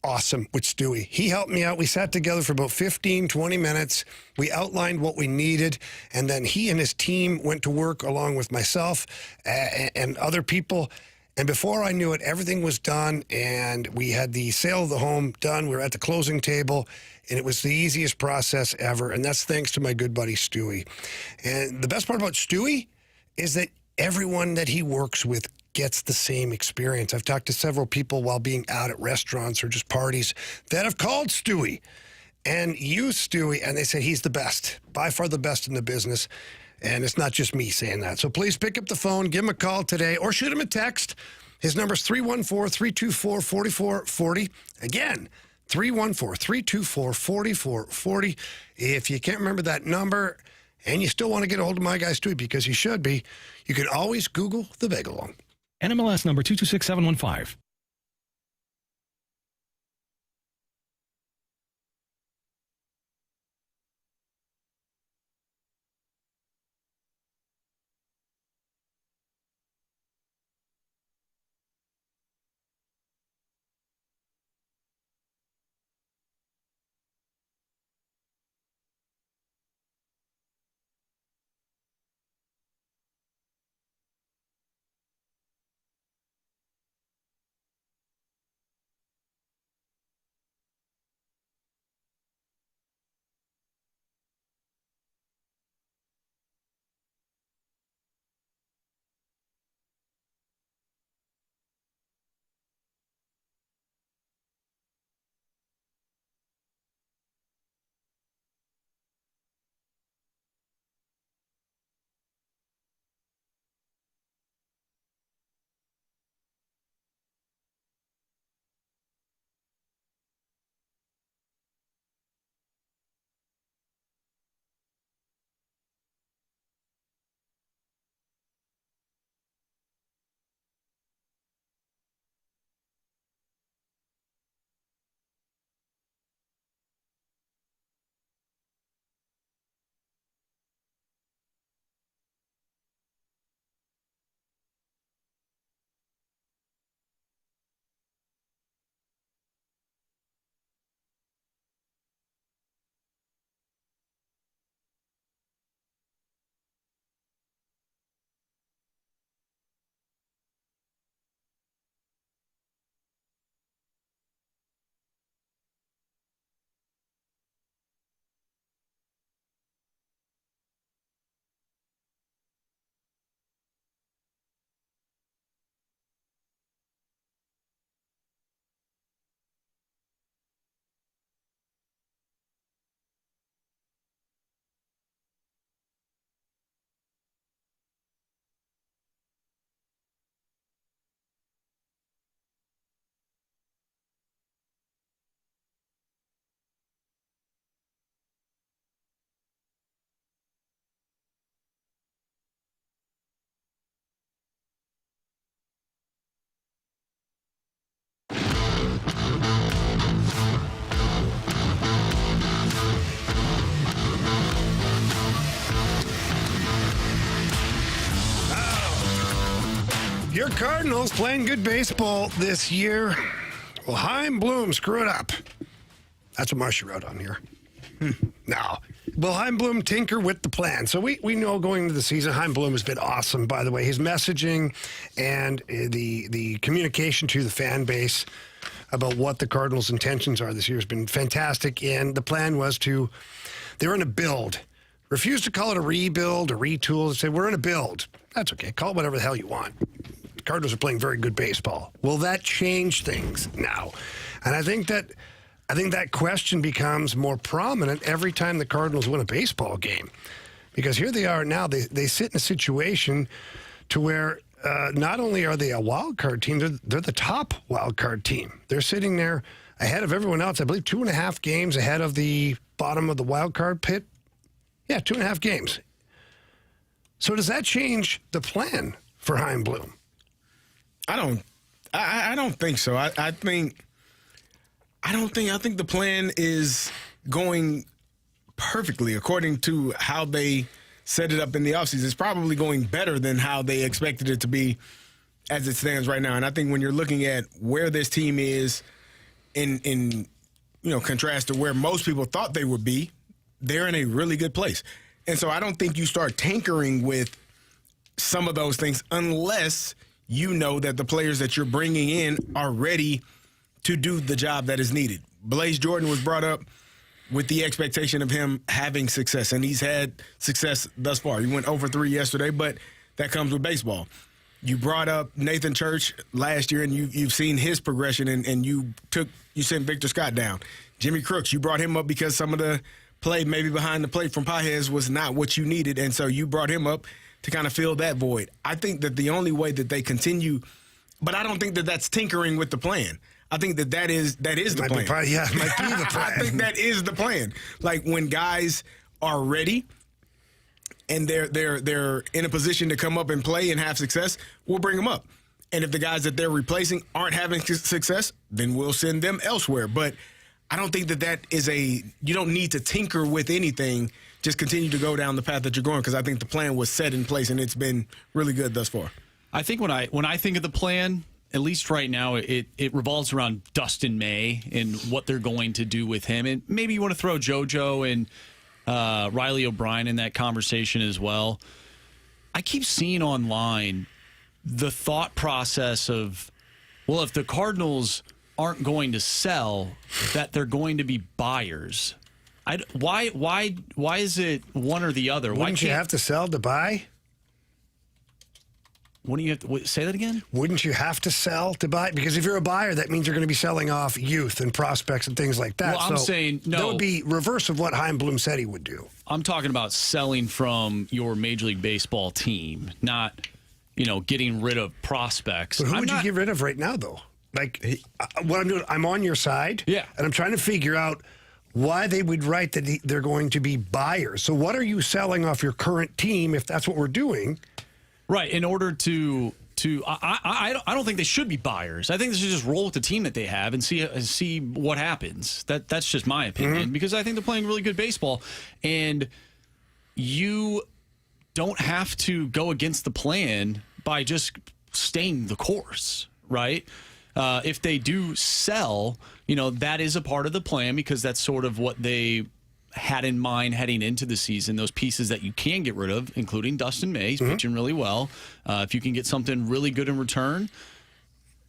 awesome with Stewie. He helped me out. We sat together for about 15, 20 minutes. We outlined what we needed, and then he and his team went to work along with myself and other people. And before I knew it, everything was done, and we had the sale of the home done. We were at the closing table, and it was the easiest process ever, and that's thanks to my good buddy Stewie. And the best part about Stewie is that everyone that he works with gets the same experience. I've talked to several people while being out at restaurants or just parties that have called Stewie and used Stewie, and they say he's the best, by far the best in the business. And it's not just me saying that. So please pick up the phone, give him a call today, or shoot him a text. His number is 314-324-4440. Again, 314-324-4440. If you can't remember that number and you still want to get a hold of my guy Stewie, because he should be, you can always Google the Big-A-Long. NMLS number 226715. Your Cardinals playing good baseball this year. Well, Chaim Bloom screw it up. That's what Marsh wrote on here. No. Will Chaim Bloom tinker with the plan? So we know going into the season, Chaim Bloom has been awesome, by the way. His messaging and the communication to the fan base about what the Cardinals' intentions are this year has been fantastic. And the plan was they were in a build. Refuse to call it a rebuild, a retool. Say, we're in a build. That's okay. Call it whatever the hell you want. The Cardinals are playing very good baseball. Will that change things now? And I think that question becomes more prominent every time the Cardinals win a baseball game. Because here they are now, they sit in a situation to where not only are they a wild card team, they're the top wild card team. They're sitting there ahead of everyone else. I believe 2.5 games ahead of the bottom of the wild card pit. Yeah, 2.5 games. So does that change the plan for Chaim Bloom? I don't think so. I think the plan is going perfectly according to how they set it up in the offseason. It's probably going better than how they expected it to be as it stands right now. And I think when you're looking at where this team is in contrast to where most people thought they would be, they're in a really good place. And so I don't think you start tinkering with some of those things unless you know that the players that you're bringing in are ready to do the job that is needed. Blaze Jordan was brought up with the expectation of him having success, and he's had success thus far. He went over 3 yesterday, but that comes with baseball. You brought up Nathan Church last year, and you've seen his progression, and you sent Victor Scott down. Jimmy Crooks, you brought him up because some of the play maybe behind the plate from Pages was not what you needed, and so you brought him up to kind of fill that void. I think that the only way that they continue, but I don't think that that's tinkering with the plan. I think that is the plan. It might be the plan. I think that is the plan. Like when guys are ready and they're in a position to come up and play and have success, we'll bring them up. And if the guys that they're replacing aren't having success, then we'll send them elsewhere. But I don't think that is you don't need to tinker with anything. Just continue to go down the path that you're going, because I think the plan was set in place and it's been really good thus far. I think when I think of the plan, at least right now, it revolves around Dustin May and what they're going to do with him. And maybe you want to throw JoJo and Riley O'Brien in that conversation as well. I keep seeing online the thought process of, well, if the Cardinals aren't going to sell, that they're going to be buyers. Why is it one or the other? Wouldn't you have to sell to buy? Wouldn't you have to say that again? Wouldn't you have to sell to buy? Because if you're a buyer, that means you're going to be selling off youth and prospects and things like that. Well, I'm saying no. That would be reverse of what Chaim Bloom said he would do. I'm talking about selling from your Major League Baseball team, not getting rid of prospects. But who would you get rid of right now, though? Like what I'm doing, I'm on your side. Yeah, and I'm trying to figure out why they would write that they're going to be buyers. So what are you selling off your current team if that's what we're doing? Right, in order to I don't think they should be buyers. I think they should just roll with the team that they have and see what happens. That's just my opinion, because I think they're playing really good baseball, and you don't have to go against the plan by just staying the course, right? If they do sell, that is a part of the plan, because that's sort of what they had in mind heading into the season. Those pieces that you can get rid of, including Dustin May, he's pitching really well. If you can get something really good in return,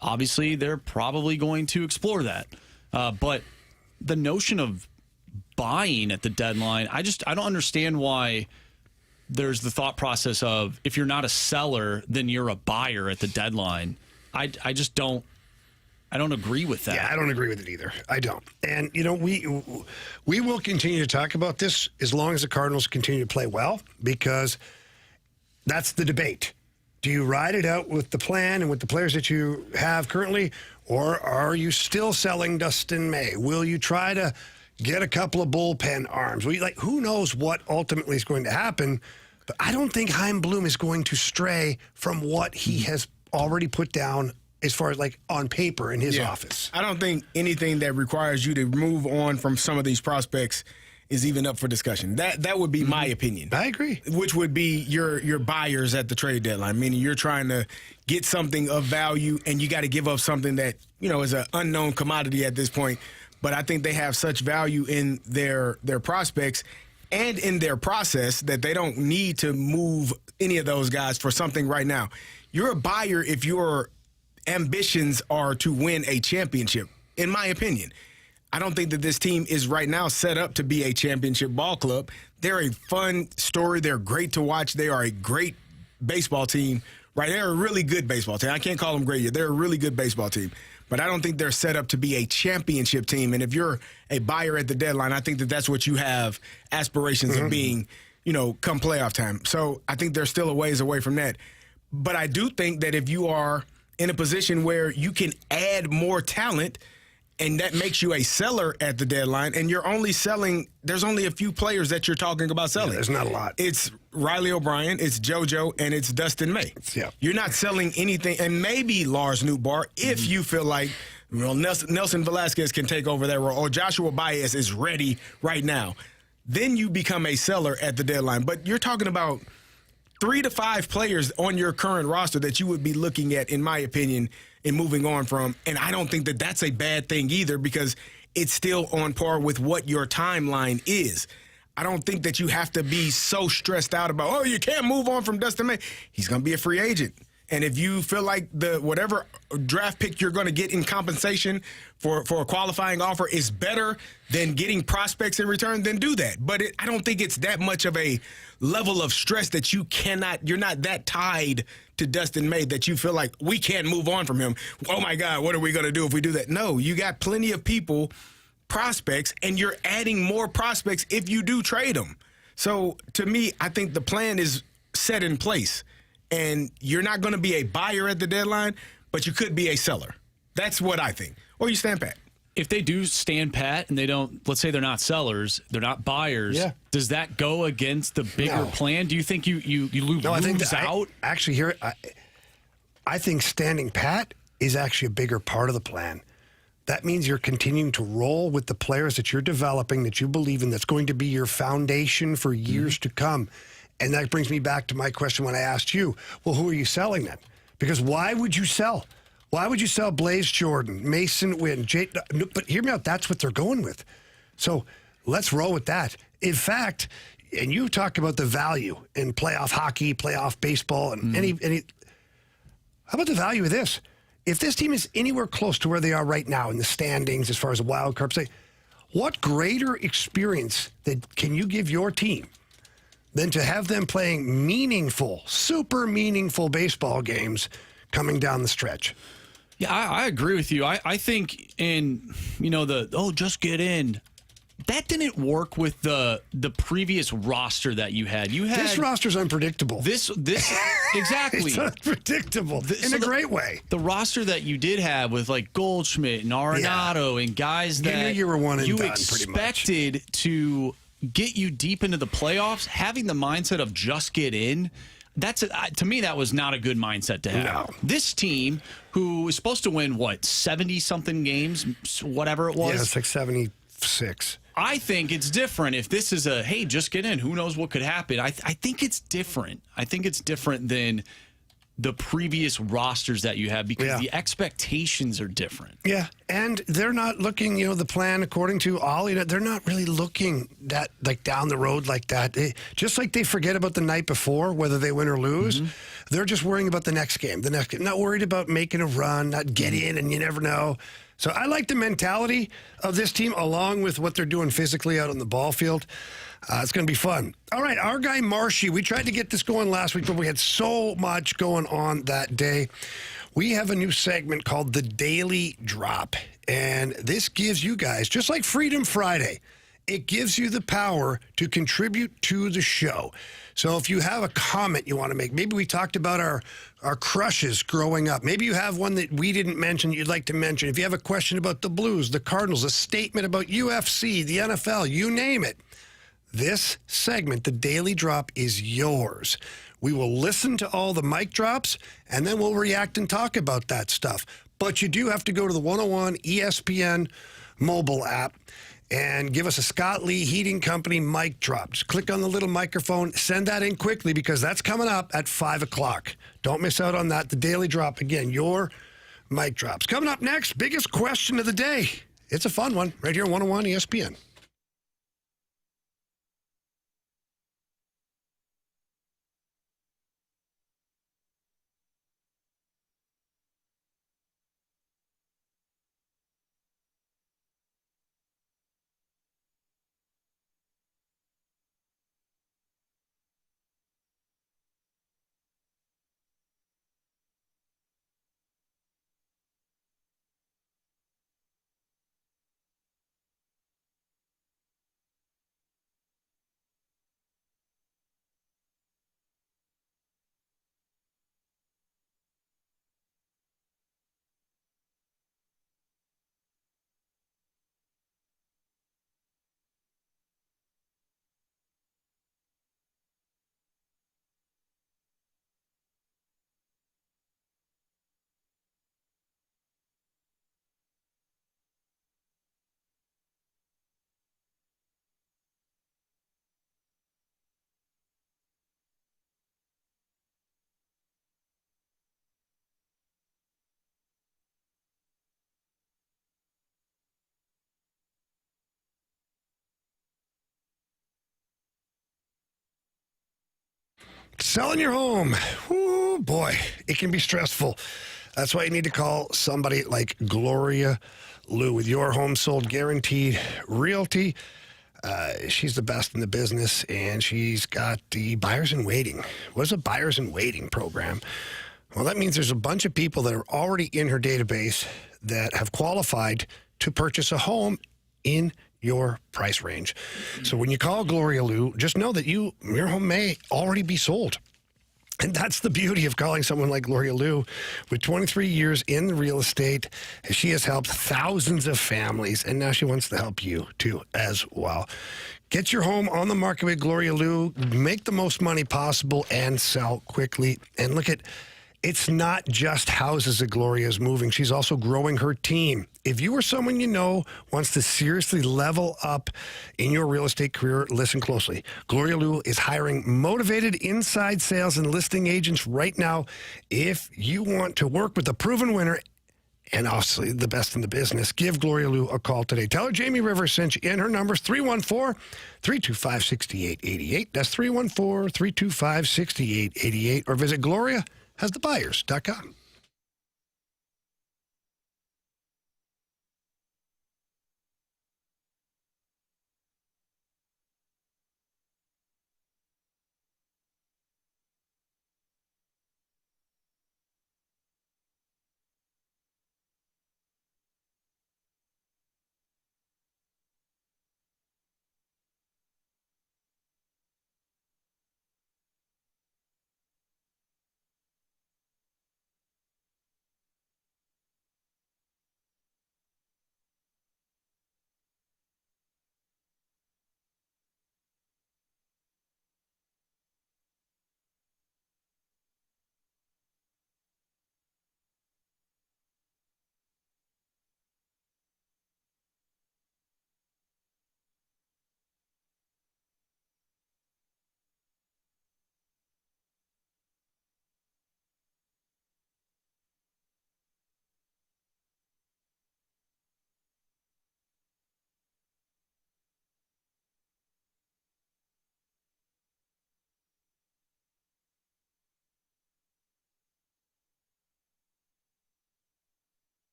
obviously they're probably going to explore that. But the notion of buying at the deadline, I don't understand why there's the thought process of, if you're not a seller, then you're a buyer at the deadline. I just don't. I don't agree with that. Yeah, I don't agree with it either. I don't. And, we will continue to talk about this as long as the Cardinals continue to play well, because that's the debate. Do you ride it out with the plan and with the players that you have currently, or are you still selling Dustin May? Will you try to get a couple of bullpen arms? Who knows what ultimately is going to happen, but I don't think Chaim Bloom is going to stray from what he has already put down as far as on paper in his office. I don't think anything that requires you to move on from some of these prospects is even up for discussion. That would be my opinion. I agree. Which would be your buyers at the trade deadline, meaning you're trying to get something of value and you got to give up something that, is an unknown commodity at this point. But I think they have such value in their prospects and in their process that they don't need to move any of those guys for something right now. You're a buyer if your ambitions are to win a championship, in my opinion. I don't think that this team is right now set up to be a championship ball club. They're a fun story. They're great to watch. They are a great baseball team, right? They're a really good baseball team. I can't call them great yet. They're a really good baseball team. But I don't think they're set up to be a championship team. And if you're a buyer at the deadline, I think that that's what you have aspirations of being, come playoff time. So I think they're still a ways away from that. But I do think that if you are in a position where you can add more talent, and that makes you a seller at the deadline, and you're only selling, there's only a few players that you're talking about selling. Yeah, there's not a lot. It's Riley O'Brien, it's JoJo, and it's Dustin May. Yeah. You're not selling anything, and maybe Lars Newbar, if you feel like Nelson Velasquez can take over that role, or Joshua Baez is ready right now, then you become a seller at the deadline. But you're talking about 3 to 5 players on your current roster that you would be looking at, in my opinion, and moving on from. And I don't think that that's a bad thing either, because it's still on par with what your timeline is. I don't think that you have to be so stressed out about, you can't move on from Dustin May. He's going to be a free agent. And if you feel like whatever draft pick you're going to get in compensation for a qualifying offer is better than getting prospects in return, then do that. But I don't think it's that much of a level of stress that you're not that tied to Dustin May that you feel like we can't move on from him. Oh my God, what are we going to do if we do that? No, you got plenty of prospects, and you're adding more prospects if you do trade them. So to me, I think the plan is set in place. And you're not going to be a buyer at the deadline, but you could be a seller. That's what I think. Or you stand pat. If they do stand pat and they don't, let's say they're not sellers, they're not buyers, does that go against the bigger plan? Do you think you lose out? I think standing pat is actually a bigger part of the plan. That means you're continuing to roll with the players that you're developing, that you believe in, that's going to be your foundation for years to come. And that brings me back to my question when I asked you, well, who are you selling then? Because why would you sell? Why would you sell Blaze Jordan, Mason Wynn, but hear me out, that's what they're going with. So let's roll with that. In fact, and you talk about the value in playoff hockey, playoff baseball, and any how about the value of this? If this team is anywhere close to where they are right now in the standings as far as a wild card, say, what greater experience can you give your team than to have them playing meaningful, super meaningful baseball games coming down the stretch? Yeah, I agree with you. I think just get in. That didn't work with the previous roster that you had. This roster's unpredictable. This exactly. It's unpredictable in a great way. The roster that you did have with like Goldschmidt and Arenado and guys that you were one and you done, expected to get you deep into the playoffs, having the mindset of just get in, to me, that was not a good mindset to have. No. This team, who is supposed to win, 70-something games, whatever it was? Yeah, it's like 76. I think it's different if this is hey, just get in. Who knows what could happen? I think it's different. I think it's different than the previous rosters that you have because the expectations are different. Yeah, and they're not looking, the plan according to Ollie, they're not really looking that like down the road like that. Just like they forget about the night before, whether they win or lose, they're just worrying about the next game. Not worried about making a run, not get in, and you never know. So I like the mentality of this team along with what they're doing physically out on the ball field. It's going to be fun. All right, our guy Marshy, we tried to get this going last week, but we had so much going on that day. We have a new segment called The Daily Drop, and this gives you guys, just like Freedom Friday, it gives you the power to contribute to the show. So if you have a comment you want to make, maybe we talked about our crushes growing up. Maybe you have one that we didn't mention you'd like to mention. If you have a question about the Blues, the Cardinals, a statement about UFC, the NFL, you name it. This segment, The Daily Drop, is yours. We will listen to all the mic drops, and then we'll react and talk about that stuff. But you do have to go to the 101 ESPN mobile app and give us a Scott Lee Heating Company mic drop. Just click on the little microphone. Send that in quickly because that's coming up at 5 o'clock. Don't miss out on that. The Daily Drop. Again, your mic drops. Coming up next, biggest question of the day. It's a fun one right here on 101 ESPN. Selling your home. Ooh, boy, it can be stressful. That's why you need to call somebody like Gloria Lou with Your Home Sold Guaranteed Realty. She's the best in the business, and she's got the buyers in waiting. What is a buyers in waiting program? Well, that means there's a bunch of people that are already in her database that have qualified to purchase a home in your price range. So when you call Gloria Lou, just know that your home may already be sold. And that's the beauty of calling someone like Gloria Lou. With 23 years in real estate, she has helped thousands of families, and now she wants to help you too as well. Get your home on the market with Gloria Lou, make the most money possible, and sell quickly. And look at, it's not just houses that Gloria is moving. She's also growing her team. If you or someone you know wants to seriously level up in your real estate career, listen closely. Gloria Lou is hiring motivated inside sales and listing agents right now. If you want to work with a proven winner and obviously the best in the business, give Gloria Lou a call today. Tell her Jamie Rivers sent you in. Her number's 314-325-6888. That's 314-325-6888. Or visit GloriaHasTheBuyers.com.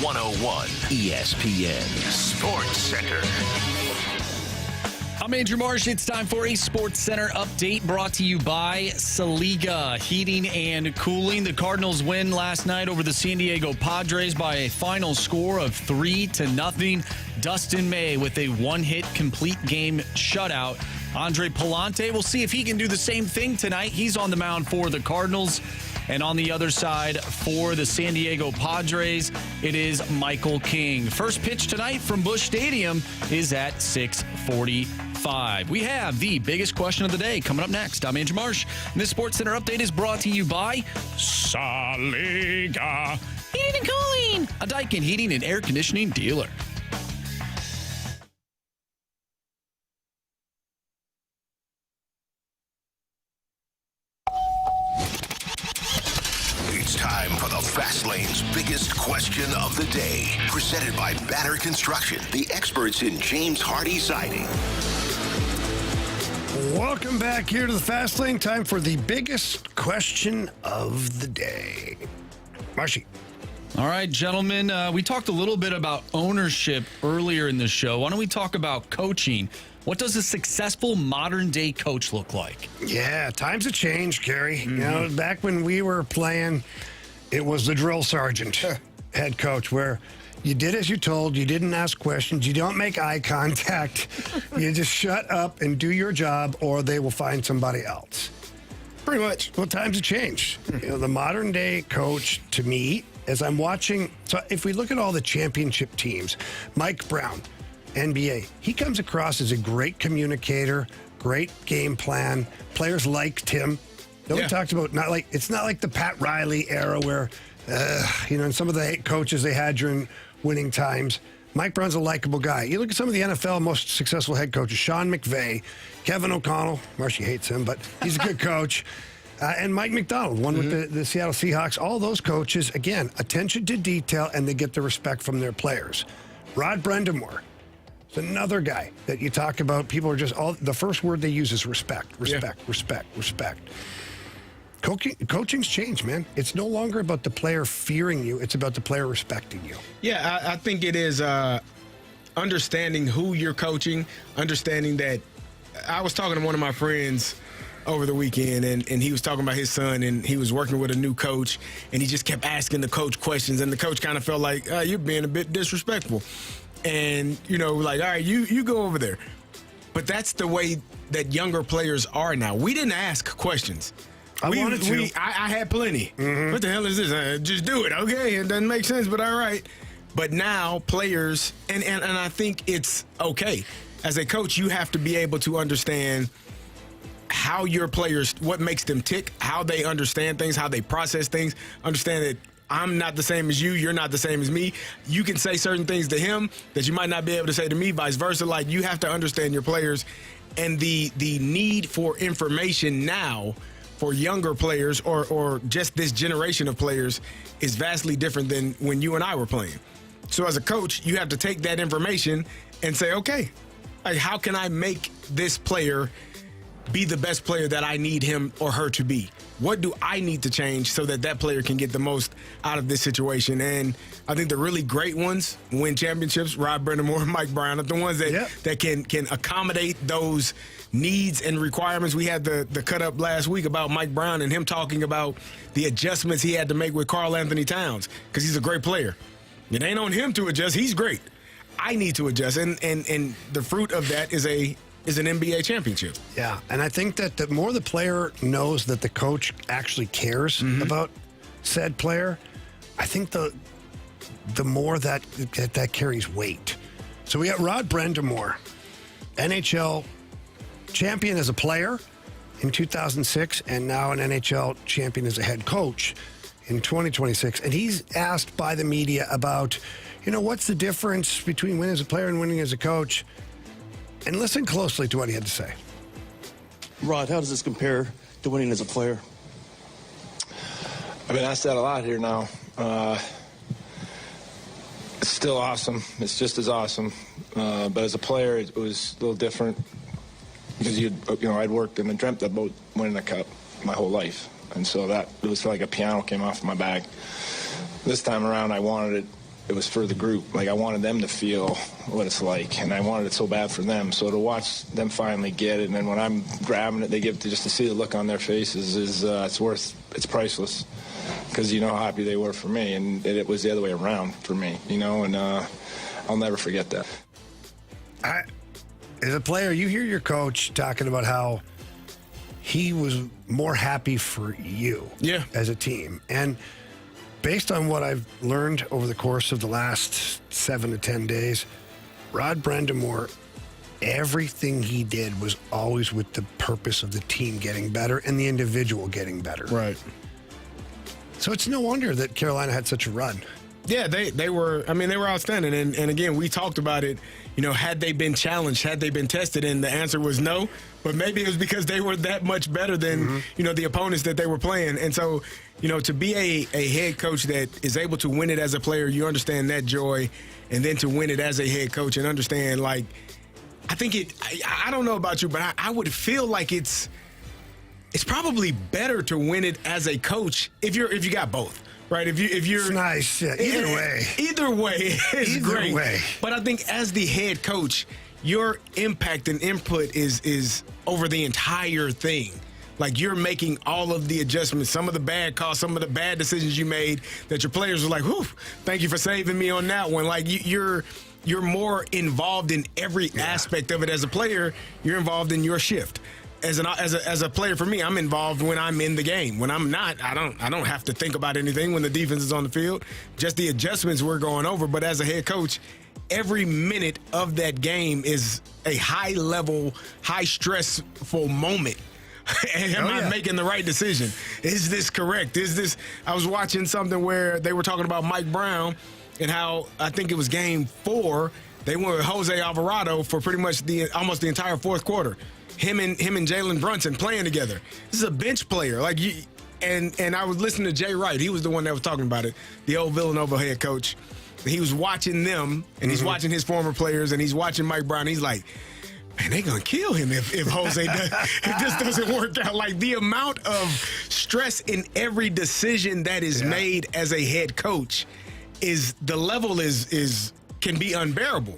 101 ESPN Sports Center. I'm Andrew Marsh. It's time for a Sports Center update brought to you by Saliga Heating and Cooling. The Cardinals win last night over the San Diego Padres by a final score of 3-0. Dustin May with a one-hit complete game shutout. Andre Palante, we'll see if he can do the same thing tonight. He's on the mound for the Cardinals. And on the other side for the San Diego Padres, it is Michael King. First pitch tonight from Busch Stadium is at 6:45. We have the biggest question of the day coming up next. I'm Andrew Marsh, and this Sports Center update is brought to you by Saliga Heating and Cooling, a Daikin heating and air conditioning dealer. It's time for the Fast Lane's biggest question of the day. Presented by Banner Construction, the experts in James Hardy siding. Welcome back here to the Fast Lane. Time for the biggest question of the day. Marshy. All right, gentlemen, we talked a little bit about ownership earlier in the show. Why don't we talk about coaching? What does a successful modern-day coach look like? Yeah, times have changed, Carey. You know, back when we were playing, it was the drill sergeant head coach, where you did as you told, you didn't ask questions, you don't make eye contact, you just shut up and do your job, or they will find somebody else. Pretty much. Well, times have changed. You know, the modern-day coach, to me, as I'm watching, so if we look at all the championship teams, Mike Brown, NBA, he comes across as a great communicator, great game plan. Players liked him. Nobody talked about, it's not like the Pat Riley era where, and some of the coaches they had during winning times. Mike Brown's a likable guy. You look at some of the NFL most successful head coaches, Sean McVay, Kevin O'Connell, Marshy hates him, but he's a good coach. And Mike McDonald, one with the Seattle Seahawks. All those coaches, again, attention to detail, and they get the respect from their players. Rod Brendamore. It's another guy that you talk about. People are just the first word they use is respect. Coaching's changed, man. It's no longer about the player fearing you. It's about the player respecting you. Yeah, I think it is understanding who you're coaching, understanding that. I was talking to one of my friends over the weekend, and he was talking about his son, and he was working with a new coach, and he just kept asking the coach questions, and the coach kind of felt like, you're being a bit disrespectful. And, like, all right, you go over there. But that's the way that younger players are now. We didn't ask questions. I wanted to. I had plenty. What the hell is this? Just do it, okay? It doesn't make sense, but all right. But now players, and I think it's okay. As a coach, you have to be able to understand how your players, what makes them tick, how they understand things, how they process things, understand that I'm not the same as you, you're not the same as me. You can say certain things to him that you might not be able to say to me, vice versa. Like, you have to understand your players, and the need for information now for younger players or just this generation of players is vastly different than when you and I were playing. So as a coach, you have to take that information and say, okay, like, how can I make this player be the best player that I need him or her to be? What do I need to change so that that player can get the most out of this situation? And I think the really great ones win championships. Rod Brendamore, Mike Brown are the ones that can accommodate those needs and requirements. We had the cut up last week about Mike Brown and him talking about the adjustments he had to make with Karl Anthony Towns because he's a great player. It ain't on him to adjust. He's great. I need to adjust. And the fruit of that is an NBA championship. Yeah, and I think that the more the player knows that the coach actually cares about said player, I think the more that carries weight. So we got Rod Brendamore, NHL champion as a player in 2006, and now an NHL champion as a head coach in 2026. And he's asked by the media about, what's the difference between winning as a player and winning as a coach? And listen closely to what he had to say. Rod, how does this compare to winning as a player? I've been asked that a lot here now. It's still awesome. It's just as awesome. But as a player, it was a little different because I'd worked and dreamt about winning a cup my whole life. And so it was like a piano came off my back. This time around, I wanted it it was for the group. Like, I wanted them to feel what it's like, and I wanted it so bad for them. So to watch them finally get it, and then when I'm grabbing it, they give it just to see the look on their faces it's priceless. Because you know how happy they were for me, and it was the other way around for me, and I'll never forget that. As a player, you hear your coach talking about how he was more happy for you as a team. And based on what I've learned over the course of the last 7 to 10 days, Rod Brendamore, everything he did was always with the purpose of the team getting better and the individual getting better. Right. So it's no wonder that Carolina had such a run. Yeah, they were outstanding. And again, we talked about it, had they been challenged, had they been tested, and the answer was no. But maybe it was because they were that much better than, the opponents that they were playing. And so, to be a head coach that is able to win it as a player, you understand that joy. And then to win it as a head coach and understand, I think I don't know about you, but I would feel like it's probably better to win it as a coach if you got both, right? If you're it's nice, yeah. Either way is great. Way. But I think as the head coach, your impact and input is over the entire thing. Like, you're making all of the adjustments, some of the bad calls, some of the bad decisions you made that your players were like, "Whew, thank you for saving me on that one." Like, you're more involved in every aspect of it as a player. You're involved in your shift. As a player, for me, I'm involved when I'm in the game. When I'm not, I don't have to think about anything when the defense is on the field. Just the adjustments we're going over. But as a head coach, every minute of that game is a high-level, high-stressful moment. Am I making the right decision? Is this correct? I was watching something where they were talking about Mike Brown and how, I think it was game 4, they went with Jose Alvarado for pretty much almost the entire fourth quarter. Him and Jalen Brunson playing together. This is a bench player. And I was listening to Jay Wright. He was the one that was talking about it, the old Villanova head coach. He was watching them, and he's watching his former players, and he's watching Mike Brown. He's like, man, they're going to kill him if Jose if this doesn't work out. Like, the amount of stress in every decision that is made as a head coach the level can be unbearable.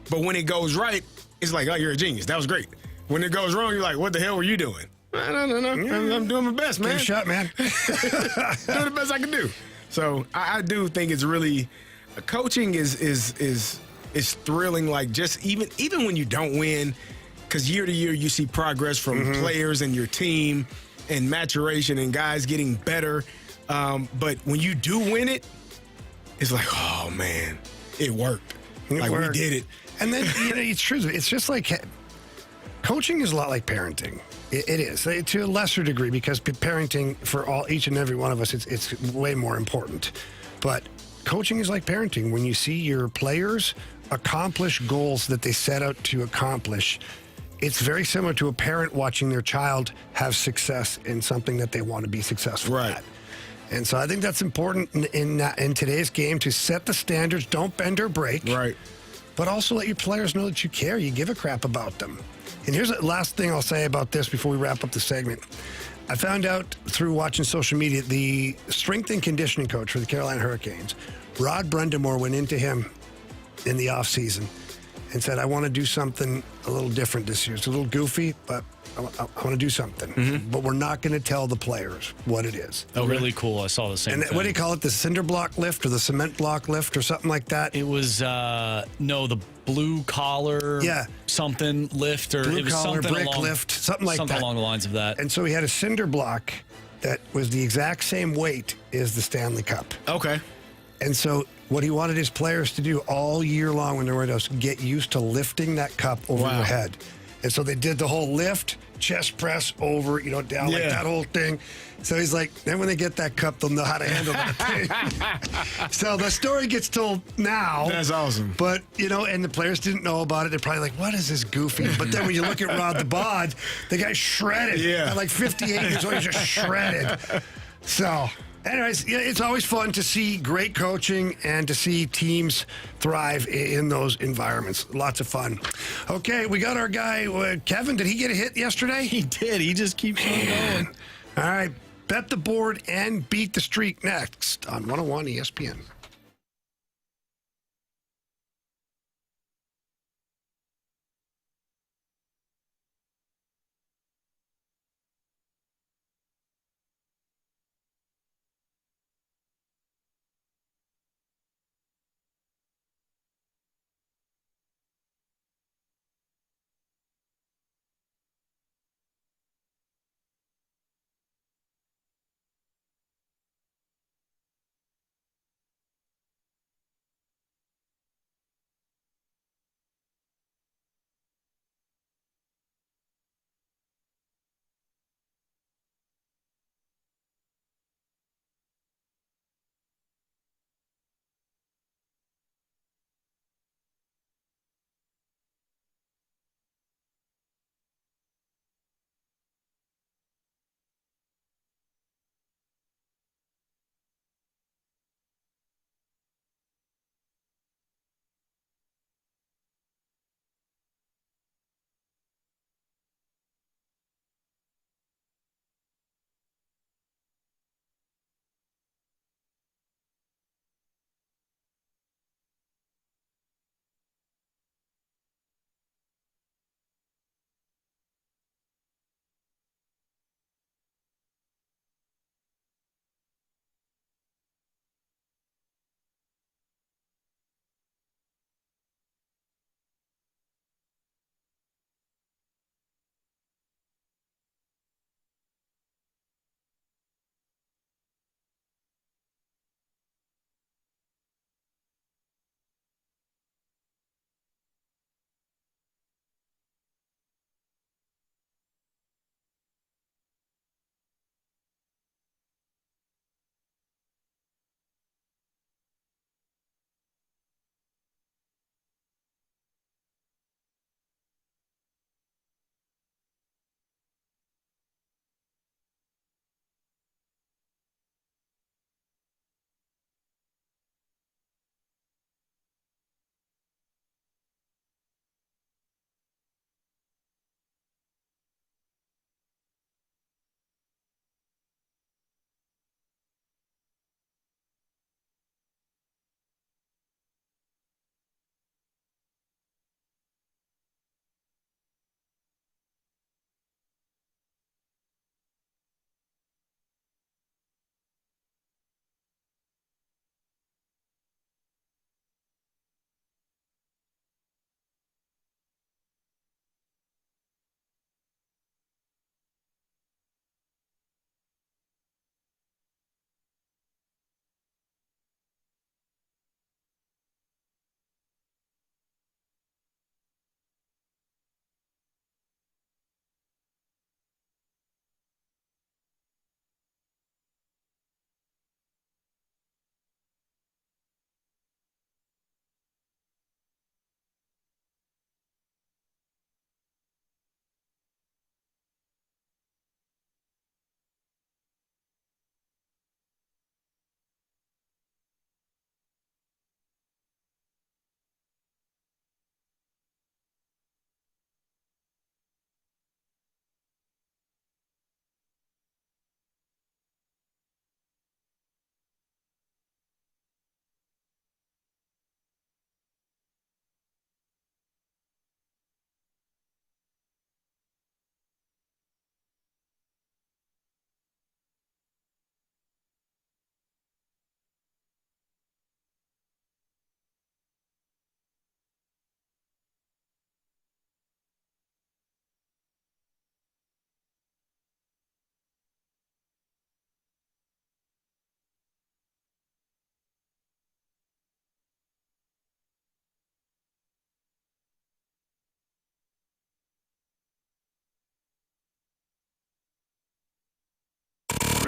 But when it goes right, it's like, oh, you're a genius. That was great. When it goes wrong, you're like, what the hell were you doing? I don't know. I'm doing my best, man. Give it a shot, man. Doing the best I can do. So I do think it's really coaching is thrilling. Like, just even when you don't win, because year to year you see progress from players and your team and maturation and guys getting better. But when you do win it, it's like, oh man, it worked. We did it. And then it's true. It's just like coaching is a lot like parenting. It is to a lesser degree, because parenting for each and every one of us, it's way more important. But coaching is like parenting. When you see your players accomplish goals that they set out to accomplish, it's very similar to a parent watching their child have success in something that they want to be successful at. And so I think that's important in today's game, to set the standards. Don't bend or break. Right. But also let your players know that you care. You give a crap about them. And here's the last thing I'll say about this before we wrap up the segment. I found out through watching social media, the strength and conditioning coach for the Carolina Hurricanes, Rod Brendamore, went into him in the offseason and said, I want to do something a little different this year. It's a little goofy, but I want to do something. But we're not going to tell the players what it is. Oh, really cool. I saw the same thing. What do you call it? The cinder block lift or the cement block lift or something like that? It was, the blue collar something lift, or blue it was collar something brick lift, something like that. Something along the lines of that. And so he had a cinder block that was the exact same weight as the Stanley Cup. Okay. And so what he wanted his players to do all year long when they were at us, get used to lifting that cup over their head. And so they did the whole lift, chest press over, down like that whole thing. So he's like, then when they get that cup, they'll know how to handle that thing. So the story gets told now. That's awesome. But, and the players didn't know about it. They're probably like, what is this goofy? But then when you look at Rod the Bod, the guy's shredded. Yeah. At like 58 years old, he's just shredded. So, anyways, it's always fun to see great coaching and to see teams thrive in those environments. Lots of fun. Okay, we got our guy, Kevin. Did he get a hit yesterday? He did. He just keeps on going. All right. Bet the board and beat the streak next on 101 ESPN.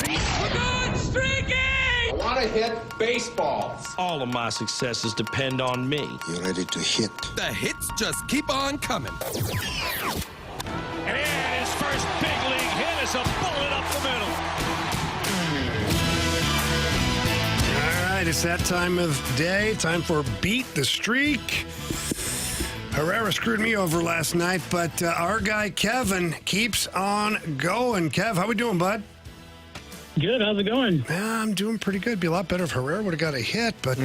We're good! Streaking! I want to hit baseballs. All of my successes depend on me. You ready to hit? The hits just keep on coming. And his first big league hit is a bullet up the middle. All right, it's that time of day. Time for Beat the Streak. Herrera screwed me over last night, but our guy Kevin keeps on going. Kev, how we doing, bud? Good. How's it going? I'm doing pretty good. Be a lot better if Herrera would have got a hit, but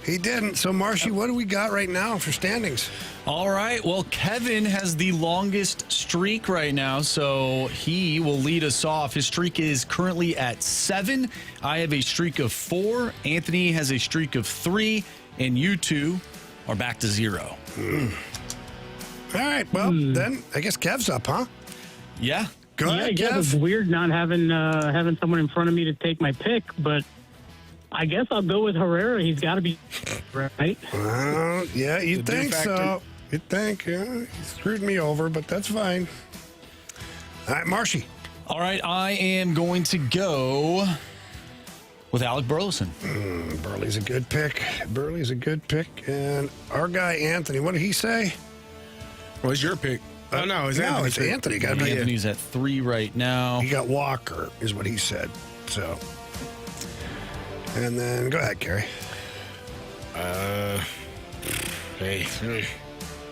he didn't. So, Marshy, what do we got right now for standings? All right. Well, Kevin has the longest streak right now, so he will lead us off. His streak is currently at 7. I have a streak of 4. Anthony has a streak of 3, and you two are back to 0. All right. Well, then I guess Kev's up, huh? Yeah. Go ahead, Kev. It's weird not having someone in front of me to take my pick, but I guess I'll go with Herrera. He's got to be right. Well, yeah, you'd think so. You'd think. Yeah, he screwed me over, but that's fine. All right, Marshy. All right, I am going to go with Alec Burleson. Burley's a good pick. And our guy, Anthony, what did he say? Well, it's your pick. Oh, no, it's Anthony. It's Anthony. Got to be Anthony's at 3 right now. He got Walker, is what he said. So, and then go ahead, Carey.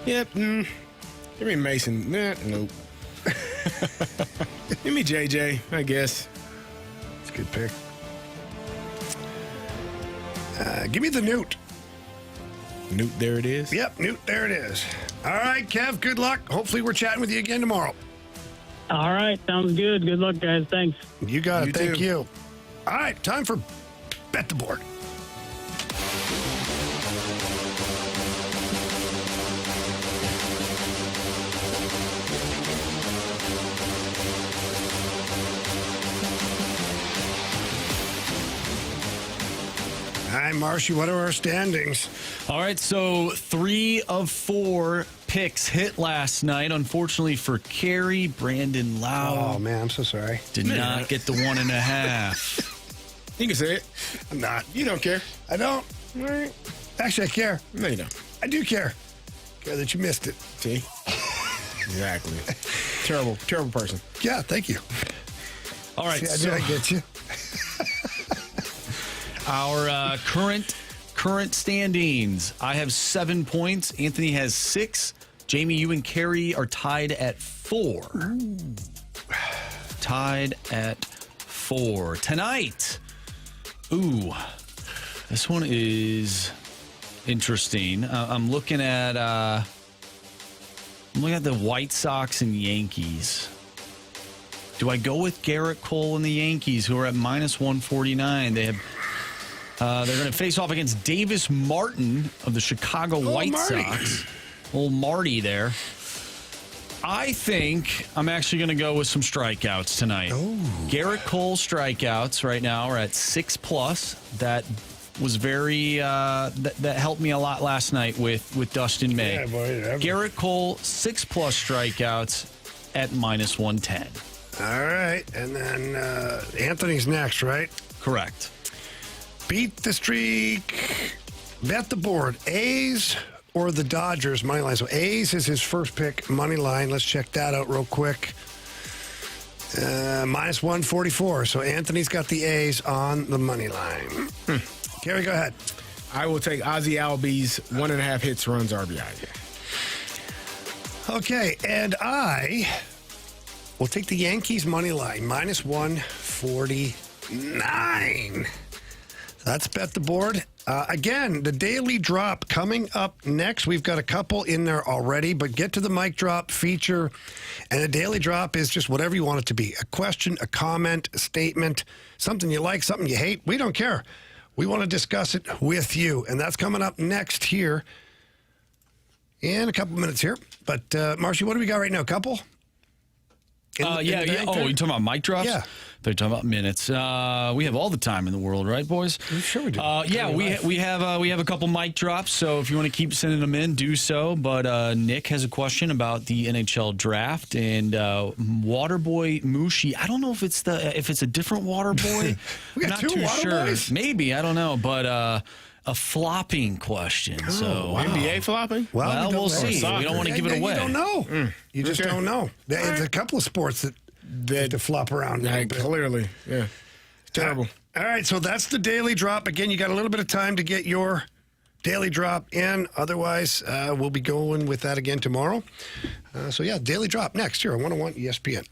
Yep. Give me Mason. Nope. Give me JJ, I guess. It's a good pick. Give me the Newt. Newt, there it is? Yep, Newt, there it is. All right, Kev, good luck. Hopefully we're chatting with you again tomorrow. All right, sounds good. Good luck, guys. Thanks. You got it. You Thank too. you. All right, time for Bet the Board. Hi, Marshy. What are our standings? All right, so 3 of 4 picks hit last night. Unfortunately for Carey, Brandon Lau. Oh, man, I'm so sorry. Did not get the 1.5. You can say it. I'm not. You don't care. I don't. All right. Actually, I care. No, you don't. I do care. Care that you missed it. See? Exactly. Terrible person. Yeah, thank you. All right, See, I get you. Our current standings. I have 7 points. Anthony has 6. Jamie, you and Carey are tied at 4. Ooh. Tied at 4. Tonight. Ooh. This one is interesting. I'm looking at the White Sox and Yankees. Do I go with Garrett Cole and the Yankees, who are at -149? They have they're going to face off against Davis Martin of the Chicago White Sox. Old Marty there. I think I'm actually going to go with some strikeouts tonight. Oh. Garrett Cole strikeouts right now are at 6+. That was very that helped me a lot last night with Dustin May. Yeah, boy, Garrett Cole 6+ strikeouts at -110. All right, and then Anthony's next, right? Correct. Beat the Streak. Bet the Board. A's or the Dodgers money line. So A's is his first pick money line. Let's check that out real quick. -144. So Anthony's got the A's on the money line. Carey, go ahead. I will take Ozzie Albies 1.5 hits, runs, RBI. Okay, and I will take the Yankees money line -149. That's Bet the Board. Again, the daily drop coming up next. We've got a couple in there already, but get to the mic drop feature. And a daily drop is just whatever you want it to be. A question, a comment, a statement, something you like, something you hate. We don't care. We want to discuss it with you. And that's coming up next here in a couple minutes here. But, Marshy, what do we got right now? A couple? Yeah. Oh, you're talking about mic drops? Yeah. They're talking about minutes. We have all the time in the world, right, boys? Sure we do. Yeah, we have a couple mic drops. So if you want to keep sending them in, do so. But Nick has a question about the NHL draft and Waterboy Mushi. I don't know if it's a different Waterboy. We got Not two too Waterboys? sure. Maybe, I don't know, but. A flopping question. NBA flopping? Well, we'll see. We don't want to give it away. You don't know. You just don't know. There's a couple of sports that to flop around. Clearly, yeah. It's terrible. All right, so that's the daily drop. Again, you got a little bit of time to get your daily drop in. Otherwise, we'll be going with that again tomorrow. Daily drop next here on 101 ESPN.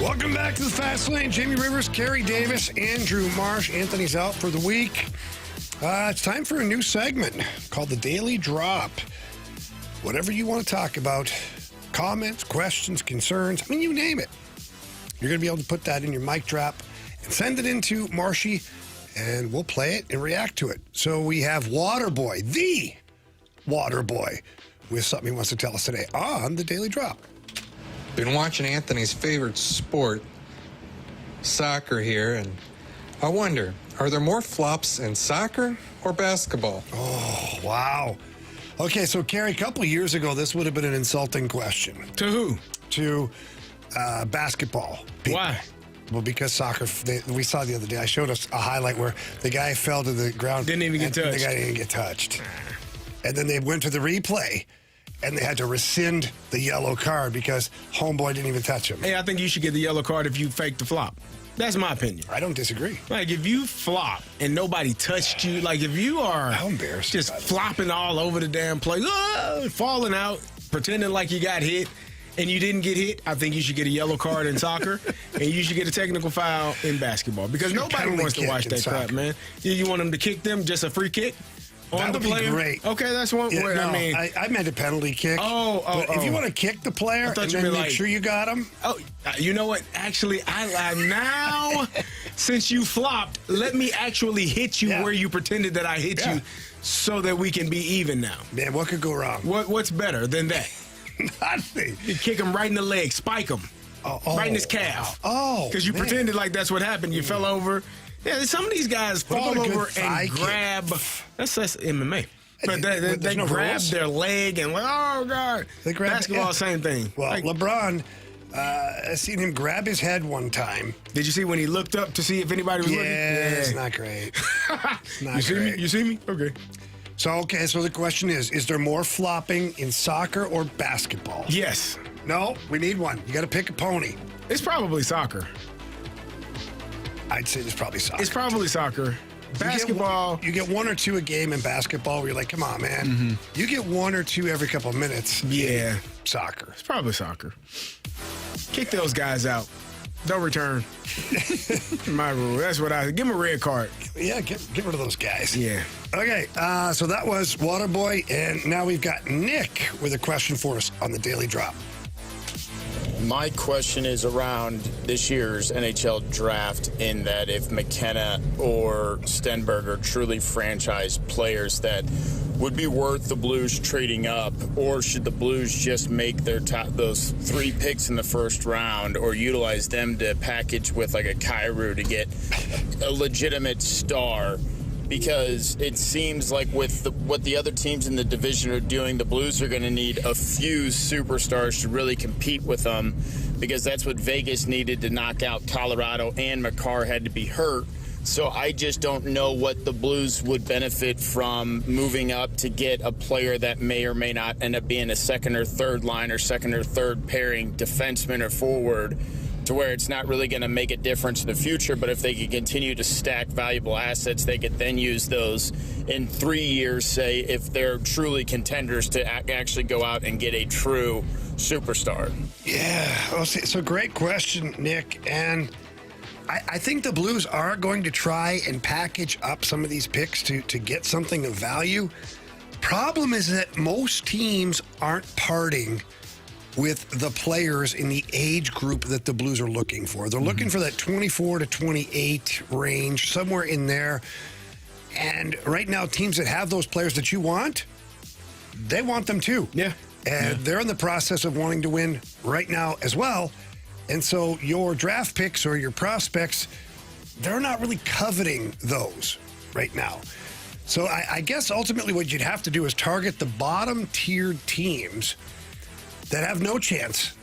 Welcome back to the Fast Lane. Jamie Rivers, Carey Davis, Andrew Marsh. Anthony's out for the week. It's time for a new segment called The Daily Drop. Whatever you want to talk about, comments, questions, concerns, I mean, you name it. You're going to be able to put that in your mic drop and send it into Marshy, and we'll play it and react to it. So we have Waterboy, the Waterboy, with something he wants to tell us today on The Daily Drop. Been watching Anthony's favorite sport, soccer here, and I wonder, are there more flops in soccer or basketball? Oh, wow. Okay, so Carey, a couple of years ago, this would have been an insulting question. To who? To basketball people. Why? Well, because soccer, we saw the other day, I showed us a highlight where the guy fell to the ground. Didn't even get touched. The guy didn't get touched. And then they went to the replay, and they had to rescind the yellow card because homeboy didn't even touch him. Hey, I think you should get the yellow card if you faked the flop. That's my opinion. I don't disagree. Like, if you flop and nobody touched you, like, if you are just flopping all over the damn place, falling out, pretending like you got hit, and you didn't get hit, I think you should get a yellow card in soccer, and you should get a technical foul in basketball. Because nobody wants to watch that crap, man. You want them to kick them, just a free kick? That would be great. Okay, that's one way. No, I mean, I meant a penalty kick. But if you want to kick the player and then make sure you got him. Oh, you know what? Actually, I now, since you flopped, let me actually hit you where you pretended that I hit you so that we can be even now. Man, what could go wrong? What's better than that? Nothing. You kick him right in the leg, spike him. Right in his calf. Because you pretended like that's what happened. You fell over. Yeah, some of these guys fall over and grab. That's MMA. But they grab their leg and like, oh God. They grab basketball, same thing. Well, like, LeBron, I seen him grab his head one time. Did you see when he looked up to see if anybody was looking? Yeah, it's not great. You see me? You see me? Okay. So the question is there more flopping in soccer or basketball? Yes. No, we need one. You got to pick a pony. It's probably soccer. I'd say it's probably soccer. It's probably soccer. Basketball. You get one or two a game in basketball where you're like, come on, man. Mm-hmm. You get one or two every couple of minutes. Yeah. Soccer. It's probably soccer. Kick those guys out. Don't return. My rule. That's what give them a red card. Yeah, get rid of those guys. Yeah. Okay, so that was Waterboy, and now we've got Nick with a question for us on the Daily Drop. My question is around this year's NHL draft, in that if McKenna or Stenberg are truly franchise players that would be worth the Blues trading up, or should the Blues just make those 3 picks in the first round, or utilize them to package with like a Kyrou to get a legitimate star? Because it seems like with what the other teams in the division are doing, the Blues are going to need a few superstars to really compete with them, because that's what Vegas needed to knock out Colorado, and Makar had to be hurt. So I just don't know what the Blues would benefit from moving up to get a player that may or may not end up being a second or third line or second or third pairing defenseman or forward, to where it's not really going to make a difference in the future. But if they could continue to stack valuable assets, they could then use those in 3 years, say, if they're truly contenders, to actually go out and get a true superstar. Yeah, well, so great question, Nick. And I think the Blues are going to try and package up some of these picks to get something of value. Problem is that most teams aren't parting with the players in the age group that the Blues are looking for. They're looking for that 24 to 28 range, somewhere in there. And right now, teams that have those players that you want, they want them too. Yeah. And they're in the process of wanting to win right now as well. And so your draft picks or your prospects, they're not really coveting those right now. So I guess ultimately what you'd have to do is target the bottom tiered teams that have no chance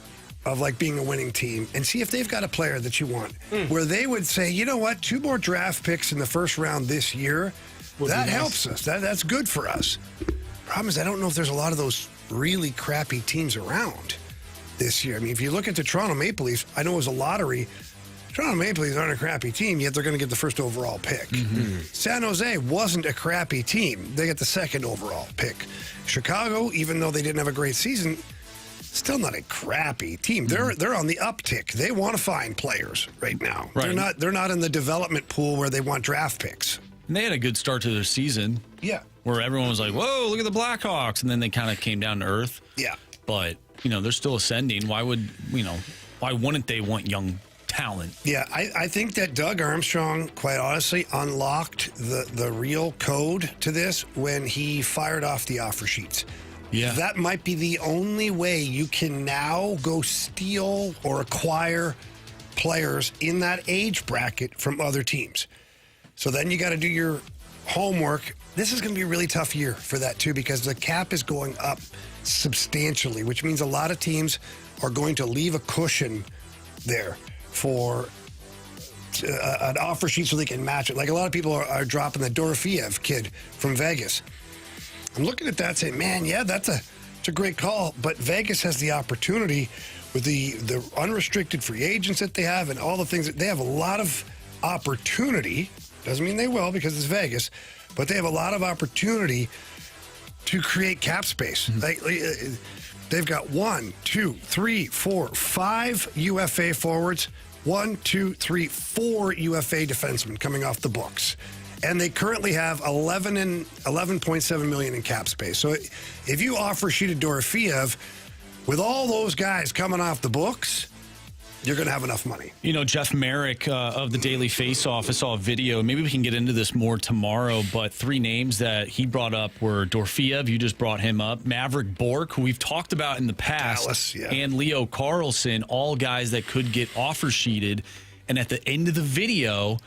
of like being a winning team, and see if they've got a player that you want, where they would say, you know what, 2 more draft picks in the first round this year, that helps us. That's good for us. Problem is, I don't know if there's a lot of those really crappy teams around this year. I mean, if you look at the Toronto Maple Leafs, I know it was a lottery Toronto Maple Leafs aren't a crappy team, yet they're going to get the first overall pick. San Jose wasn't a crappy team. They get the second overall pick. Chicago, even though they didn't have a great season, still not a crappy team. They're on the uptick. They want to find players right now. Right. They're not in the development pool where they want draft picks. And they had a good start to their season. Yeah. Where everyone was like, whoa, look at the Blackhawks. And then they kind of came down to earth. Yeah. But, they're still ascending. Why wouldn't they want young talent? Yeah, I think that Doug Armstrong, quite honestly, unlocked the real code to this when he fired off the offer sheets. Yeah. That might be the only way you can now go steal or acquire players in that age bracket from other teams. So then you got to do your homework. This is going to be a really tough year for that, too, because the cap is going up substantially, which means a lot of teams are going to leave a cushion there for an offer sheet so they can match it. Like a lot of people are dropping the Dorofeev kid from Vegas. I'm looking at that saying, man, yeah, it's a great call, but Vegas has the opportunity with the unrestricted free agents that they have and all the things that they have a lot of opportunity. Doesn't mean they will because it's Vegas, but they have a lot of opportunity to create cap space. They've got 5 UFA forwards, 4 UFA defensemen coming off the books. And they currently have $11.7 million in cap space. So if you offer sheet of Dorofeev with all those guys coming off the books, you're going to have enough money. Jeff Merrick of the Daily Faceoff, I saw a video. Maybe we can get into this more tomorrow, but 3 names that he brought up were Dorofeev, you just brought him up, Maverick Bourque, who we've talked about in the past, Dallas, yeah. and Leo Carlson, all guys that could get offer sheeted. And at the end of the video,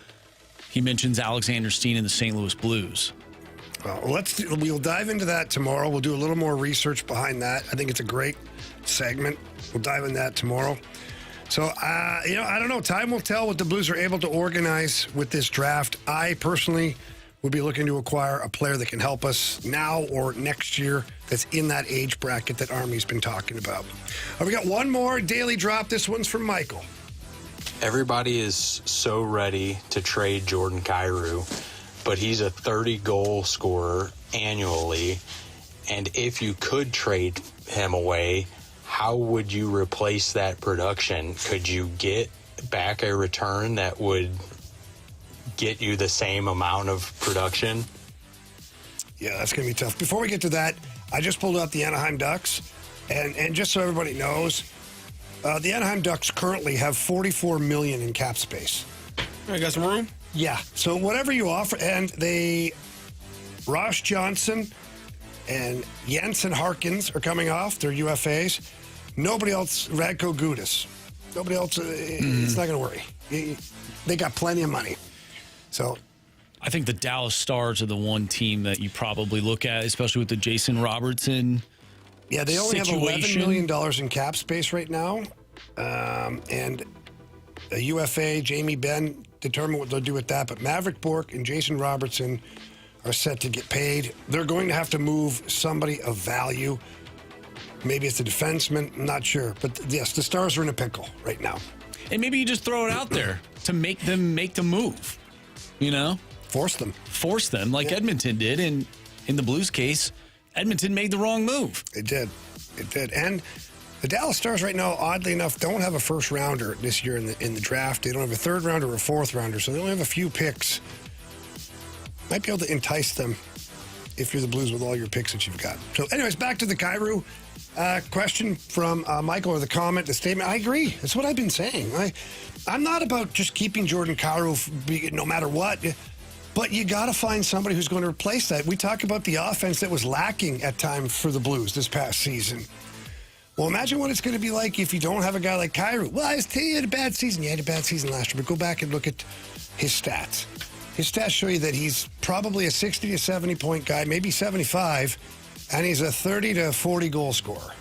he mentions Alexander Steen and the St. Louis Blues. Well, we'll dive into that tomorrow. We'll do a little more research behind that. I think it's a great segment. We'll dive into that tomorrow. So, I don't know. Time will tell what the Blues are able to organize with this draft. I personally would be looking to acquire a player that can help us now or next year that's in that age bracket that Army's been talking about. We got one more daily drop. This one's from Michael. Everybody is so ready to trade Jordan Kyrou, but he's a 30-goal scorer annually. And if you could trade him away, how would you replace that production? Could you get back a return that would get you the same amount of production? Yeah, that's going to be tough. Before we get to that, I just pulled out the Anaheim Ducks. And just so everybody knows, the Anaheim Ducks currently have $44 million in cap space. I got some room? Yeah. So whatever you offer, and Ross Johnson and Jensen Harkins are coming off. They're UFAs. Nobody else, Radko Gudas. Nobody else, it's not going to worry. They got plenty of money. So I think the Dallas Stars are the one team that you probably look at, especially with the Jason Robertson yeah, they only situation. have $11 million in cap space right now. And a UFA, Jamie Benn, determine what they'll do with that. But Maverick Bourque and Jason Robertson are set to get paid. They're going to have to move somebody of value. Maybe it's a defenseman. I'm not sure. But yes, the Stars are in a pickle right now. And maybe you just throw it out there to make them make the move. Force them like Edmonton did. And in the Blues case, Edmonton made the wrong move. It did. And the Dallas Stars right now, oddly enough, don't have a first rounder this year in the draft. They don't have a third rounder or a fourth rounder, so they only have a few picks. Might be able to entice them if you're the Blues with all your picks that you've got. So anyways, back to the Kyrou question from Michael, or the comment, the statement. I agree. That's what I've been saying. I'm not about just keeping Jordan Kyrou no matter what, but you got to find somebody who's going to replace that. We talk about the offense that was lacking at times for the Blues this past season. Well, imagine what it's going to be like if you don't have a guy like Kyrou. Well, I was telling you, he had a bad season. You had a bad season last year, but go back and look at his stats. His stats show you that he's probably a 60 to 70 point guy, maybe 75, and he's a 30 to 40 goal scorer.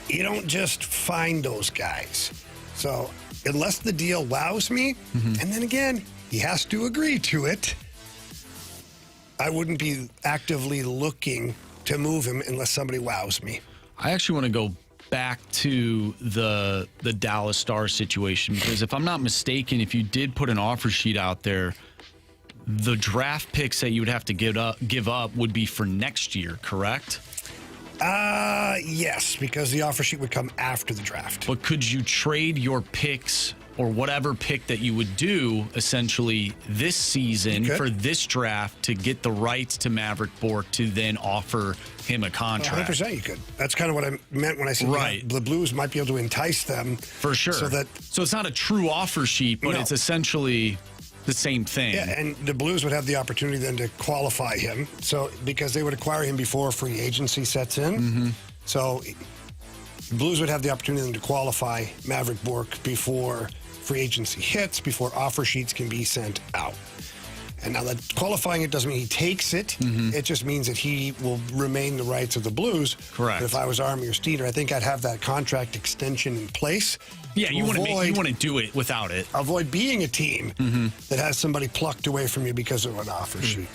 You don't just find those guys. So unless the deal wows me, and then again, he has to agree to it, I wouldn't be actively looking to move him unless somebody wows me. I actually want to go back to the Dallas Stars situation, because if I'm not mistaken, if you did put an offer sheet out there, the draft picks that you would have to give up would be for next year, correct? Yes, because the offer sheet would come after the draft. But could you trade your picks or whatever pick that you would do essentially this season for this draft to get the rights to Maverick Bork to then offer him a contract? 100% you could. That's kind of what I meant when I said the Blues might be able to entice them. For sure. So it's not a true offer sheet, but it's essentially the same thing. Yeah, and the Blues would have the opportunity then to qualify him. So because they would acquire him before free agency sets in. Mm-hmm. So the Blues would have the opportunity then to qualify Maverick Bork before free agency hits, before offer sheets can be sent out. And now that qualifying it doesn't mean he takes it. Mm-hmm. It just means that he will remain the rights of the Blues. Correct. But if I was Army or Steeder, I think I'd have that contract extension in place. Yeah, you want to do it without it. Avoid being a team that has somebody plucked away from you because of an offer sheet.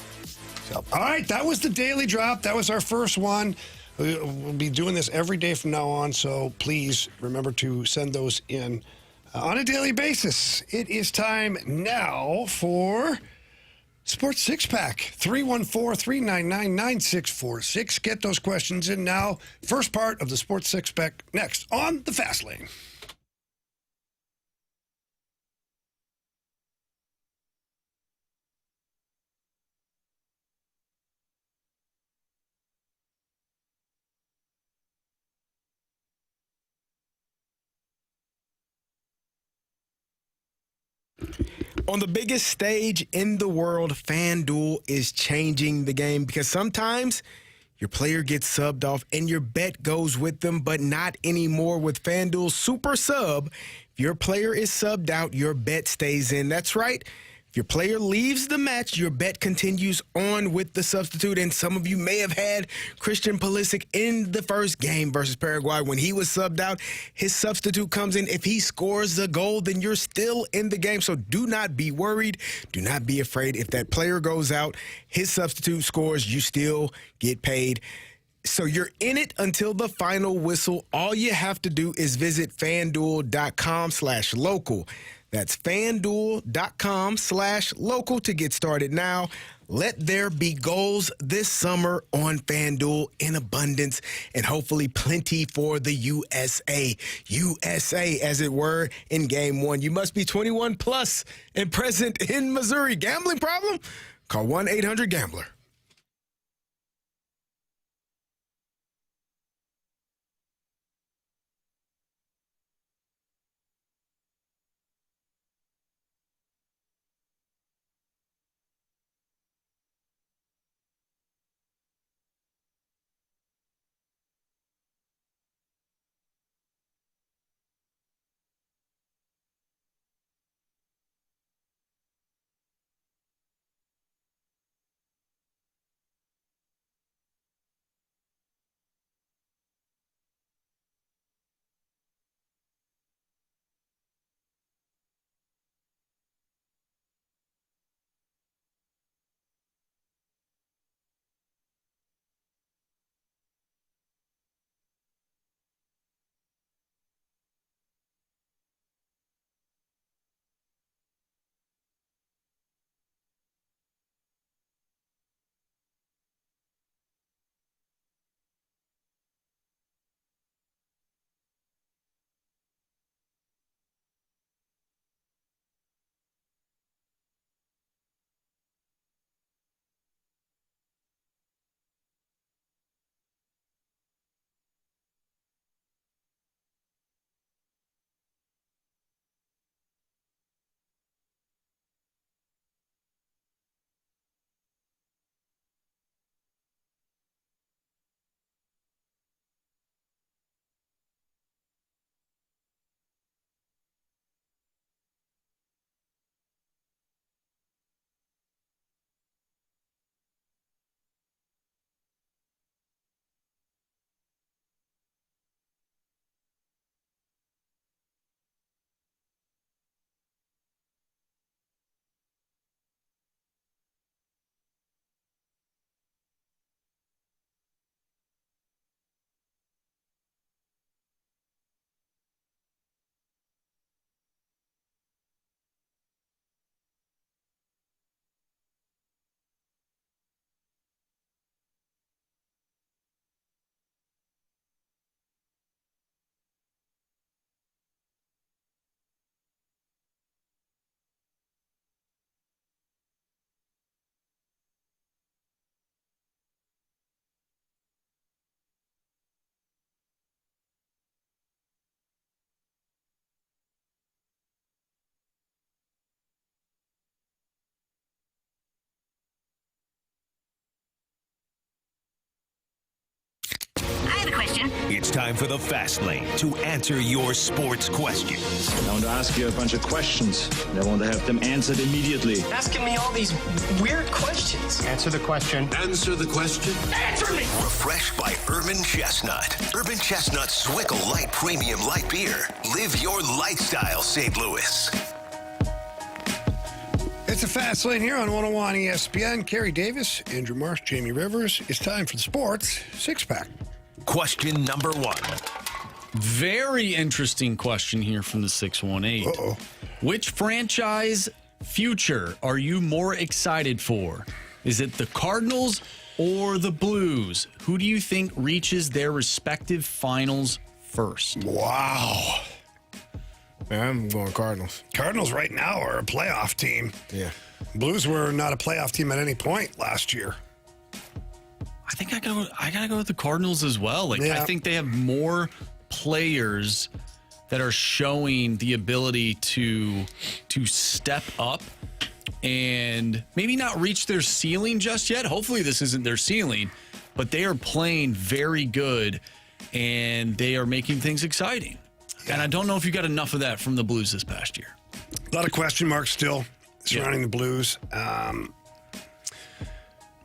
So, all right, that was the Daily Drop. That was our first one. We'll be doing this every day from now on, so please remember to send those in on a daily basis. It is time now for Sports Six Pack. 314-399-9646. Get those questions in now. First part of the Sports Six Pack next on the Fast Lane. On the biggest stage in the world, FanDuel is changing the game because sometimes your player gets subbed off and your bet goes with them, but not anymore with FanDuel Super Sub. If your player is subbed out, your bet stays in. That's right. If your player leaves the match, your bet continues on with the substitute. And some of you may have had Christian Pulisic in the first game versus Paraguay. When he was subbed out, his substitute comes in. If he scores the goal, then you're still in the game. So do not be worried. Do not be afraid. If that player goes out, his substitute scores, you still get paid. So you're in it until the final whistle. All you have to do is visit FanDuel.com/local. That's FanDuel.com/local to get started now. Let there be goals this summer on FanDuel in abundance and hopefully plenty for the USA. USA, as it were, in Game 1. You must be 21 plus and present in Missouri. Gambling problem? Call 1-800-GAMBLER. It's time for the Fast Lane to answer your sports questions. I want to ask you a bunch of questions. I want to have them answered immediately. Asking me all these weird questions. Answer the question. Answer the question. Answer me! Refreshed by Urban Chestnut. Urban Chestnut Swickle Light Premium Light Beer. Live your lifestyle, St. Louis. It's a Fast Lane here on 101 ESPN. Carey Davis, Andrew Marsh, Jamie Rivers. It's time for the Sports Six-Pack. Question number 1. Very interesting question here from the 618. Uh-oh. Which franchise future are you more excited for? Is it the Cardinals or the Blues? Who do you think reaches their respective finals first? Wow. Man, I'm going Cardinals. Cardinals right now are a playoff team. Yeah. Blues were not a playoff team at any point last year. I think I gotta go with the Cardinals as well. Like, Yeah. I think they have more players that are showing the ability to step up and maybe not reach their ceiling just yet. Hopefully this isn't their ceiling, but they are playing very good and they are making things exciting. And I don't know if you got enough of that from the Blues this past year. A lot of question marks still surrounding the Blues.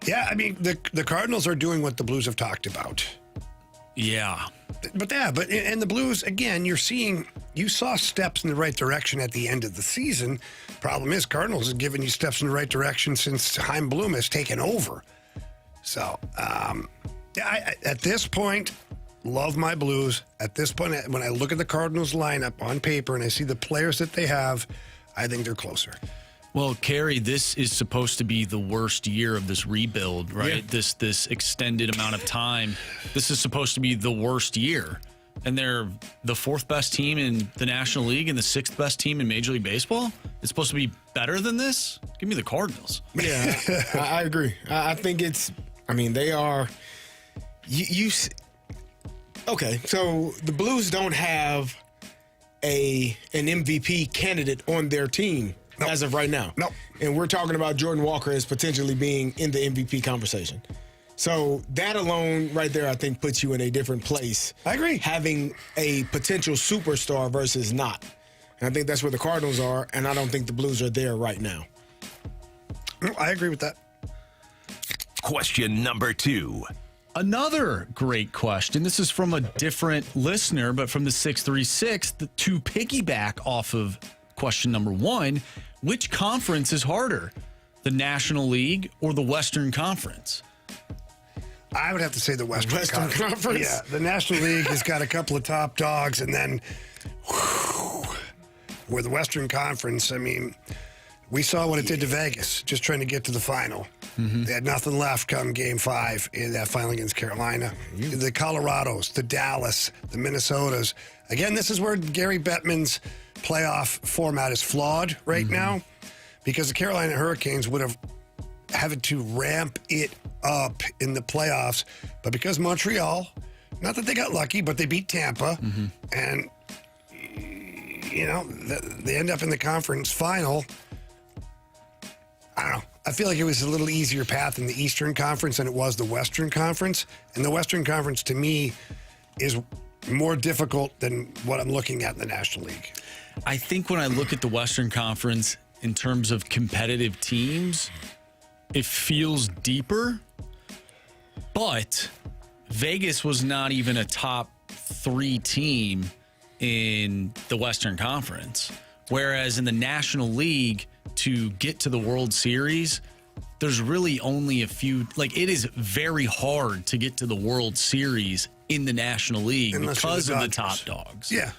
Yeah, I mean, the Cardinals are doing what the Blues have talked about. Yeah. But and the Blues, again, you saw steps in the right direction at the end of the season. Problem is, Cardinals has given you steps in the right direction since Chaim Bloom has taken over. So, at this point, love my Blues. At this point, when I look at the Cardinals lineup on paper and I see the players that they have, I think they're closer. Well, Carey, this is supposed to be the worst year of this rebuild, right? Yeah. This extended amount of time. This is supposed to be the worst year. And they're the 4th best team in the National League and the 6th best team in Major League Baseball? It's supposed to be better than this? Give me the Cardinals. Yeah, I agree. I think they are. Okay, so the Blues don't have an MVP candidate on their team as of right now. No. And we're talking about Jordan Walker as potentially being in the MVP conversation. So that alone right there, I think, puts you in a different place. I agree. Having a potential superstar versus not. And I think that's where the Cardinals are, and I don't think the Blues are there right now. I agree with that. Question number 2. Another great question. This is from a different listener, but from the 636, to piggyback off of question number 1, which conference is harder, the National League or the Western Conference? I would have to say the Western Conference. Yeah, the National League has got a couple of top dogs, and then where the Western Conference, I mean, we saw what it did to Vegas, just trying to get to the final. Mm-hmm. They had nothing left come Game 5 in that final against Carolina. The Colorados, the Dallas, the Minnesotas. Again, this is where Gary Bettman's playoff format is flawed right now, because the Carolina Hurricanes would have had to ramp it up in the playoffs. But because Montreal, not that they got lucky, but they beat Tampa, and, they end up in the conference final. I don't know. I feel like it was a little easier path in the Eastern Conference than it was the Western Conference. And the Western Conference, to me, is more difficult than what I'm looking at in the National League. I think when I look at the Western Conference in terms of competitive teams, it feels deeper. But Vegas was not even a top 3 team in the Western Conference. Whereas in the National League, to get to the World Series, there's really only a few. Like, it is very hard to get to the World Series in the National League because of the top dogs. Yeah.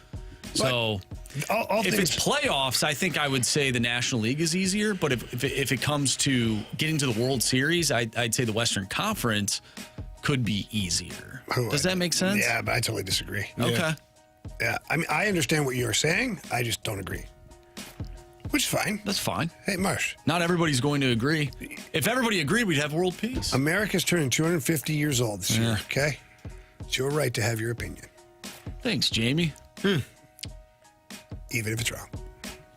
So if it's playoffs, I think I would say the National League is easier. But if it comes to getting to the World Series, I'd say the Western Conference could be easier. Does that make sense? Yeah, but I totally disagree. Okay. Yeah, I mean, I understand what you're saying. I just don't agree. Which is fine. That's fine. Hey, Marsh. Not everybody's going to agree. If everybody agreed, we'd have world peace. America's turning 250 years old this year, okay? It's your right to have your opinion. Thanks, Jamie. Even if it's wrong.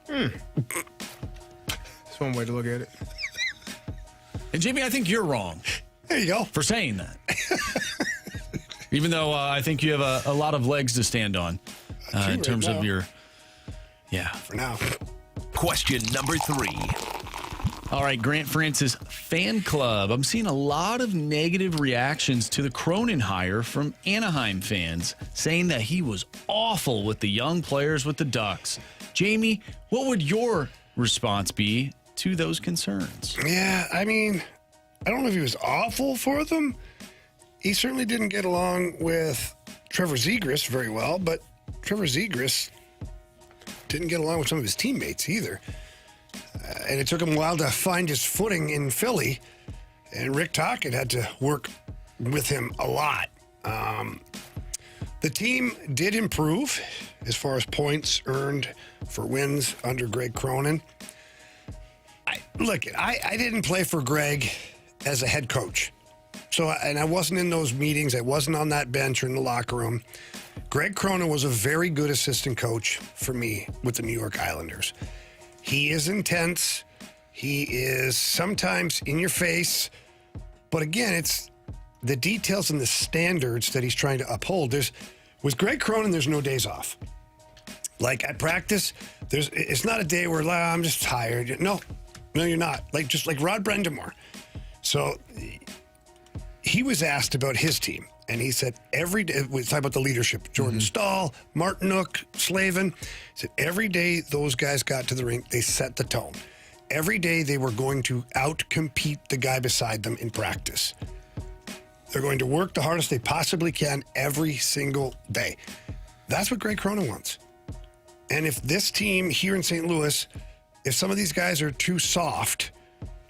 That's one way to look at it. And Jamie, I think you're wrong. There you go. For saying that. Even though I think you have a lot of legs to stand on in terms of your, For now. Question number 3. All right, Grant Francis fan club. I'm seeing a lot of negative reactions to the Cronin hire from Anaheim fans, saying that he was awful with the young players with the Ducks. Jamie, what would your response be to those concerns? Yeah, I mean, I don't know if he was awful for them. He certainly didn't get along with Trevor Zegras very well, but Trevor Zegras didn't get along with some of his teammates either. And it took him a while to find his footing in Philly. And Rick Tocchet had to work with him a lot. The team did improve as far as points earned for wins under Greg Cronin. I didn't play for Greg as a head coach. And I wasn't in those meetings. I wasn't on that bench or in the locker room. Greg Cronin was a very good assistant coach for me with the New York Islanders. He is intense. He is sometimes in your face. But again, it's the details and the standards that he's trying to uphold. With Greg Cronin, there's no days off. Like at practice, it's not a day where I'm just tired. No, you're not. Just like Rod Brendamore. So he was asked about his team. And he said every day, we talk about the leadership, Jordan Stahl, Martinook, Slavin. He said every day those guys got to the rink, they set the tone. Every day they were going to out-compete the guy beside them in practice. They're going to work the hardest they possibly can every single day. That's what Greg Cronin wants. And if this team here in St. Louis, if some of these guys are too soft,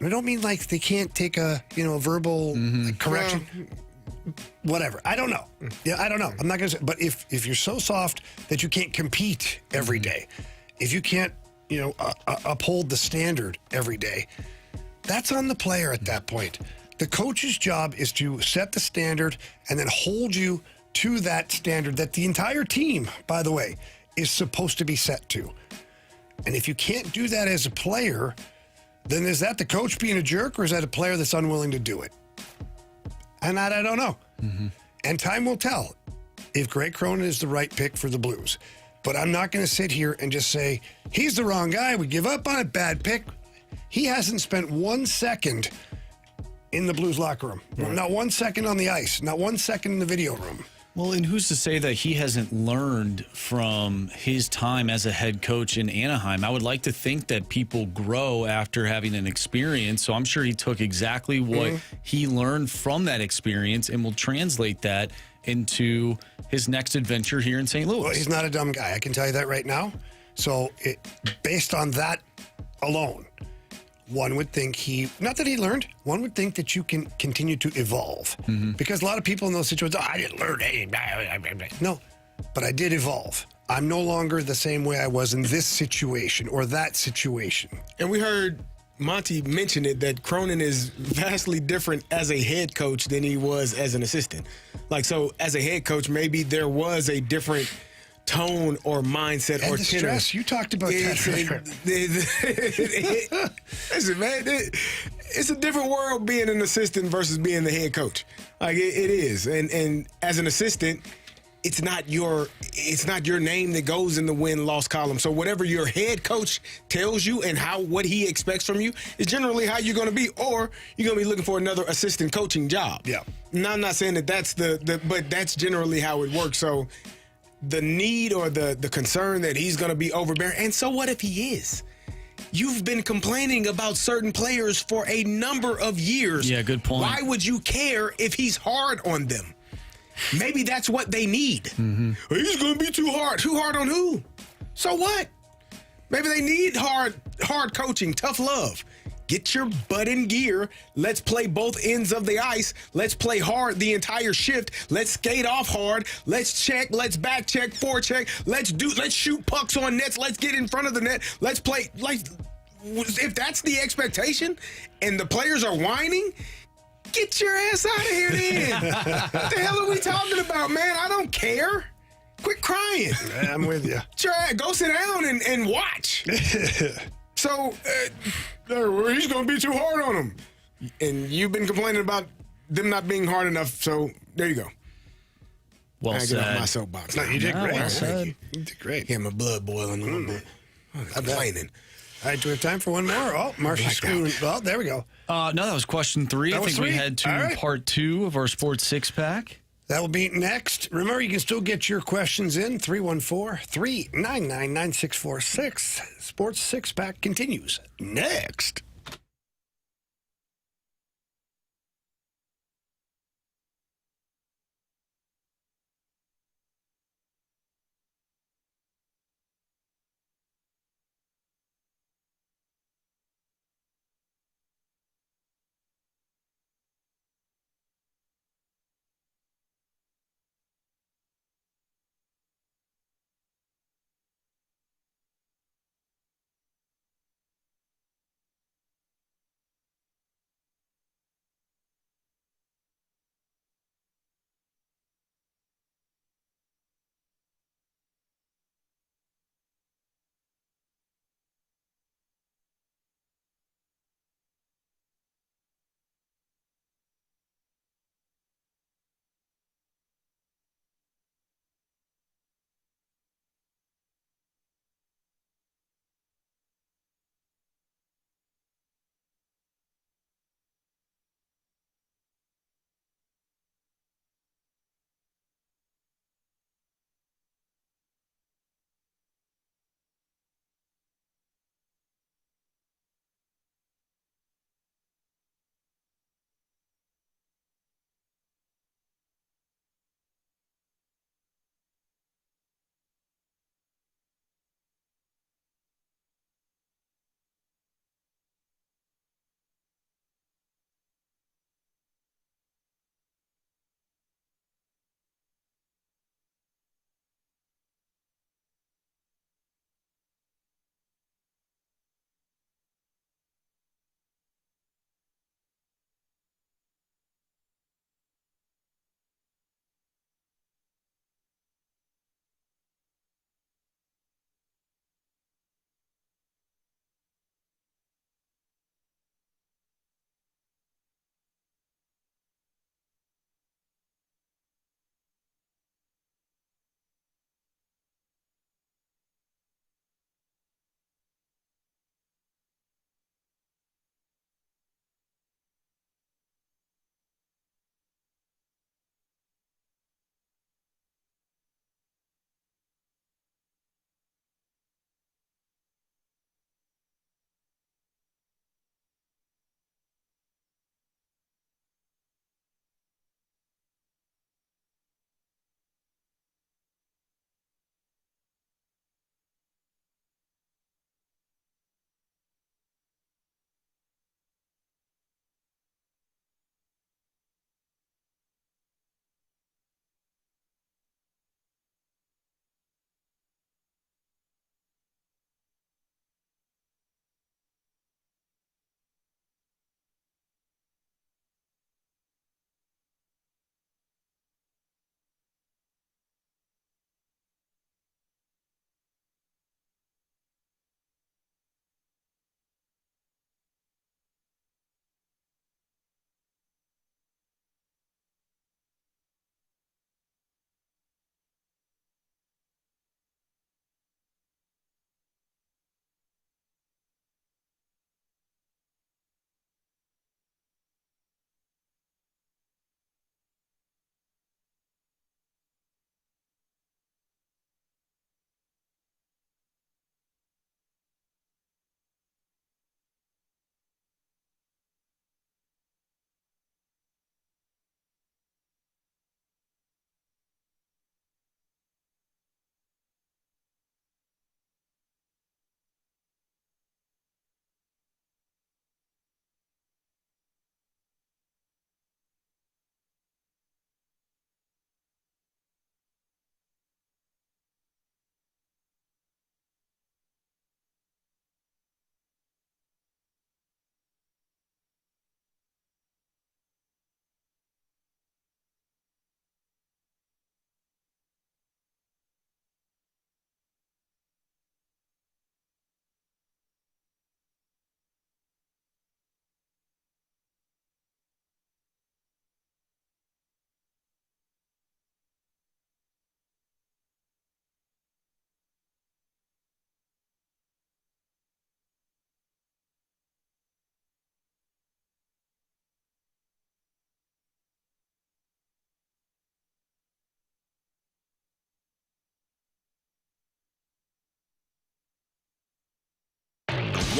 I don't mean like they can't take a verbal correction. Whatever. I don't know. Yeah, I don't know. I'm not going to say, but if you're so soft that you can't compete every day, if you can't, uphold the standard every day, that's on the player at that point. The coach's job is to set the standard and then hold you to that standard that the entire team, by the way, is supposed to be set to. And if you can't do that as a player, then is that the coach being a jerk or is that a player that's unwilling to do it? And that I don't know. And time will tell if Greg Cronin is the right pick for the Blues. But I'm not going to sit here and just say, he's the wrong guy. We give up on a bad pick. He hasn't spent 1 second in the Blues locker room. Right. Not 1 second on the ice. Not 1 second in the video room. Well, and who's to say that he hasn't learned from his time as a head coach in Anaheim? I would like to think that people grow after having an experience. So I'm sure he took exactly what he learned from that experience and will translate that into his next adventure here in St. Louis. Well, he's not a dumb guy. I can tell you that right now. So based on that alone, one would think not that he learned, one would think that you can continue to evolve. Because a lot of people in those situations, I didn't learn anything. No, but I did evolve. I'm no longer the same way I was in this situation or that situation. And we heard Monty mention it, that Cronin is vastly different as a head coach than he was as an assistant. So as a head coach, maybe there was a different tone or mindset and or the tenor. Stress. You talked about that. Listen, man, it's a different world being an assistant versus being the head coach. It is, and as an assistant, it's not your name that goes in the win-loss column. So whatever your head coach tells you and what he expects from you is generally how you're going to be, or you're going to be looking for another assistant coaching job. Yeah. Now, I'm not saying that that's but that's generally how it works. So the need or the concern that he's going to be overbearing, and so what if he is? You've been complaining about certain players for a number of years. Yeah, good point. Why would you care if he's hard on them? Maybe that's what they need. He's going to be too hard. Too hard on who? So what? Maybe they need hard coaching, tough love. Get your butt in gear. Let's play both ends of the ice. Let's play hard the entire shift. Let's skate off hard. Let's check. Let's back check, forecheck. Let's shoot pucks on nets. Let's get in front of the net. Let's play. If that's the expectation and the players are whining, get your ass out of here then. What the hell are we talking about, man? I don't care. Quit crying. I'm with you. Go sit down and watch. So he's going to be too hard on him. And you've been complaining about them not being hard enough, so there you go. Well I get off said. my soapbox. No, you did great. well man. said. You did great. Yeah, my blood boiling a little bit. I'm complaining. All right, do we have time for one more? Oh, Marsh is screwing. Well, there we go. No, that was question 3. That I was think we 3? head to All right. part 2 of our Sports Six Pack. That will be next. Remember, you can still get your questions in 314-399-9646. Sports Six Pack continues next.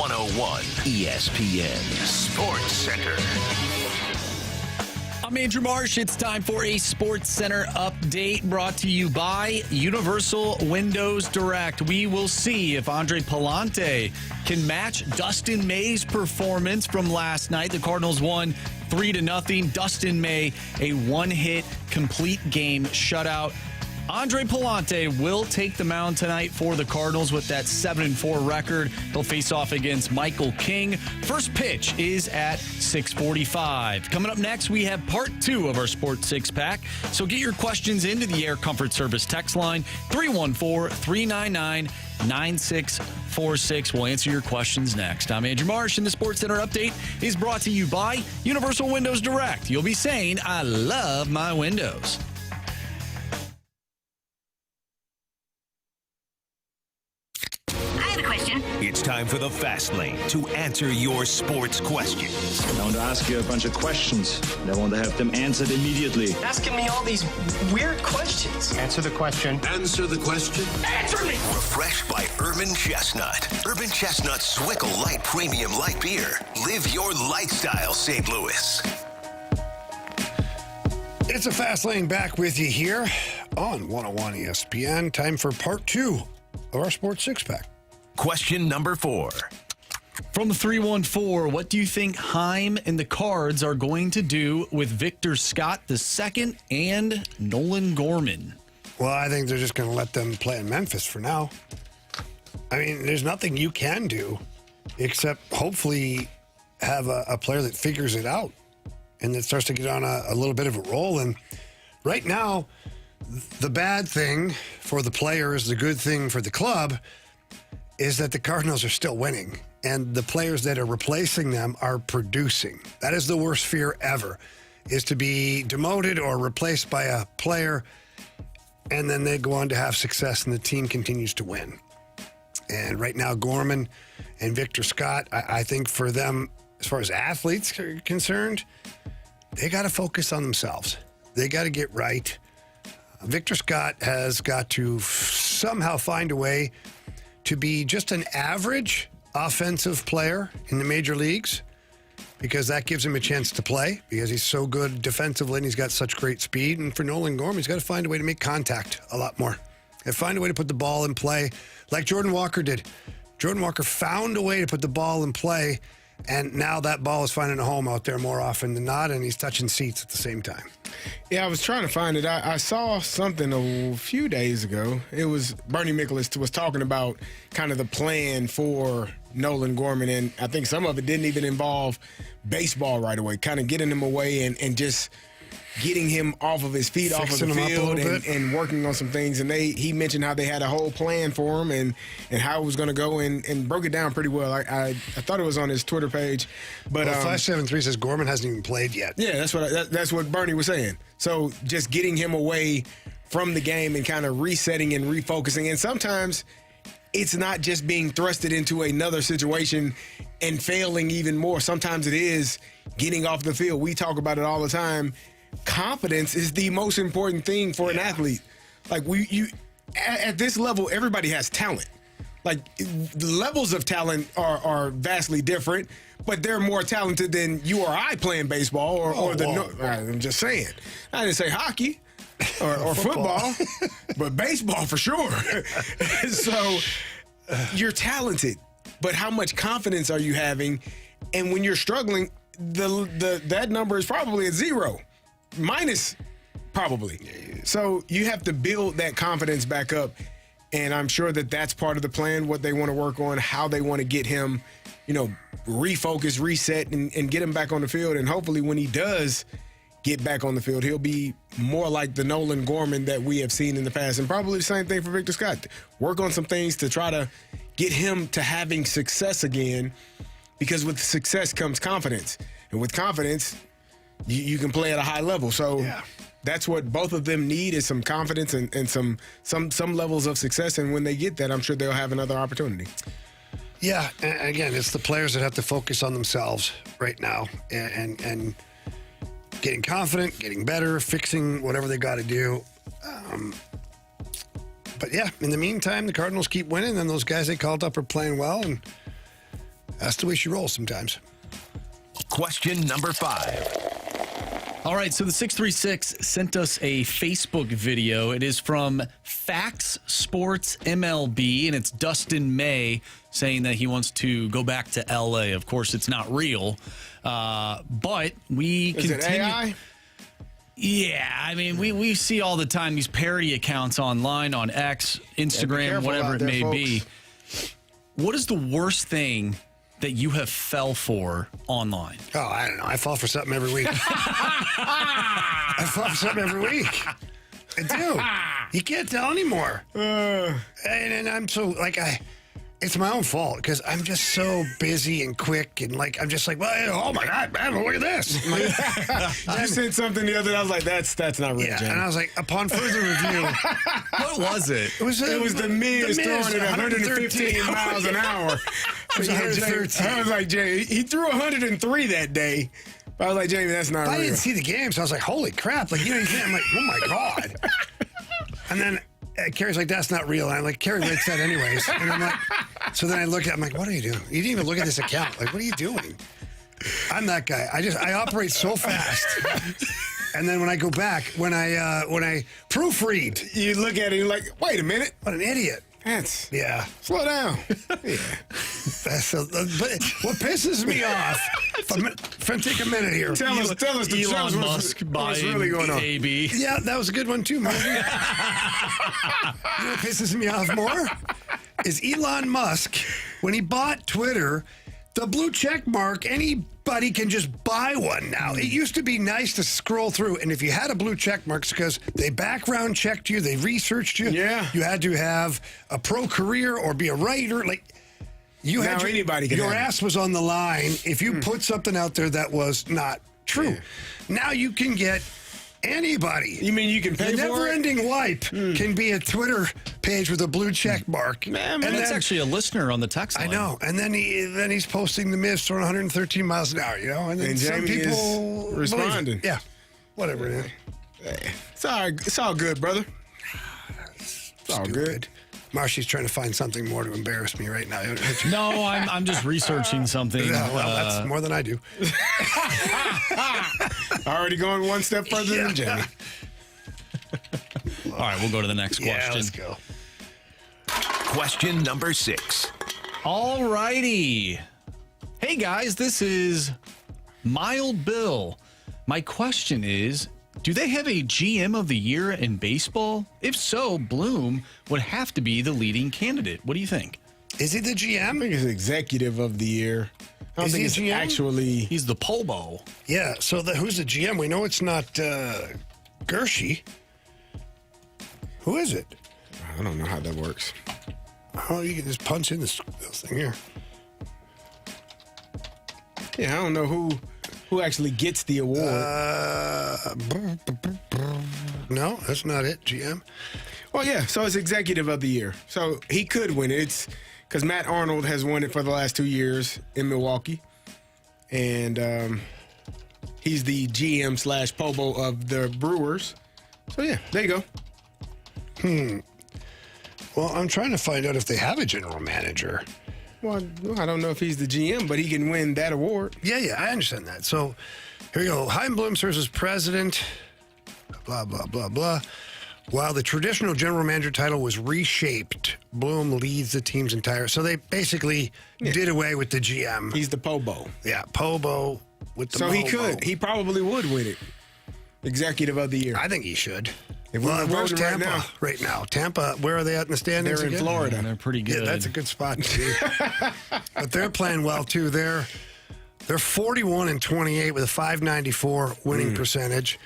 101 ESPN Sports Center. I'm Andrew Marsh. It's time for a Sports Center update brought to you by Universal Windows Direct. We will see if Andre Palante can match Dustin May's performance from last night. The Cardinals won 3-0. Dustin May, a one-hit complete game shutout. Andre Palante will take the mound tonight for the Cardinals with that 7-4 record. He'll face off against Michael King. First pitch is at 6:45. Coming up next, we have part 2 of our Sports Six Pack. So get your questions into the Air Comfort Service text line 314-399-9646. We'll answer your questions next. I'm Andrew Marsh, and the Sports Center update is brought to you by Universal Windows Direct. You'll be saying, I love my windows. It's time for the Fast Lane to answer your sports questions. I want to ask you a bunch of questions, and I want to have them answered immediately. Asking me all these weird questions. Answer the question. Answer the question. Answer me! Refreshed by Urban Chestnut. Urban Chestnut Swickle Light Premium Light Beer. Live your lifestyle, St. Louis. It's a Fast Lane back with you here on 101 ESPN. Time for part 2 of our Sports Six Pack. Question number 4. From the 314, what do you think Chaim and the Cards are going to do with Victor Scott II and Nolan Gorman? Well, I think they're just going to let them play in Memphis for now. I mean, there's nothing you can do except hopefully have a player that figures it out and that starts to get on a little bit of a roll. And right now, the bad thing for the players, the good thing for the club, is that the Cardinals are still winning, and the players that are replacing them are producing. That is the worst fear ever, is to be demoted or replaced by a player, and then they go on to have success, and the team continues to win. And right now, Gorman and Victor Scott, I think for them, as far as athletes are concerned, they got to focus on themselves. They got to get right. Victor Scott has got to somehow find a way to be just an average offensive player in the major leagues, because that gives him a chance to play, because he's so good defensively and he's got such great speed. And for Nolan Gorman, he's got to find a way to make contact a lot more and find a way to put the ball in play like Jordan Walker did. Jordan Walker found a way to put the ball in play, and now that ball is finding a home out there more often than not, and he's touching seats at the same time. Yeah, I was trying to find it. I saw something a few days ago. It was Bernie Miklasz was talking about kind of the plan for Nolan Gorman, and I think some of it didn't even involve baseball right away, kind of getting him away and just getting him off of his feet, Fixing off of the field, and working on some things. And he mentioned how they had a whole plan for him and how it was going to go, and broke it down pretty well. I thought it was on his Twitter page. But 573 says Gorman hasn't even played yet. Yeah, that's what Bernie was saying. So just getting him away from the game and kind of resetting and refocusing. And sometimes it's not just being thrusted into another situation and failing even more. Sometimes it is getting off the field. We talk about it all the time. Confidence is the most important thing for an athlete. Like at this level, everybody has talent. Like the levels of talent are vastly different, but they're more talented than you or I playing baseball I'm just saying. I didn't say hockey or football, but baseball for sure. So you're talented, but how much confidence are you having? And when you're struggling, that number is probably at 0. Minus, probably. So you have to build that confidence back up, and I'm sure that that's part of the plan, what they want to work on, how they want to get him, refocus, reset, and get him back on the field. And hopefully when he does get back on the field, he'll be more like the Nolan Gorman that we have seen in the past. And probably the same thing for Victor Scott. Work on some things to try to get him to having success again, because with success comes confidence. And with confidence, you can play at a high level. So that's what both of them need, is some confidence and some levels of success. And when they get that, I'm sure they'll have another opportunity. Yeah, and again, it's the players that have to focus on themselves right now and getting confident, getting better, fixing whatever they got to do. But yeah, in the meantime, the Cardinals keep winning, and those guys they called up are playing well, and That's the way she rolls sometimes. Question number 5. All right, so the 636 sent us a Facebook video. It is from Fax Sports MLB, and it's Dustin May saying that he wants to go back to L.A. Of course, it's not real, but we continue. Is it AI? Yeah, I mean, we see all the time these parody accounts online, on X, Instagram, whatever it may be. What is the worst thing that you have fell for online? Oh, I don't know. I fall for something every week. I fall for something every week. I do. You can't tell anymore. And I'm so, it's my own fault because I'm just so busy and quick and I'm just like, well, oh my God, man, look at this. You said something the other day. I was like, that's not real, Jamie. And I was like, upon further review. What was it? It was the Miz throwing it 115 miles an hour. I was like, Jamie, he threw 103 that day. But I was like, Jamie, that's not real. I didn't see the game, so I was like, holy crap. You can't. I'm like, oh my God. And then Carrie's like, that's not real. And I'm like, Carrie writes that anyways. And I'm like, so then I look at, I'm like, what are you doing? You didn't even look at this account. What are you doing? I'm that guy. I operate so fast. And then when I go back, when I proofread, you look at it, you're like, wait a minute. What an idiot. Yeah. Slow down. Yeah. But what pisses me off, if I take a minute here. Tell us Elon Musk what's really going on. AB. Yeah, that was a good one too, man. You know what pisses me off more? Is Elon Musk, when he bought Twitter, the blue check mark, anybody can just buy one now. It used to be nice to scroll through, and if you had a blue check mark, it's because they background checked you, they researched you. Yeah. You had to have a pro career or be a writer. Anybody can your have ass was on the line if you put something out there that was not true. Yeah. Now you can get anybody. You mean you can pay for it? The never-ending wipe can be a Twitter page with a blue check mark. Man, and that's actually a listener on the text line. I know. And then he's posting the Miz throwing 113 miles an hour, And then some Jamie people is responding. Yeah. Whatever it is. Hey, it's all good, brother. It's all good. Marshy's trying to find something more to embarrass me right now. No, I'm just researching something. Well, that's more than I do. Already going one step further than Jamie. All right, we'll go to the next question. Yeah, let's go. Question number 6. All righty. Hey, guys, this is Mild Bill. My question is, do they have a GM of the year in baseball? If so, Bloom would have to be the leading candidate. What do you think? Is he the GM? I think he's executive of the year. I don't think it's GM? actually... He's the Pobo. Yeah, so who's the GM? We know it's not Gershie. Who is it? I don't know how that works. Oh, you can just punch in this thing here. Yeah, I don't know who actually gets the award. No, that's not it, GM. Well, yeah, so it's executive of the year. So he could win it. It's because Matt Arnold has won it for the last 2 years in Milwaukee. And he's the GM / Pobo of the Brewers. So, yeah, there you go. Well, I'm trying to find out if they have a general manager. Well, I don't know if he's the GM, but he can win that award. Yeah, I understand that. So here we go. Chaim Bloom serves as president, blah, blah, blah, blah. While the traditional general manager title was reshaped, Bloom leads the team's entire... So they basically did away with the GM. He's the Pobo. Yeah, Pobo with the So he could. He probably would win it. Executive of the year. I think he should. Where's Tampa right now? Tampa, where are they at in the standings? They're in again? Florida. Yeah, they're pretty good. Yeah, that's a good spot to be. But they're playing well, too. They're 41-28 with a .594 winning percentage.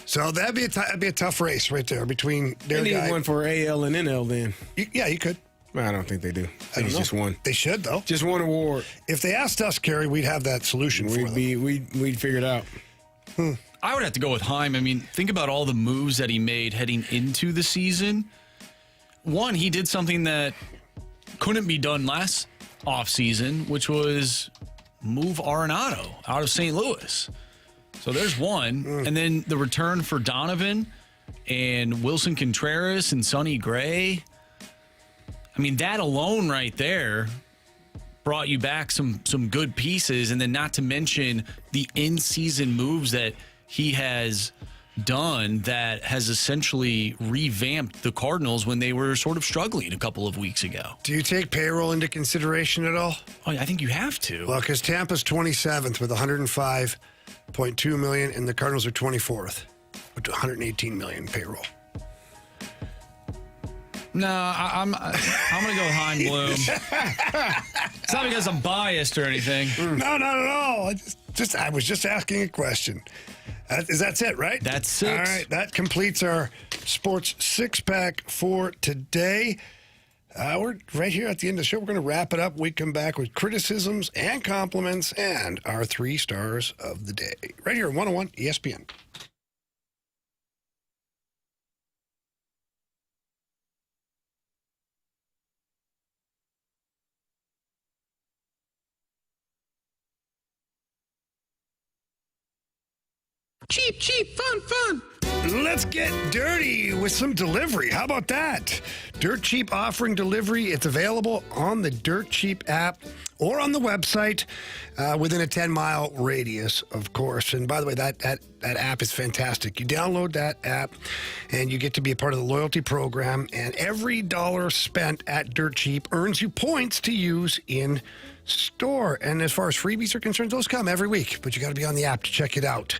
So that'd be a tough race right there between their guy. They need one for AL and NL then. Yeah, you could. I don't think they do. I think it's just one. They should, though. Just one award. If they asked us, Carey, we'd have that solution for them. We'd figure it out. I would have to go with Chaim. I mean, think about all the moves that he made heading into the season. One, he did something that couldn't be done last offseason, which was move Arenado out of St. Louis. So there's one. And then the return for Donovan and Wilson Contreras and Sonny Gray. I mean, that alone right there brought you back some good pieces, and then not to mention the in-season moves that he has done that has essentially revamped the Cardinals when they were sort of struggling a couple of weeks ago. Do you take payroll into consideration at all? Oh, I think you have to. Well, because Tampa's 27th with $105.2 million, and the Cardinals are 24th with $118 million payroll. No, I'm going to go Chaim Bloom. It's not because I'm biased or anything. No, not at all. I was just asking a question. That's it, right? That's 6. All right, that completes our sports six-pack for today. We're right here at the end of the show. We're going to wrap it up. We come back with criticisms and compliments and our 3 stars of the day. Right here at 101 ESPN. Cheap, fun. Let's get dirty with some delivery. How about that? Dirt Cheap offering delivery. It's available on the Dirt Cheap app or on the website within a 10-mile radius, of course. And by the way, that app is fantastic. You download that app and you get to be a part of the loyalty program. And every dollar spent at Dirt Cheap earns you points to use in store. And as far as freebies are concerned, those come every week, but you got to be on the app to check it out.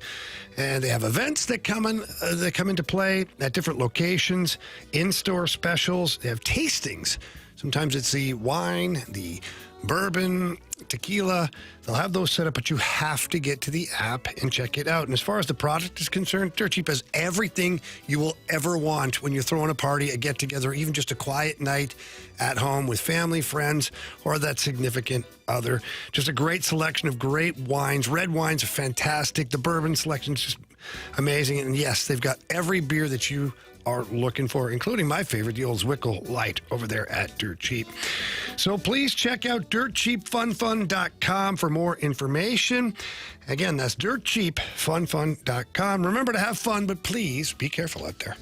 And they have events that come into play at different locations, in-store specials. They have tastings. Sometimes it's the wine, the bourbon, tequila. They'll have those set up, but you have to get to the app and check it out. And as far as the product is concerned, Dirt Cheap has everything you will ever want when you're throwing a party, a get-together, even just a quiet night at home with family, friends, or that significant other. Just a great selection of great wines. Red wines are fantastic. The bourbon selection is just amazing. And yes, they've got every beer that you are looking for, including my favorite, the old Zwickel Light over there at Dirt Cheap. So please check out dirtcheapfunfun.com for more information. Again, that's dirtcheapfunfun.com. Remember to have fun, but please be careful out there.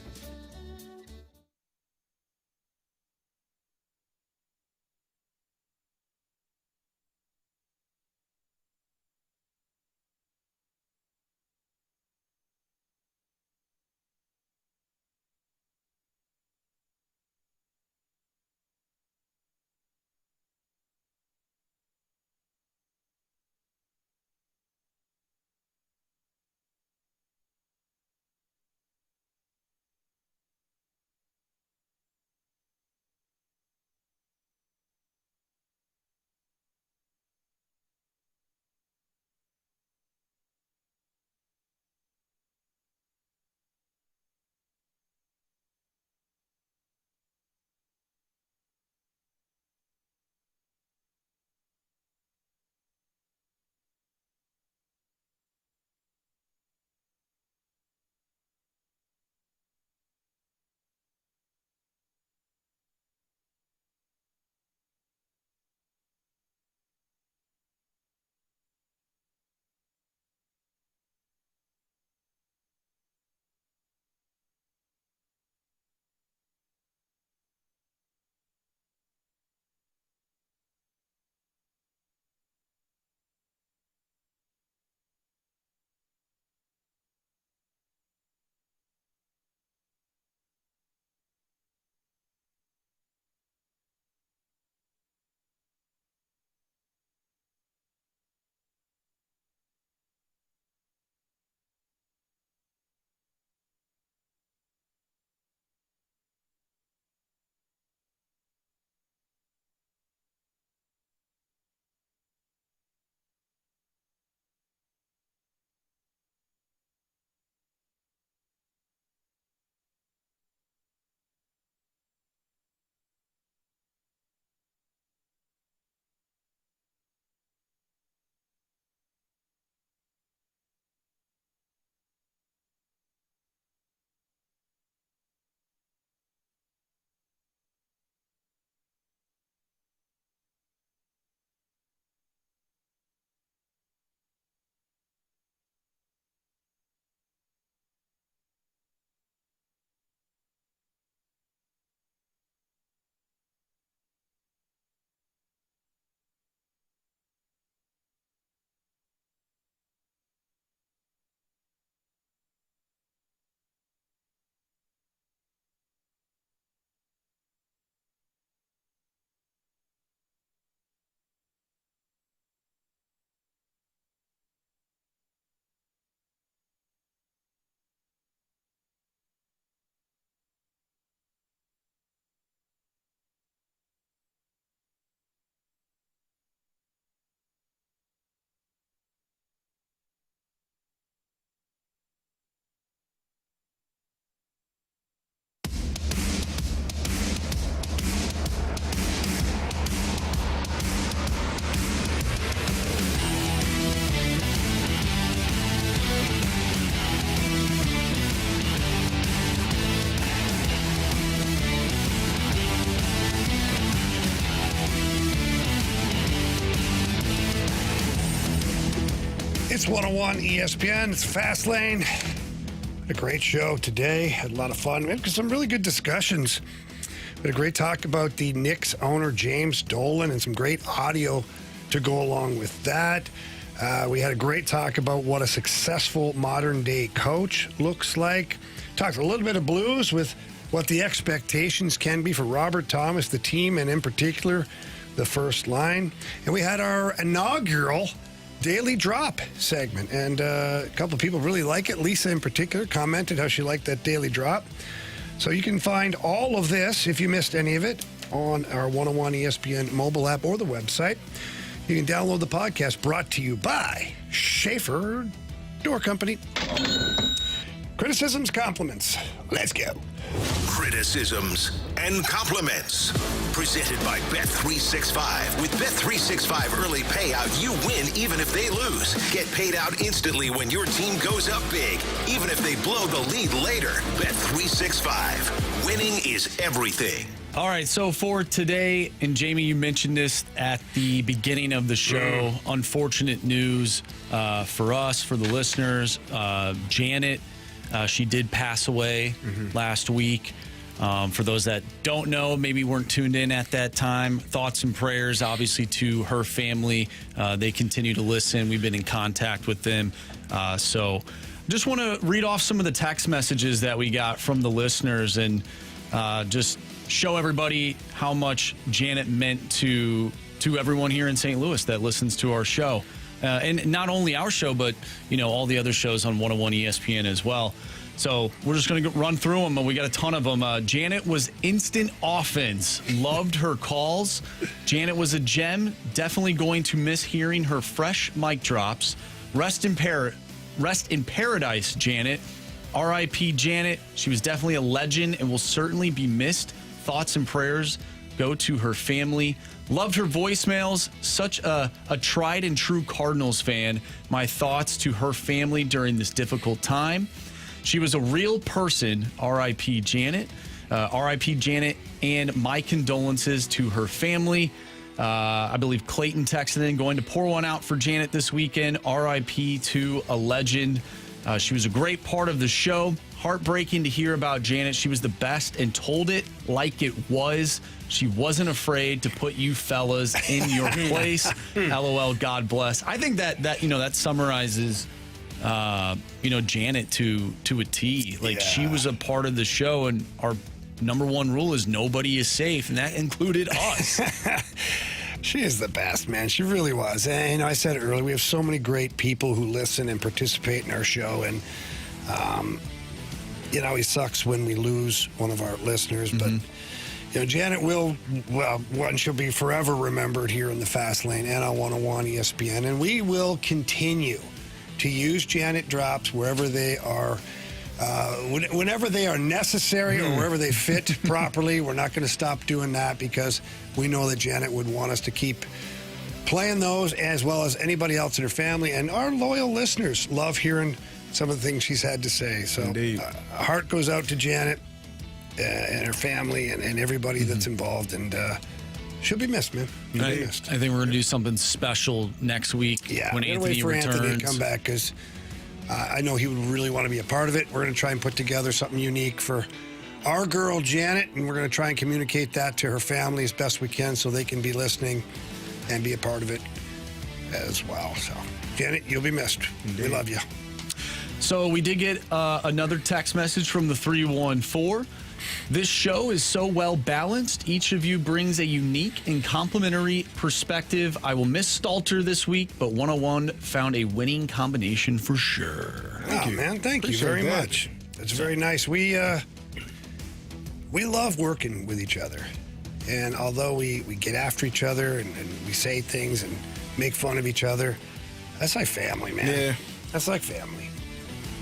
It's 101 ESPN. It's Fast Lane. Had a great show today. Had a lot of fun. We had some really good discussions. We had a great talk about the Knicks owner, James Dolan, and some great audio to go along with that. We had a great talk about what a successful modern-day coach looks like. Talked a little bit of Blues with what the expectations can be for Robert Thomas, the team, and in particular, the first line. And we had our inaugural Daily Drop segment. And a couple of people really like it. Lisa, in particular, commented how she liked that Daily Drop. So you can find all of this, if you missed any of it, on our 101 ESPN mobile app or the website. You can download the podcast, brought to you by Schaefer Door Company. Criticisms, compliments. Let's go. Criticisms and compliments. Presented by Bet365. With Bet365 early payout, you win even if they lose. Get paid out instantly when your team goes up big, even if they blow the lead later. Bet365. Winning is everything. All right, so for today, and Jamie, you mentioned this at the beginning of the show, unfortunate news for us, for the listeners. Janet, she did pass away last week. For those that don't know, maybe weren't tuned in at that time, thoughts and prayers, obviously, to her family. They continue to listen. We've been in contact with them. So just want to read off some of the text messages that we got from the listeners and just show everybody how much Janet meant to everyone here in St. Louis that listens to our show. And not only our show, but, all the other shows on 101 ESPN as well. So we're just going to run through them. We got a ton of them. Janet was instant offense. Loved her calls. Janet was a gem. Definitely going to miss hearing her fresh mic drops. Rest in paradise, Janet. R.I.P. Janet. She was definitely a legend and will certainly be missed. Thoughts and prayers go to her family. Loved her voicemails. Such a tried and true Cardinals fan. My thoughts to her family during this difficult time. She was a real person. R.I.P. Janet. R.I.P. Janet, and my condolences to her family. I believe Clayton texted in, going to pour one out for Janet this weekend. R.I.P. to a legend. She was a great part of the show. Heartbreaking to hear about Janet. She was the best and told it like it was. She wasn't afraid to put you fellas in your place. LOL, God bless. I think that summarizes Janet to a T. Like, she was a part of the show, and our number one rule is nobody is safe, and that included us. She is the best, man. She really was. And I said it earlier, we have so many great people who listen and participate in our show, and it always sucks when we lose one of our listeners, but Janet she'll be forever remembered here in the Fast Lane and on 101 ESPN, and we will continue to use Janet drops wherever they are, whenever they are necessary or wherever they fit properly. We're not going to stop doing that because we know that Janet would want us to keep playing those, as well as anybody else in her family. And our loyal listeners love hearing some of the things she's had to say. So heart goes out to Janet and her family and everybody that's involved. And she'll be missed, man. I think we're going to do something special next week when Anthony for returns. Anthony to come back, because I know he would really want to be a part of it. We're going to try and put together something unique for our girl, Janet, and we're going to try and communicate that to her family as best we can so they can be listening and be a part of it as well. So, Janet, you'll be missed. Indeed. We love you. So we did get another text message from the 314. This show is so well balanced. Each of you brings a unique and complimentary perspective. I will miss Stalter this week, but 101 found a winning combination for sure. Thank you, man. Thank you very much. That's very nice. We love working with each other. And although we get after each other and we say things and make fun of each other, that's like family, man. Yeah. That's like family.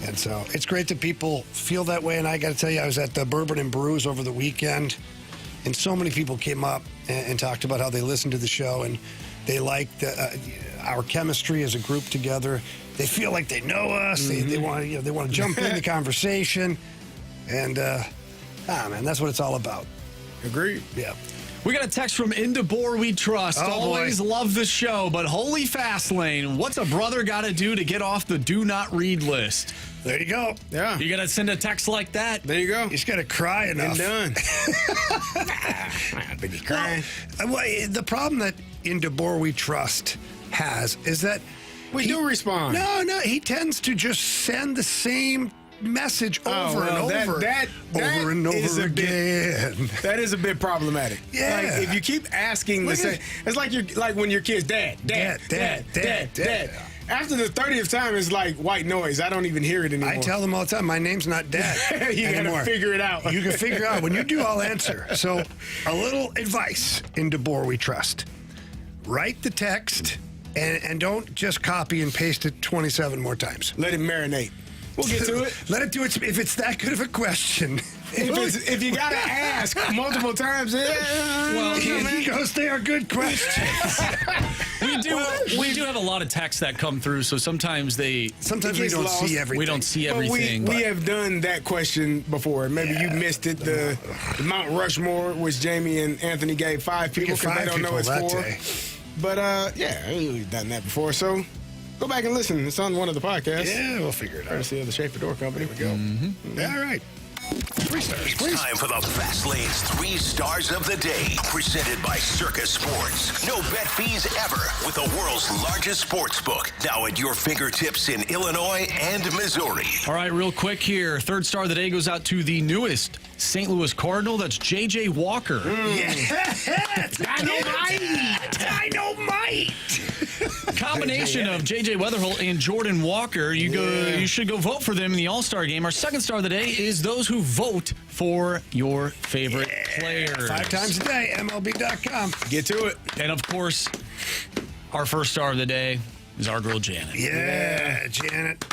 And so it's great that people feel that way. And I got to tell you, I was at the Bourbon and Brews over the weekend, and so many people came up and talked about how they listened to the show and they like our chemistry as a group together. They feel like they know us. They want to jump in the conversation, and man, that's what it's all about. Agreed. Yeah. We got a text from Indebor We Trust. Oh, Always love the show, but holy fast lane. What's a brother got to do to get off the do not read list? There you go. Yeah. You got to send a text like that. There you go. You just got to cry enough. And done. But he's crying. Well, the problem that Indebor We Trust has is that we do respond. No, he tends to just send the same message over and over over and over again. That is a bit problematic. Yeah. Like, if you keep asking the same, it's like when your kids, dad. After the 30th time, it's like white noise. I don't even hear it anymore. I tell them all the time, my name's not Dad. You got to figure it out. You can figure out. When you do, I'll answer. So, a little advice in DeBoer We Trust. Write the text and don't just copy and paste it 27 more times. Let it marinate. We'll get to it. Let it do it. If it's that good of a question. If you got to ask multiple times, well, he goes, they are good questions. We do have a lot of texts that come through, so sometimes we don't see everything. We don't see everything. We have done that question before. Maybe you missed it. The Mount Rushmore, which Jamie and Anthony gave 5 people because they don't know it's 4. Day. But we've done that before. So go back and listen. It's on one of the podcasts. Yeah, we'll figure it out. Courtesy of the Schaefer Door Company. Here we go. Mm-hmm. All right. 3 stars, please. It's time for the Fast Lane's 3 stars of the day, presented by Circus Sports. No bet fees ever with the world's largest sports book, now at your fingertips in Illinois and Missouri. All right, real quick here. 3rd star of the day goes out to the newest St. Louis Cardinal. That's J.J. Walker. Yes! Dynamite! Combination of J.J. Weatherholt and Jordan Walker. You should go vote for them in the All-Star game. Our 2nd star of the day is those who vote for your favorite players. 5 times a day, MLB.com. Get to it. And, of course, our 1st star of the day is our girl, Janet. Yeah, Janet.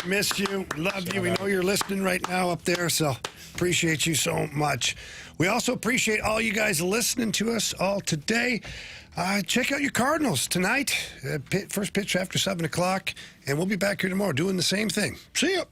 Missed you. Love you. We know you're listening right now up there, so appreciate you so much. We also appreciate all you guys listening to us all today. Check out your Cardinals tonight. First pitch after 7 o'clock, and we'll be back here tomorrow doing the same thing. See ya.